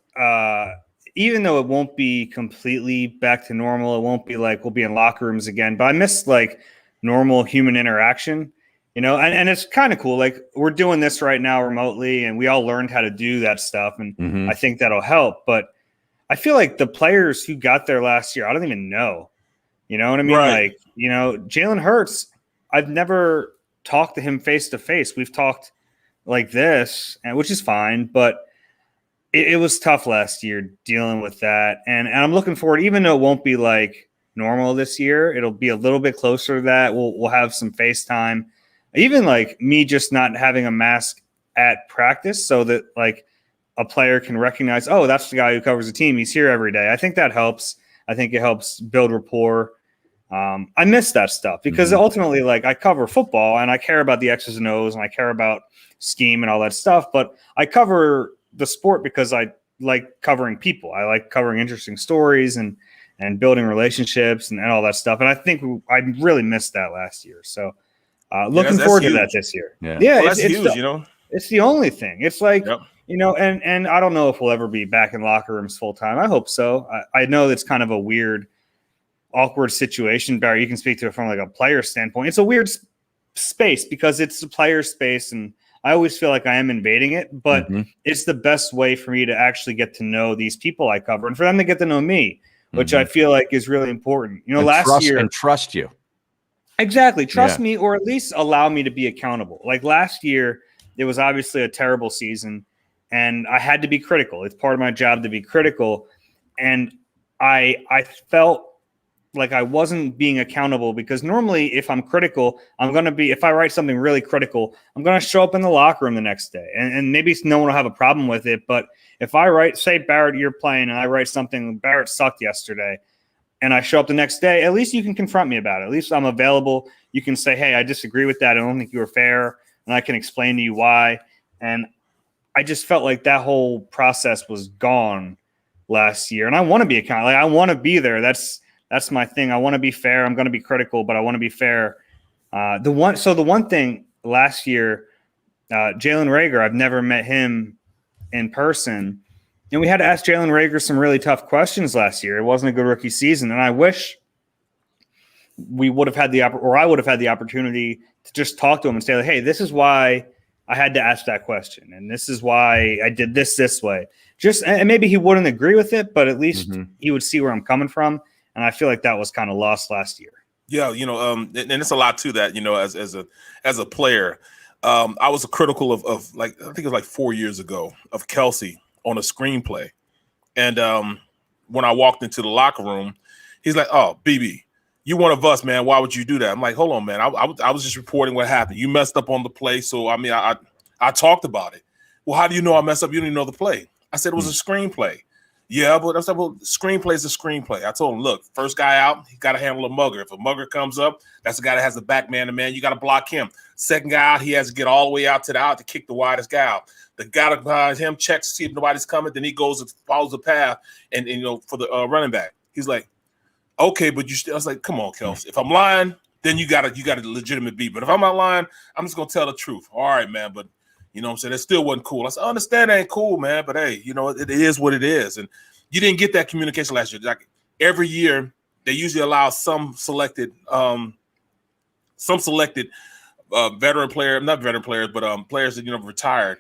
even though it won't be completely back to normal, it won't be like we'll be in locker rooms again, but I miss like normal human interaction, and it's kind of cool. Like we're doing this right now remotely and we all learned how to do that stuff. And I think that'll help, but I feel like the players who got there last year, I don't even know, you know what I mean? Right. Like, Jalen Hurts, I've never talked to him face to face. We've talked like this, and which is fine, but it was tough last year dealing with that. And I'm looking forward, even though it won't be like normal this year, it'll be a little bit closer to that. We'll have some FaceTime, even like me just not having a mask at practice so that like a player can recognize, oh, that's the guy who covers the team. He's here every day. I think that helps. I think it helps build rapport. I miss that stuff because ultimately like I cover football and I care about the X's and O's and I care about scheme and all that stuff, but I cover the sport because I like covering people. I like covering interesting stories and building relationships and all that stuff. And I think I really missed that last year. So looking forward to that this year. Yeah, well, that's huge, It's the only thing. It's like You know, and I don't know if we'll ever be back in locker rooms full time. I hope so. I know it's kind of a weird, awkward situation. Barry, you can speak to it from like a player standpoint. It's a weird space because it's the player space, and I always feel like I am invading it, but it's the best way for me to actually get to know these people I cover and for them to get to know me, which I feel like is really important. You know, and last year, and trust you. Exactly. Trust me, or at least allow me to be accountable. Like last year, it was obviously a terrible season, and I had to be critical. It's part of my job to be critical. And I felt like I wasn't being accountable because normally if I'm critical, if I write something really critical, I'm going to show up in the locker room the next day. And maybe no one will have a problem with it. But if I write, say, Barrett, you're playing, and I write something, Barrett sucked yesterday, and I show up the next day, at least you can confront me about it. At least I'm available. You can say, hey, I disagree with that. I don't think you were fair. And I can explain to you why. And I just felt like that whole process was gone last year. And I want to be accountable. Like, I want to be there. That's my thing. I want to be fair. I'm going to be critical, but I want to be fair. The one thing last year, Jalen Reagor, I've never met him in person. And we had to ask Jalen Reagor some really tough questions last year. It wasn't a good rookie season. And I wish we would have had I would have had the opportunity to just talk to him and say, like, hey, this is why I had to ask that question. And this is why I did this way. And maybe he wouldn't agree with it, but at least he would see where I'm coming from. And I feel like that was kind of lost last year. Yeah, you know, and it's a lot to that, you know, as a player. I was critical of like, I think it was like 4 years ago, of Kelsey on a screenplay. And when I walked into the locker room, he's like, oh, BB, you one of us, man. Why would you do that? I'm like, hold on, man. I was just reporting what happened. You messed up on the play. So, I mean, I talked about it. Well, how do you know I messed up? You didn't know the play. I said it was a screenplay. Yeah, but I said, well, screenplay is a screenplay. I told him, look, first guy out, he got to handle a mugger. If a mugger comes up, that's the guy that has the back man to man. You got to block him. Second guy out, he has to get all the way out to the out to kick the widest guy out. The guy behind him checks to see if nobody's coming. Then he goes and follows the path and you know, for the running back. He's like, okay, but you still. I was like, come on, Kelsey. If I'm lying, then you got a legitimate beat. But if I'm not lying, I'm just gonna tell the truth. All right, man. But you know what I'm saying? It still wasn't cool. I said, I understand that ain't cool, man. But hey, you know, it is what it is. And you didn't get that communication last year. Like every year, they usually allow some selected veteran player, not veteran players, but players that, you know, retired,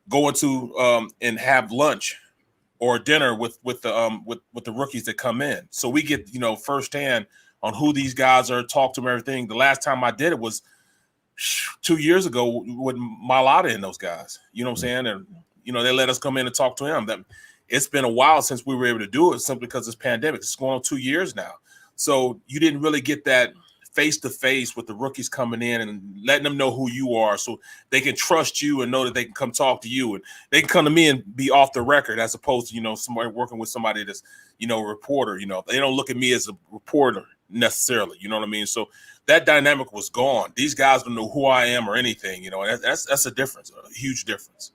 go into and have lunch or dinner with the rookies that come in. So we get, you know, firsthand on who these guys are, talk to them, everything. The last time I did it was 2 years ago with Malata and those guys. You know what I'm saying? And you know, they let us come in and talk to him. That it's been a while since we were able to do it simply because it's pandemic. It's going on 2 years now. So you didn't really get that face-to-face with the rookies coming in and letting them know who you are so they can trust you and know that they can come talk to you. And they can come to me and be off the record as opposed to, you know, somebody working with somebody that's, you know, a reporter. You know, they don't look at me as a reporter necessarily. You know what I mean? So that dynamic was gone. These guys don't know who I am or anything, you know, and that's a difference, a huge difference.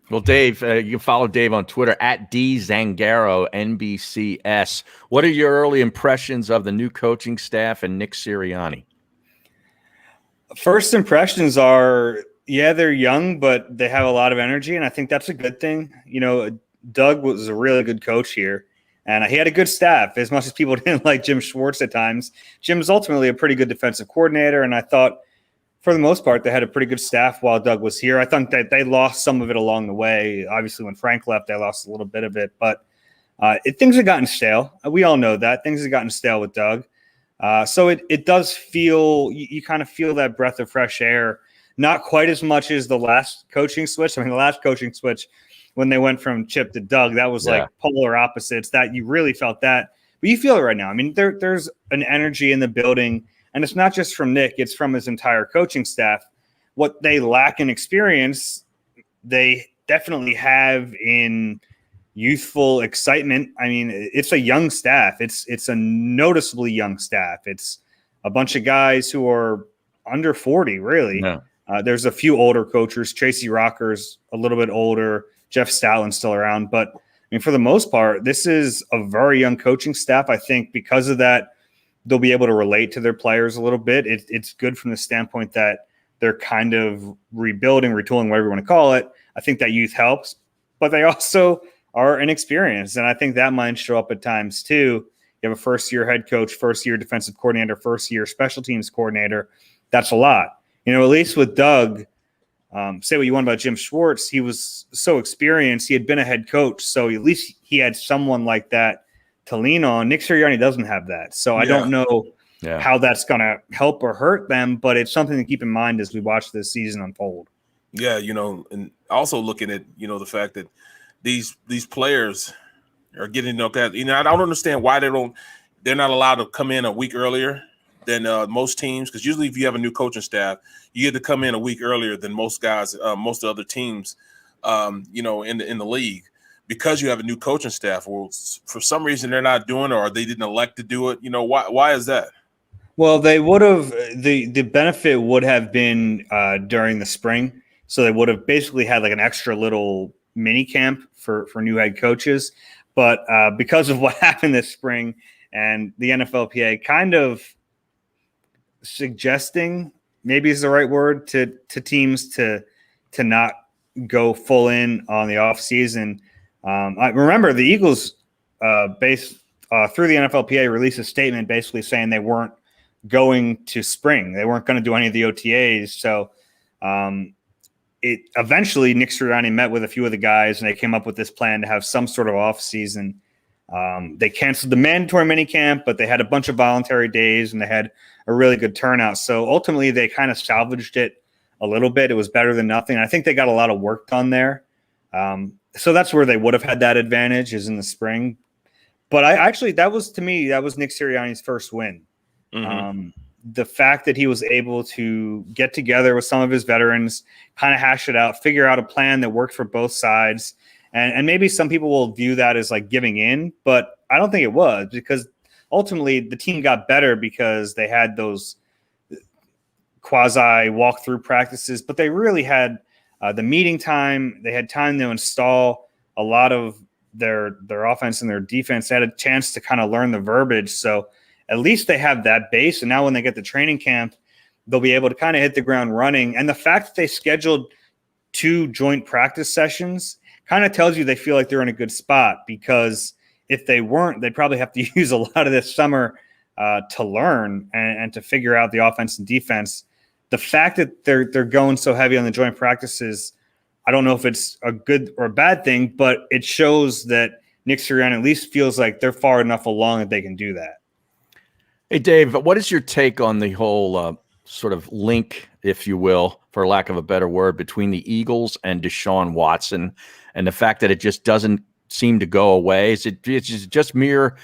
Well, Dave, you can follow Dave on Twitter at @DZangaro NBCS. What are your early impressions of the new coaching staff and Nick Sirianni? First impressions are, yeah, they're young, but they have a lot of energy, and I think that's a good thing. You know, Doug was a really good coach here, and he had a good staff. As much as people didn't like Jim Schwartz at times, Jim's ultimately a pretty good defensive coordinator, and I thought, for the most part, they had a pretty good staff while Doug was here. I think that they lost some of it along the way. Obviously, when Frank left, they lost a little bit of it. But things have gotten stale. We all know that. Things have gotten stale with Doug. So it does feel – you kind of feel that breath of fresh air. Not quite as much as the last coaching switch. I mean, the last coaching switch, when they went from Chip to Doug, that was like polar opposites. That you really felt that. But you feel it right now. I mean, there's an energy in the building. And it's not just from Nick, it's from his entire coaching staff. What they lack in experience, they definitely have in youthful excitement. I mean, it's a young staff. It's a noticeably young staff. It's a bunch of guys who are under 40, really. Yeah. There's a few older coaches. Tracy Rocker's a little bit older. Jeff Stoutland's still around. But, I mean, for the most part, this is a very young coaching staff. I think because of that, they'll be able to relate to their players a little bit. It's good from the standpoint that they're kind of rebuilding, retooling, whatever you want to call it. I think that youth helps, but they also are inexperienced. And I think that might show up at times too. You have a first-year head coach, first-year defensive coordinator, first-year special teams coordinator. That's a lot. At least with Doug, say what you want about Jim Schwartz, he was so experienced. He had been a head coach, so at least he had someone like that to lean on. Nick Sirianni doesn't have that. So I don't know how that's going to help or hurt them, but it's something to keep in mind as we watch this season unfold. Yeah, and also looking at, the fact that these players are getting looked at. I don't understand why they're not allowed to come in a week earlier than most teams, because usually if you have a new coaching staff, you get to come in a week earlier than most guys, most of the other teams, in the league, because you have a new coaching staff. Well, for some reason they're not doing it, or they didn't elect to do it. Why is that? Well, they would have the benefit would have been during the spring, so they would have basically had like an extra little mini camp for new head coaches. But because of what happened this spring, and the NFLPA kind of suggesting, maybe is the right word, to teams to not go full in on the off season. I remember the Eagles, through the NFLPA, released a statement basically saying they weren't going to spring. They weren't going to do any of the OTAs. So eventually Nick Sirianni met with a few of the guys, and they came up with this plan to have some sort of off season. They canceled the mandatory minicamp, but they had a bunch of voluntary days, and they had a really good turnout. So ultimately they kind of salvaged it a little bit. It was better than nothing. I think they got a lot of work done there. So that's where they would have had that advantage, is in the spring. But that was Nick Sirianni's first win. Mm-hmm. The fact that he was able to get together with some of his veterans, kind of hash it out, figure out a plan that worked for both sides. And maybe some people will view that as like giving in, but I don't think it was, because ultimately the team got better because they had those quasi walkthrough practices, but they really had the meeting time. They had time to install a lot of their offense and their defense. They had a chance to kind of learn the verbiage. So at least they have that base. And now when they get to training camp, they'll be able to kind of hit the ground running. And the fact that they scheduled 2 joint practice sessions kind of tells you they feel like they're in a good spot, because if they weren't, they'd probably have to use a lot of this summer to learn and to figure out the offense and defense. The fact that they're going so heavy on the joint practices, I don't know if it's a good or a bad thing, but it shows that Nick Sirianni at least feels like they're far enough along that they can do that. Hey, Dave, what is your take on the whole sort of link, if you will, for lack of a better word, between the Eagles and Deshaun Watson, and the fact that it just doesn't seem to go away? It's just mere,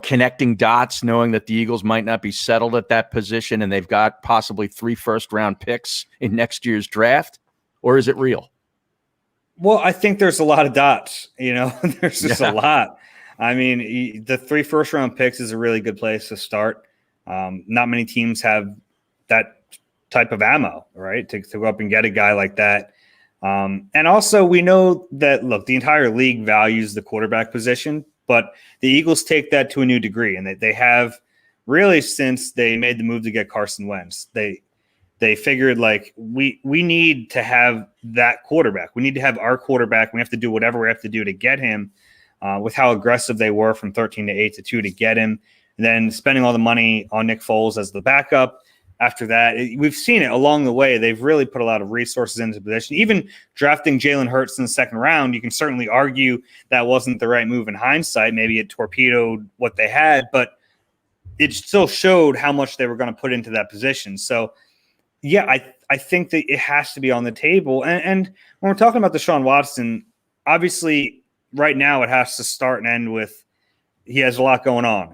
connecting dots, knowing that the Eagles might not be settled at that position and they've got possibly 3 first-round picks in next year's draft? Or is it real? Well, I think there's a lot of dots, there's just a lot. I mean, the 3 first-round picks is a really good place to start. Not many teams have that type of ammo, right, to go up and get a guy like that. And also, we know that, look, the entire league values the quarterback position, but the Eagles take that to a new degree, and they have really since they made the move to get Carson Wentz. They figured, like, we need to have that quarterback. We need to have our quarterback. We have to do whatever we have to do to get him. With how aggressive they were from 13 to 8 to 2 to get him, and then spending all the money on Nick Foles as the backup. After that, we've seen it along the way. They've really put a lot of resources into the position. Even drafting Jalen Hurts in the second round, you can certainly argue that wasn't the right move in hindsight. Maybe it torpedoed what they had, but it still showed how much they were going to put into that position. So, yeah, I think that it has to be on the table. And when we're talking about Deshaun Watson, obviously – right now, it has to start and end with he has a lot going on.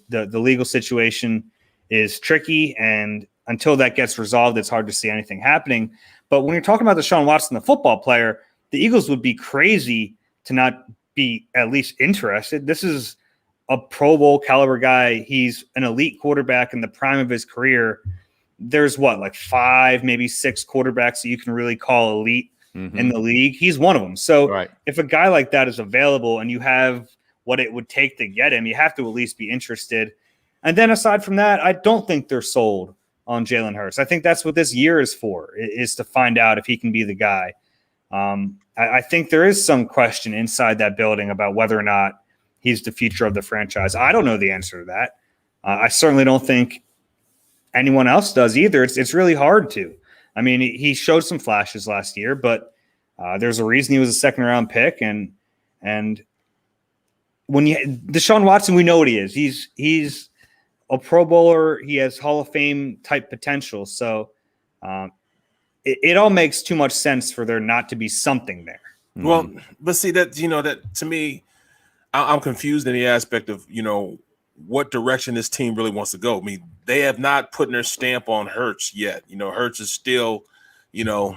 The legal situation is tricky, and until that gets resolved, it's hard to see anything happening. But when you're talking about Deshaun Watson, the football player, the Eagles would be crazy to not be at least interested. This is a Pro Bowl caliber guy. He's an elite quarterback in the prime of his career. There's 5, maybe 6 quarterbacks that you can really call elite in the league. He's one of them. So if a guy like that is available and you have what it would take to get him, you have to at least be interested. And then aside from that, I don't think they're sold on Jalen Hurts. I think that's what this year is for, is to find out if he can be the guy. I think there is some question inside that building about whether or not he's the future of the franchise. I don't know the answer to that. I certainly don't think anyone else does either. It's really hard to. I mean, he showed some flashes last year, but there's a reason he was a second-round pick. And when Deshaun Watson, we know what he is. He's a Pro Bowler. He has Hall of Fame type potential. So it all makes too much sense for there not to be something there. Well, but see that, that to me, I'm confused in the aspect of, what direction this team really wants to go. I mean, they have not put their stamp on Hurts yet. Hurts is still, not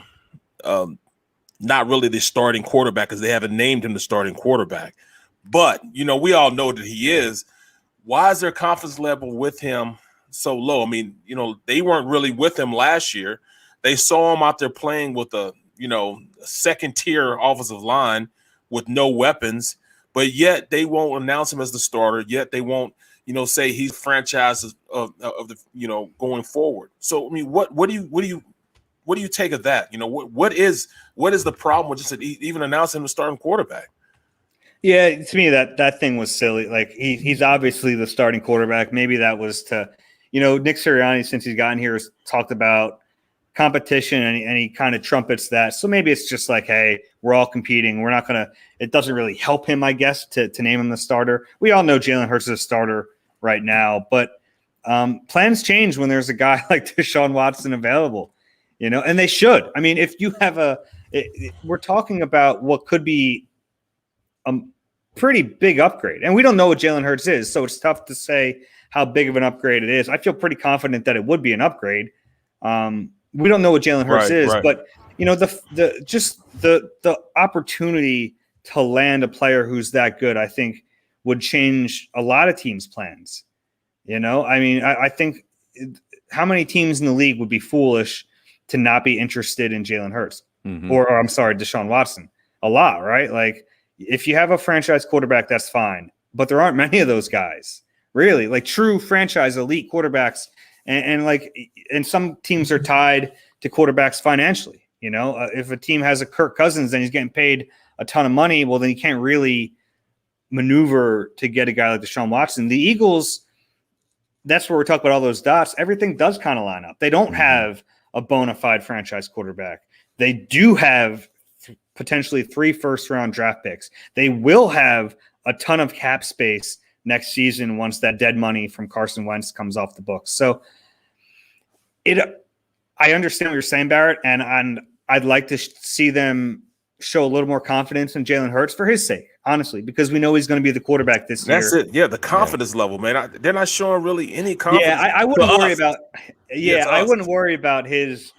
really the starting quarterback because they haven't named him the starting quarterback. But, we all know that he is. Why is their confidence level with him so low? I mean, they weren't really with him last year. They saw him out there playing with a second-tier offensive line with no weapons, but yet they won't announce him as the starter. Yet they won't, say he's franchise of the, going forward. So I mean, what do you take of that? What is the problem with just even announcing the starting quarterback? Yeah, to me that thing was silly. Like he's obviously the starting quarterback. Maybe that was to, Nick Sirianni, since he's gotten here, has talked about competition and he kind of trumpets that. So maybe it's just like, hey, we're all competing. We're not going to – it doesn't really help him, I guess, to name him the starter. We all know Jalen Hurts is a starter right now, but plans change when there's a guy like Deshaun Watson available, and they should. I mean, if you have we're talking about what could be a pretty big upgrade, and we don't know what Jalen Hurts is, so it's tough to say how big of an upgrade it is. I feel pretty confident that it would be an upgrade. We don't know what Jalen Hurts is, but the opportunity to land a player who's that good, I think, would change a lot of teams' plans. I mean, I think how many teams in the league would be foolish to not be interested in Jalen Hurts or I'm sorry, Deshaun Watson? A lot, right? Like if you have a franchise quarterback, that's fine, but there aren't many of those guys, really, like true franchise elite quarterbacks. And some teams are tied to quarterbacks financially. If a team has a Kirk Cousins and he's getting paid a ton of money, well, then you can't really maneuver to get a guy like Deshaun Watson. The Eagles, that's where we're talking about all those dots. Everything does kind of line up. They don't have a bona fide franchise quarterback. They do have potentially 3 first-round draft picks. They will have a ton of cap space next season once that dead money from Carson Wentz comes off the books. So I understand what you're saying, Barrett, and I'd like to see them show a little more confidence in Jalen Hurts for his sake, honestly, because we know he's going to be the quarterback this year. That's it. Yeah, the confidence level, man. They're not showing really any confidence. Yeah, I wouldn't worry about. Yeah, I wouldn't worry about his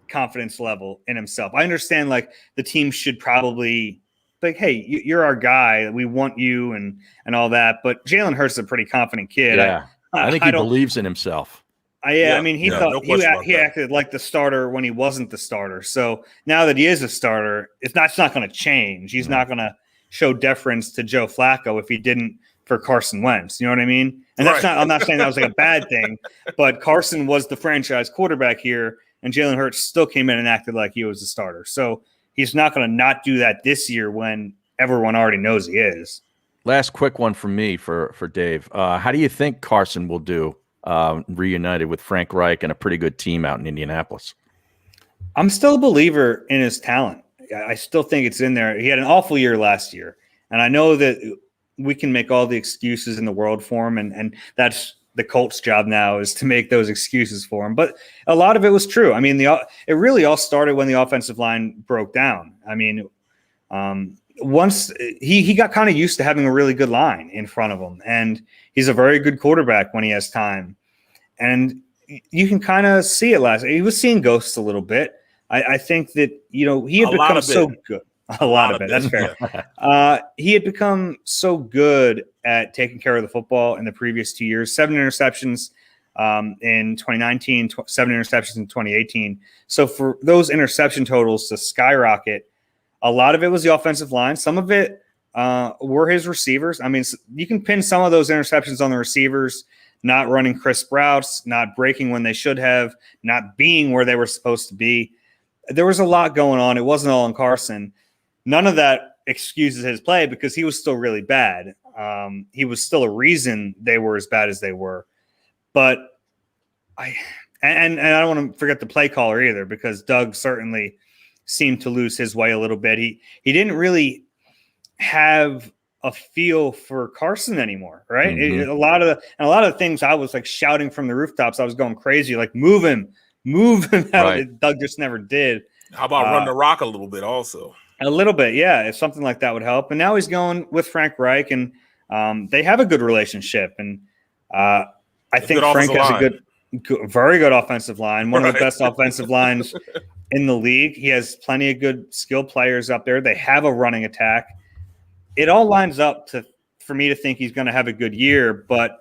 confidence level in himself. I understand, like the team should probably like, hey, you're our guy. We want you and all that. But Jalen Hurts is a pretty confident kid. Yeah, I think he believes in himself. I mean, he thought he acted like the starter when he wasn't the starter. So now that he is a starter, it's not going to change. He's not going to show deference to Joe Flacco if he didn't for Carson Wentz. You know what I mean? And that's not. I'm not saying that was like a bad thing, but Carson was the franchise quarterback here, and Jalen Hurts still came in and acted like he was the starter. So he's not going to not do that this year when everyone already knows he is. Last quick one from me for Dave. How do you think Carson will do? Reunited with Frank Reich and a pretty good team out in Indianapolis? I'm still a believer in his talent. I still think it's in there. He had an awful year last year, and I know that we can make all the excuses in the world for him, and that's the Colts' job now, is to make those excuses for him. But a lot of it was true. I mean, it really all started when the offensive line broke down. I mean, once he got kind of used to having a really good line in front of him, and he's a very good quarterback when he has time. And you can kind of see it he was seeing ghosts a little bit. I think that, he had become so good. A lot of it. That's fair. He had become so good at taking care of the football in the previous 2 years. 7 interceptions in 2019, 7 interceptions in 2018. So for those interception totals to skyrocket, a lot of it was the offensive line. Some of it were his receivers. I mean, you can pin some of those interceptions on the receivers, not running crisp routes, not breaking when they should have, not being where they were supposed to be. There was a lot going on. It wasn't all on Carson. None of that excuses his play because he was still really bad. He was still a reason they were as bad as they were. But I don't want to forget the play caller either, because Doug certainly seemed to lose his way a little bit. He didn't really have a feel for Carson anymore, right? Mm-hmm. A lot of the things I was like shouting from the rooftops. I was going crazy, like move him out. Right. Doug just never did. How about run the rock a little bit also? A little bit, yeah. If something like that would help. And now he's going with Frank Reich, and they have a good relationship. And I think Frank has a very good offensive line, one of the best offensive lines in the league. He has plenty of good skill players up there. They have a running attack. It all lines up for me to think he's going to have a good year, but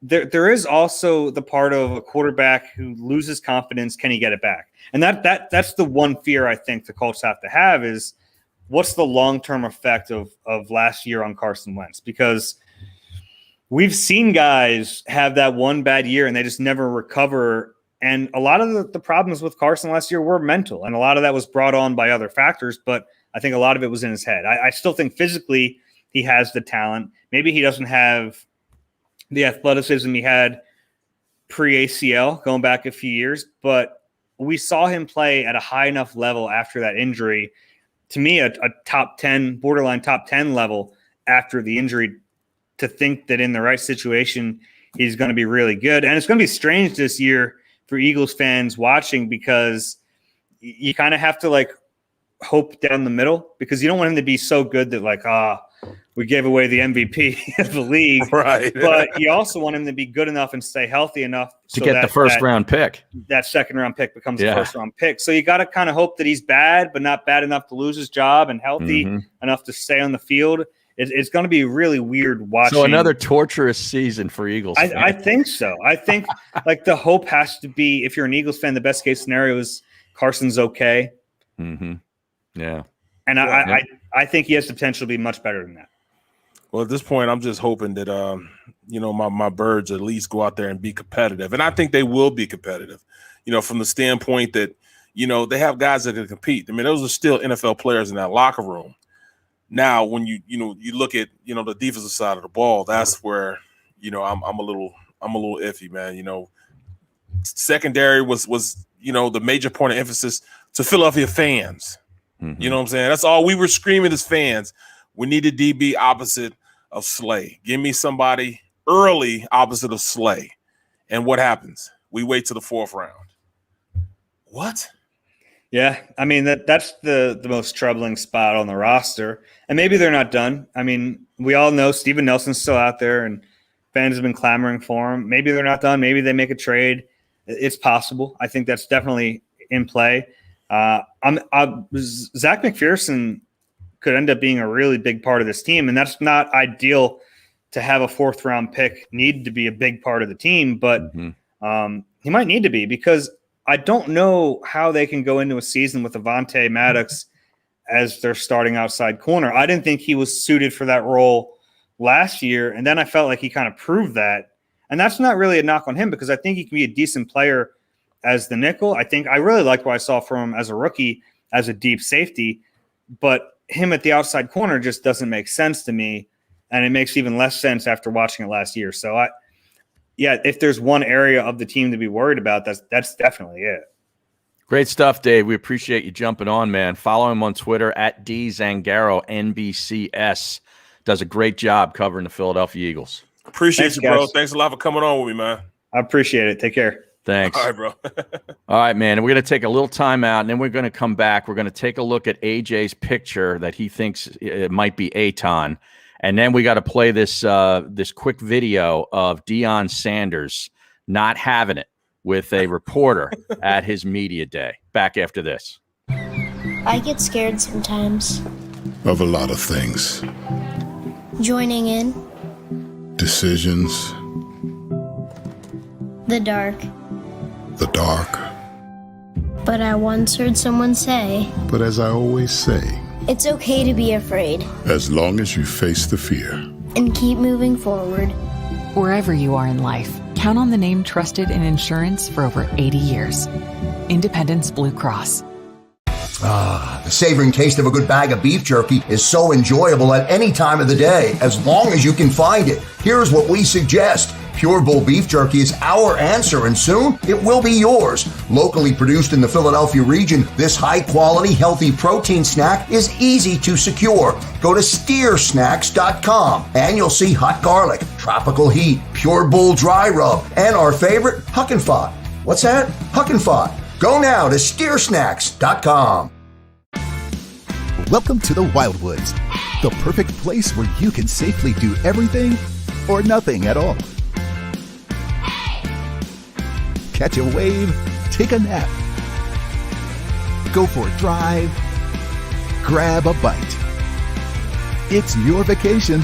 there is also the part of a quarterback who loses confidence. Can he get it back? And that's the one fear I think the Colts have to have is what's the long-term effect of last year on Carson Wentz? Because we've seen guys have that one bad year and they just never recover. And a lot of the problems with Carson last year were mental, and a lot of that was brought on by other factors, but I think a lot of it was in his head. I still think physically he has the talent. Maybe he doesn't have the athleticism he had pre-ACL going back a few years, but we saw him play at a high enough level after that injury. To me, a top 10, borderline top 10 level after the injury, to think that in the right situation, he's going to be really good. And it's going to be strange this year for Eagles fans watching, because you kind of have to like hope down the middle, because you don't want him to be so good that like, we gave away the MVP of the league. Right. But you also want him to be good enough and stay healthy enough to get the first round pick. That second round pick becomes the first round pick. So you got to kind of hope that he's bad, but not bad enough to lose his job, and healthy enough to stay on the field. It's going to be really weird watching. So another torturous season for Eagles fans. I think so. I think like the hope has to be, if you're an Eagles fan, the best case scenario is Carson's okay. Mm-hmm. Yeah. And I think he has the potential to be much better than that. Well, at this point, I'm just hoping that, my Birds at least go out there and be competitive. And I think they will be competitive, from the standpoint that, they have guys that can compete. I mean, those are still NFL players in that locker room. Now, when you look at, the defensive side of the ball, that's where, I'm a little iffy, man. Secondary was the major point of emphasis to Philadelphia fans. Mm-hmm. You know what I'm saying? That's all we were screaming as fans. We need a DB opposite of Slay. Give me somebody early opposite of Slay. And what happens? We wait to the fourth round. What? Yeah, I mean, that's the most troubling spot on the roster. And maybe they're not done. I mean, we all know Steven Nelson's still out there and fans have been clamoring for him. Maybe they're not done. Maybe they make a trade. It's possible. I think that's definitely in play. Zach McPherson could end up being a really big part of this team, and that's not ideal to have a fourth round pick need to be a big part of the team, but he might need to be, because I don't know how they can go into a season with Avonte Maddox as their starting outside corner. I didn't think he was suited for that role last year, and then I felt like he kind of proved that. And that's not really a knock on him, because I think he can be a decent player as the nickel. I think I really liked what I saw from him as a rookie, as a deep safety, but him at the outside corner just doesn't make sense to me. And it makes even less sense after watching it last year. So if there's one area of the team to be worried about, that's definitely it. Great stuff, Dave. We appreciate you jumping on, man. Follow him on Twitter at DZangaro NBCS. Does a great job covering the Philadelphia Eagles. Appreciate you, bro. Thanks a lot for coming on with me, man. I appreciate it. Take care. Thanks. All right, bro. All right, man. And we're going to take a little time out, and then we're going to come back. We're going to take a look at AJ's picture that he thinks it might be Eytan. And then we got to play this quick video of Eytan Shander not having it with a reporter at his media day. Back after this. I get scared sometimes. Of a lot of things. Joining in. Decisions. The dark. The dark. But I once heard someone say, but as I always say, it's okay to be afraid. As long as you face the fear. And keep moving forward. Wherever you are in life, Count on the name trusted in insurance for over 80 years. Independence Blue Cross. The savoring taste of a good bag of beef jerky is so enjoyable at any time of the day, as long as you can find it. Here's what we suggest. Pure Bull beef jerky is our answer, and soon it will be yours. Locally produced in the Philadelphia region, this high-quality, healthy protein snack is easy to secure. Go to steersnacks.com, and you'll see hot garlic, tropical heat, Pure Bull dry rub, and our favorite, Huck and Fod. What's that? Huck and Fod. Go now to steersnacks.com. Welcome to the Wildwoods, the perfect place where you can safely do everything or nothing at all. Catch a wave, take a nap, go for a drive, grab a bite. It's your vacation,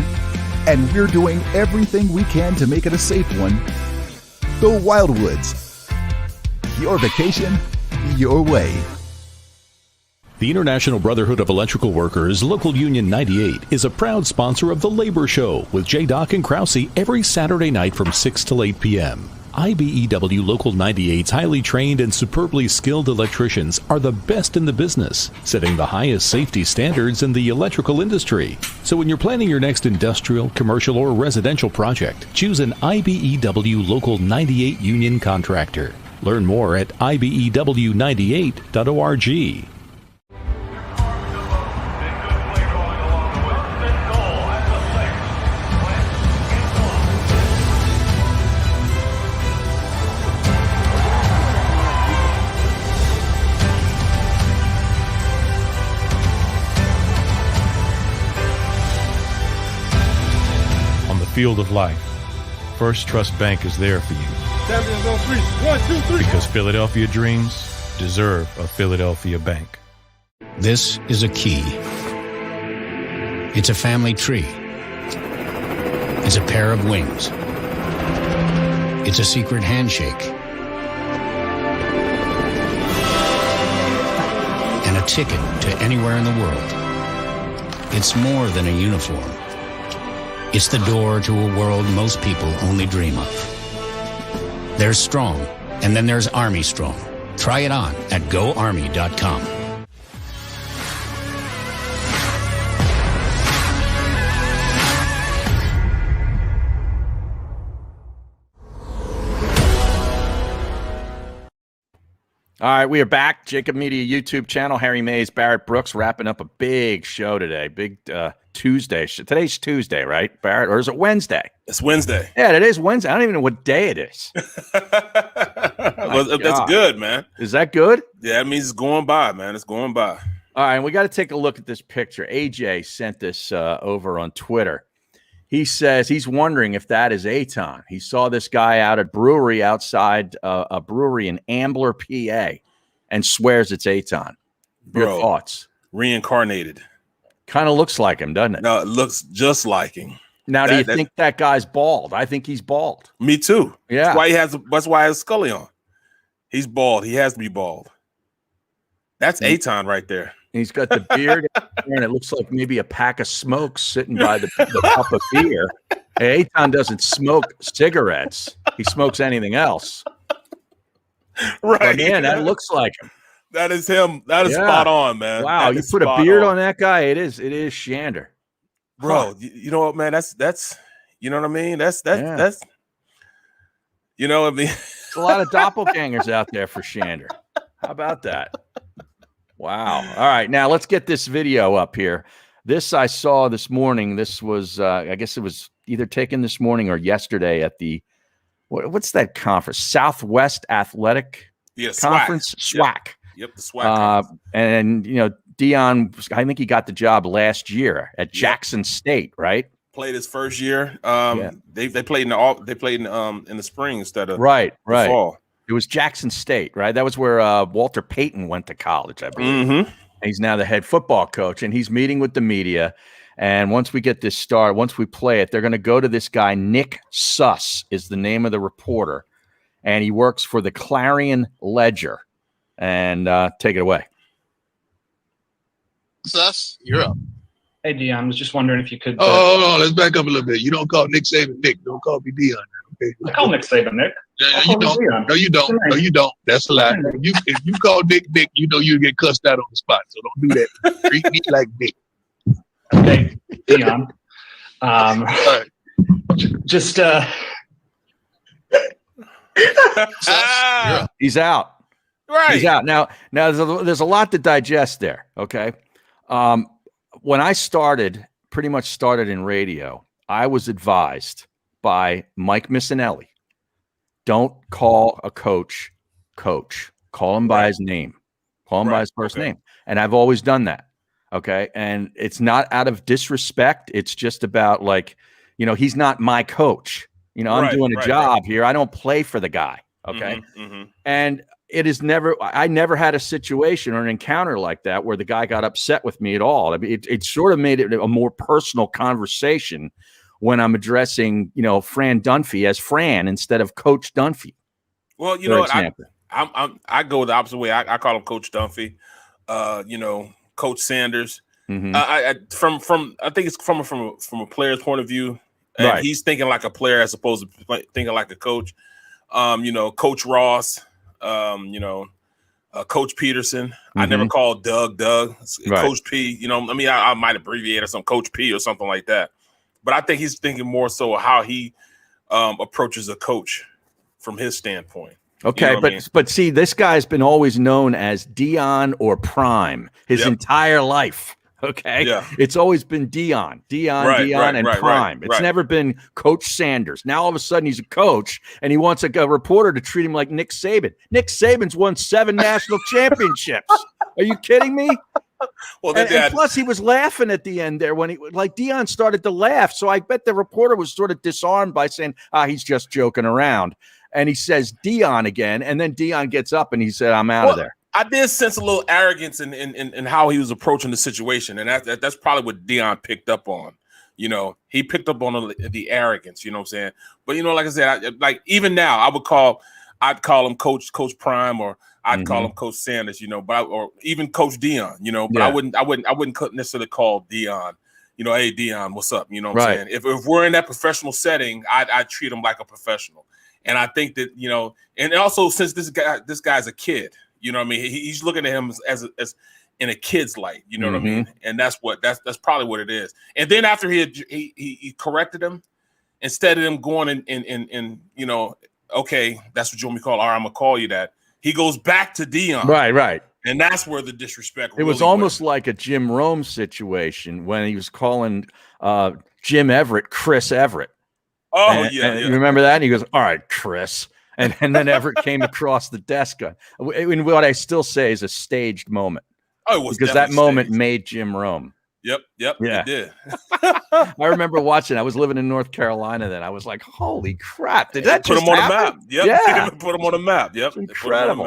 and we're doing everything we can to make it a safe one. The Wildwoods. Your vacation, your way. The International Brotherhood of Electrical Workers, Local Union 98, is a proud sponsor of The Labor Show with J. and Krause every Saturday night from 6 till 8 p.m. IBEW Local 98's highly trained and superbly skilled electricians are the best in the business, setting the highest safety standards in the electrical industry. So when you're planning your next industrial, commercial, or residential project, choose an IBEW Local 98 union contractor. Learn more at ibew98.org. Field of life, First Trust Bank is there for you. Champions on 3. 1, 2, 3. Because Philadelphia dreams deserve a Philadelphia bank. This is a key. It's a family tree. It's a pair of wings. It's a secret handshake. And a ticket to anywhere in the world. It's more than a uniform. It's the door to a world most people only dream of. There's Strong, and then there's Army Strong. Try it on at GoArmy.com. All right, we are back. JAKIB Media YouTube channel. Harry Mays, Barrett Brooks, wrapping up a big show today. Big Tuesday. Today's Tuesday, right, Barrett? Or is it Wednesday? It's Wednesday. Yeah, it is Wednesday. I don't even know what day it is. Well, that's good, man. Is that good? Yeah, that means it's going by, man. It's going by. All right, and we got to take a look at this picture. AJ sent this over on Twitter. He says he's wondering if that is Eytan. He saw this guy out at brewery outside a brewery in Ambler, PA, and swears it's Eytan. Your thoughts? Reincarnated. Kind of looks like him, doesn't it? No, it looks just like him. Now, do you think that guy's bald? I think he's bald. Me too. Yeah. That's why he has Scully on. He's bald. He has to be bald. That's Eytan right there. He's got the beard, and it looks like maybe a pack of smokes sitting by the cup of beer. Hey, Eytan doesn't smoke cigarettes. He smokes anything else. Right. But man, that looks like him. That is him. That is spot on, man. Wow, you put a beard on that guy. It is Shander. Bro, you know what, man? That's you know what I mean? That's you know what I mean? There's a lot of doppelgangers out there for Shander. How about that? Wow. All right. Now let's get this video up here. This I saw this morning. This was, I guess it was either taken this morning or yesterday at the, what's that conference? Southwest Athletic Conference? SWAC. Yep, the SWAC. And, you know, Dion, I think he got the job last year at Jackson State, right? Played his first year. They played in the spring instead of the fall. It was Jackson State, right? That was where Walter Payton went to college, I believe. Mm-hmm. He's now the head football coach, and he's meeting with the media. And once we get this started, once we play it, they're going to go to this guy. Nick Suss is the name of the reporter, and he works for the Clarion Ledger. And take it away. Suss, you're up. Hey, Dion, I was just wondering if you could. Hold on. Let's back up a little bit. You don't call Nick Saban Nick. Don't call me Dion. I call Nick Saban Nick. You don't. No, you don't. No, you don't. That's a lie. If you call Nick Nick, you know you get cussed out on the spot. So don't do that. Treat me like Nick. Okay, Dion. Just He's out. Right. He's out. Now there's a lot to digest there. Okay. When I pretty much started in radio, I was advised by Mike Missinelli, don't call a coach. Call him by his name. Call him by his first name. And I've always done that. Okay. And it's not out of disrespect. It's just about like, he's not my coach. I'm doing a job here. I don't play for the guy. Okay. And I never had a situation or an encounter like that where the guy got upset with me at all. I mean, it sort of made it a more personal conversation when I'm addressing, Fran Dunphy as Fran instead of Coach Dunphy. Well, you know what? I go the opposite way. I call him Coach Dunphy, Coach Sanders. I think it's from a player's point of view. And he's thinking like a player as opposed to thinking like a coach. Coach Ross, Coach Peterson. I never called Doug. Coach P. I might abbreviate or some Coach P or something like that. But I think he's thinking more so how he approaches a coach from his standpoint. Okay, but see, this guy's been always known as Dion or Prime his entire life. Okay, it's always been Dion, and Prime. It's never been Coach Sanders. Now all of a sudden he's a coach, and he wants a reporter to treat him like Nick Saban. Nick Saban's won 7 national championships. Are you kidding me? Well, and plus he was laughing at the end there when Dion started to laugh. So I bet the reporter was sort of disarmed by saying, he's just joking around. And he says Dion again, and then Dion gets up and he said, I'm out of there. I did sense a little arrogance in how he was approaching the situation, and that's probably what Dion picked up on. He picked up on the arrogance. You know what I'm saying? But like I said, even now, I'd call him Coach Prime, or I'd call him Coach Sanders. Or even Coach Dion. But I wouldn't necessarily call Dion. Hey Dion, what's up? You know what I'm saying? If we're in that professional setting, I'd treat him like a professional. And I think that and also since this guy's a kid. You know what I mean? He's looking at him as in a kid's light. You know what I mean? And that's probably what it is. And then after he corrected him, instead of him going and okay, that's what you want me to call. All right, I'm gonna call you that. He goes back to Dion. Right. And that's where the disrespect. It was almost like a Jim Rome situation when he was calling Jim Everett Chris Everett. Oh, and yeah. You remember that? And he goes, all right, Chris. And then Everett came across the desk. In what I still say is a staged moment. Oh, it was because that moment made Jim Rome. Yep. Yeah. It did. I remember watching. I was living in North Carolina then. I was like, holy crap. Did that put just him on happen? the map? Yep. Yeah. Put him on the map. Yep. It's incredible.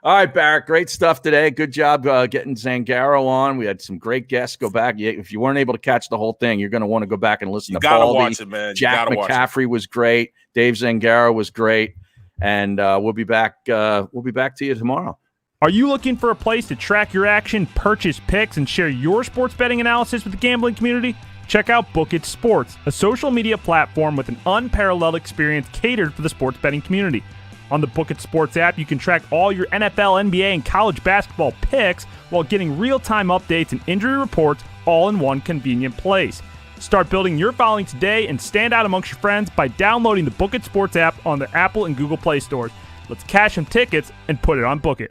All right, Barrett, great stuff today. Good job getting Zangaro on. We had some great guests. Go back. If you weren't able to catch the whole thing, you're going to want to go back and listen to gotta Baldy. watch it, man. Jack McCaffrey was great. Dave Zangaro was great. And we'll be back. We'll be back to you tomorrow. Are you looking for a place to track your action, purchase picks, and share your sports betting analysis with the gambling community? Check out JAKIB Sports, a social media platform with an unparalleled experience catered for the sports betting community. On the JAKIB Sports app, you can track all your NFL, NBA, and college basketball picks while getting real-time updates and injury reports all in one convenient place. Start building your following today and stand out amongst your friends by downloading the JAKIB Sports app on the Apple and Google Play stores. Let's cash some tickets and put it on Book It.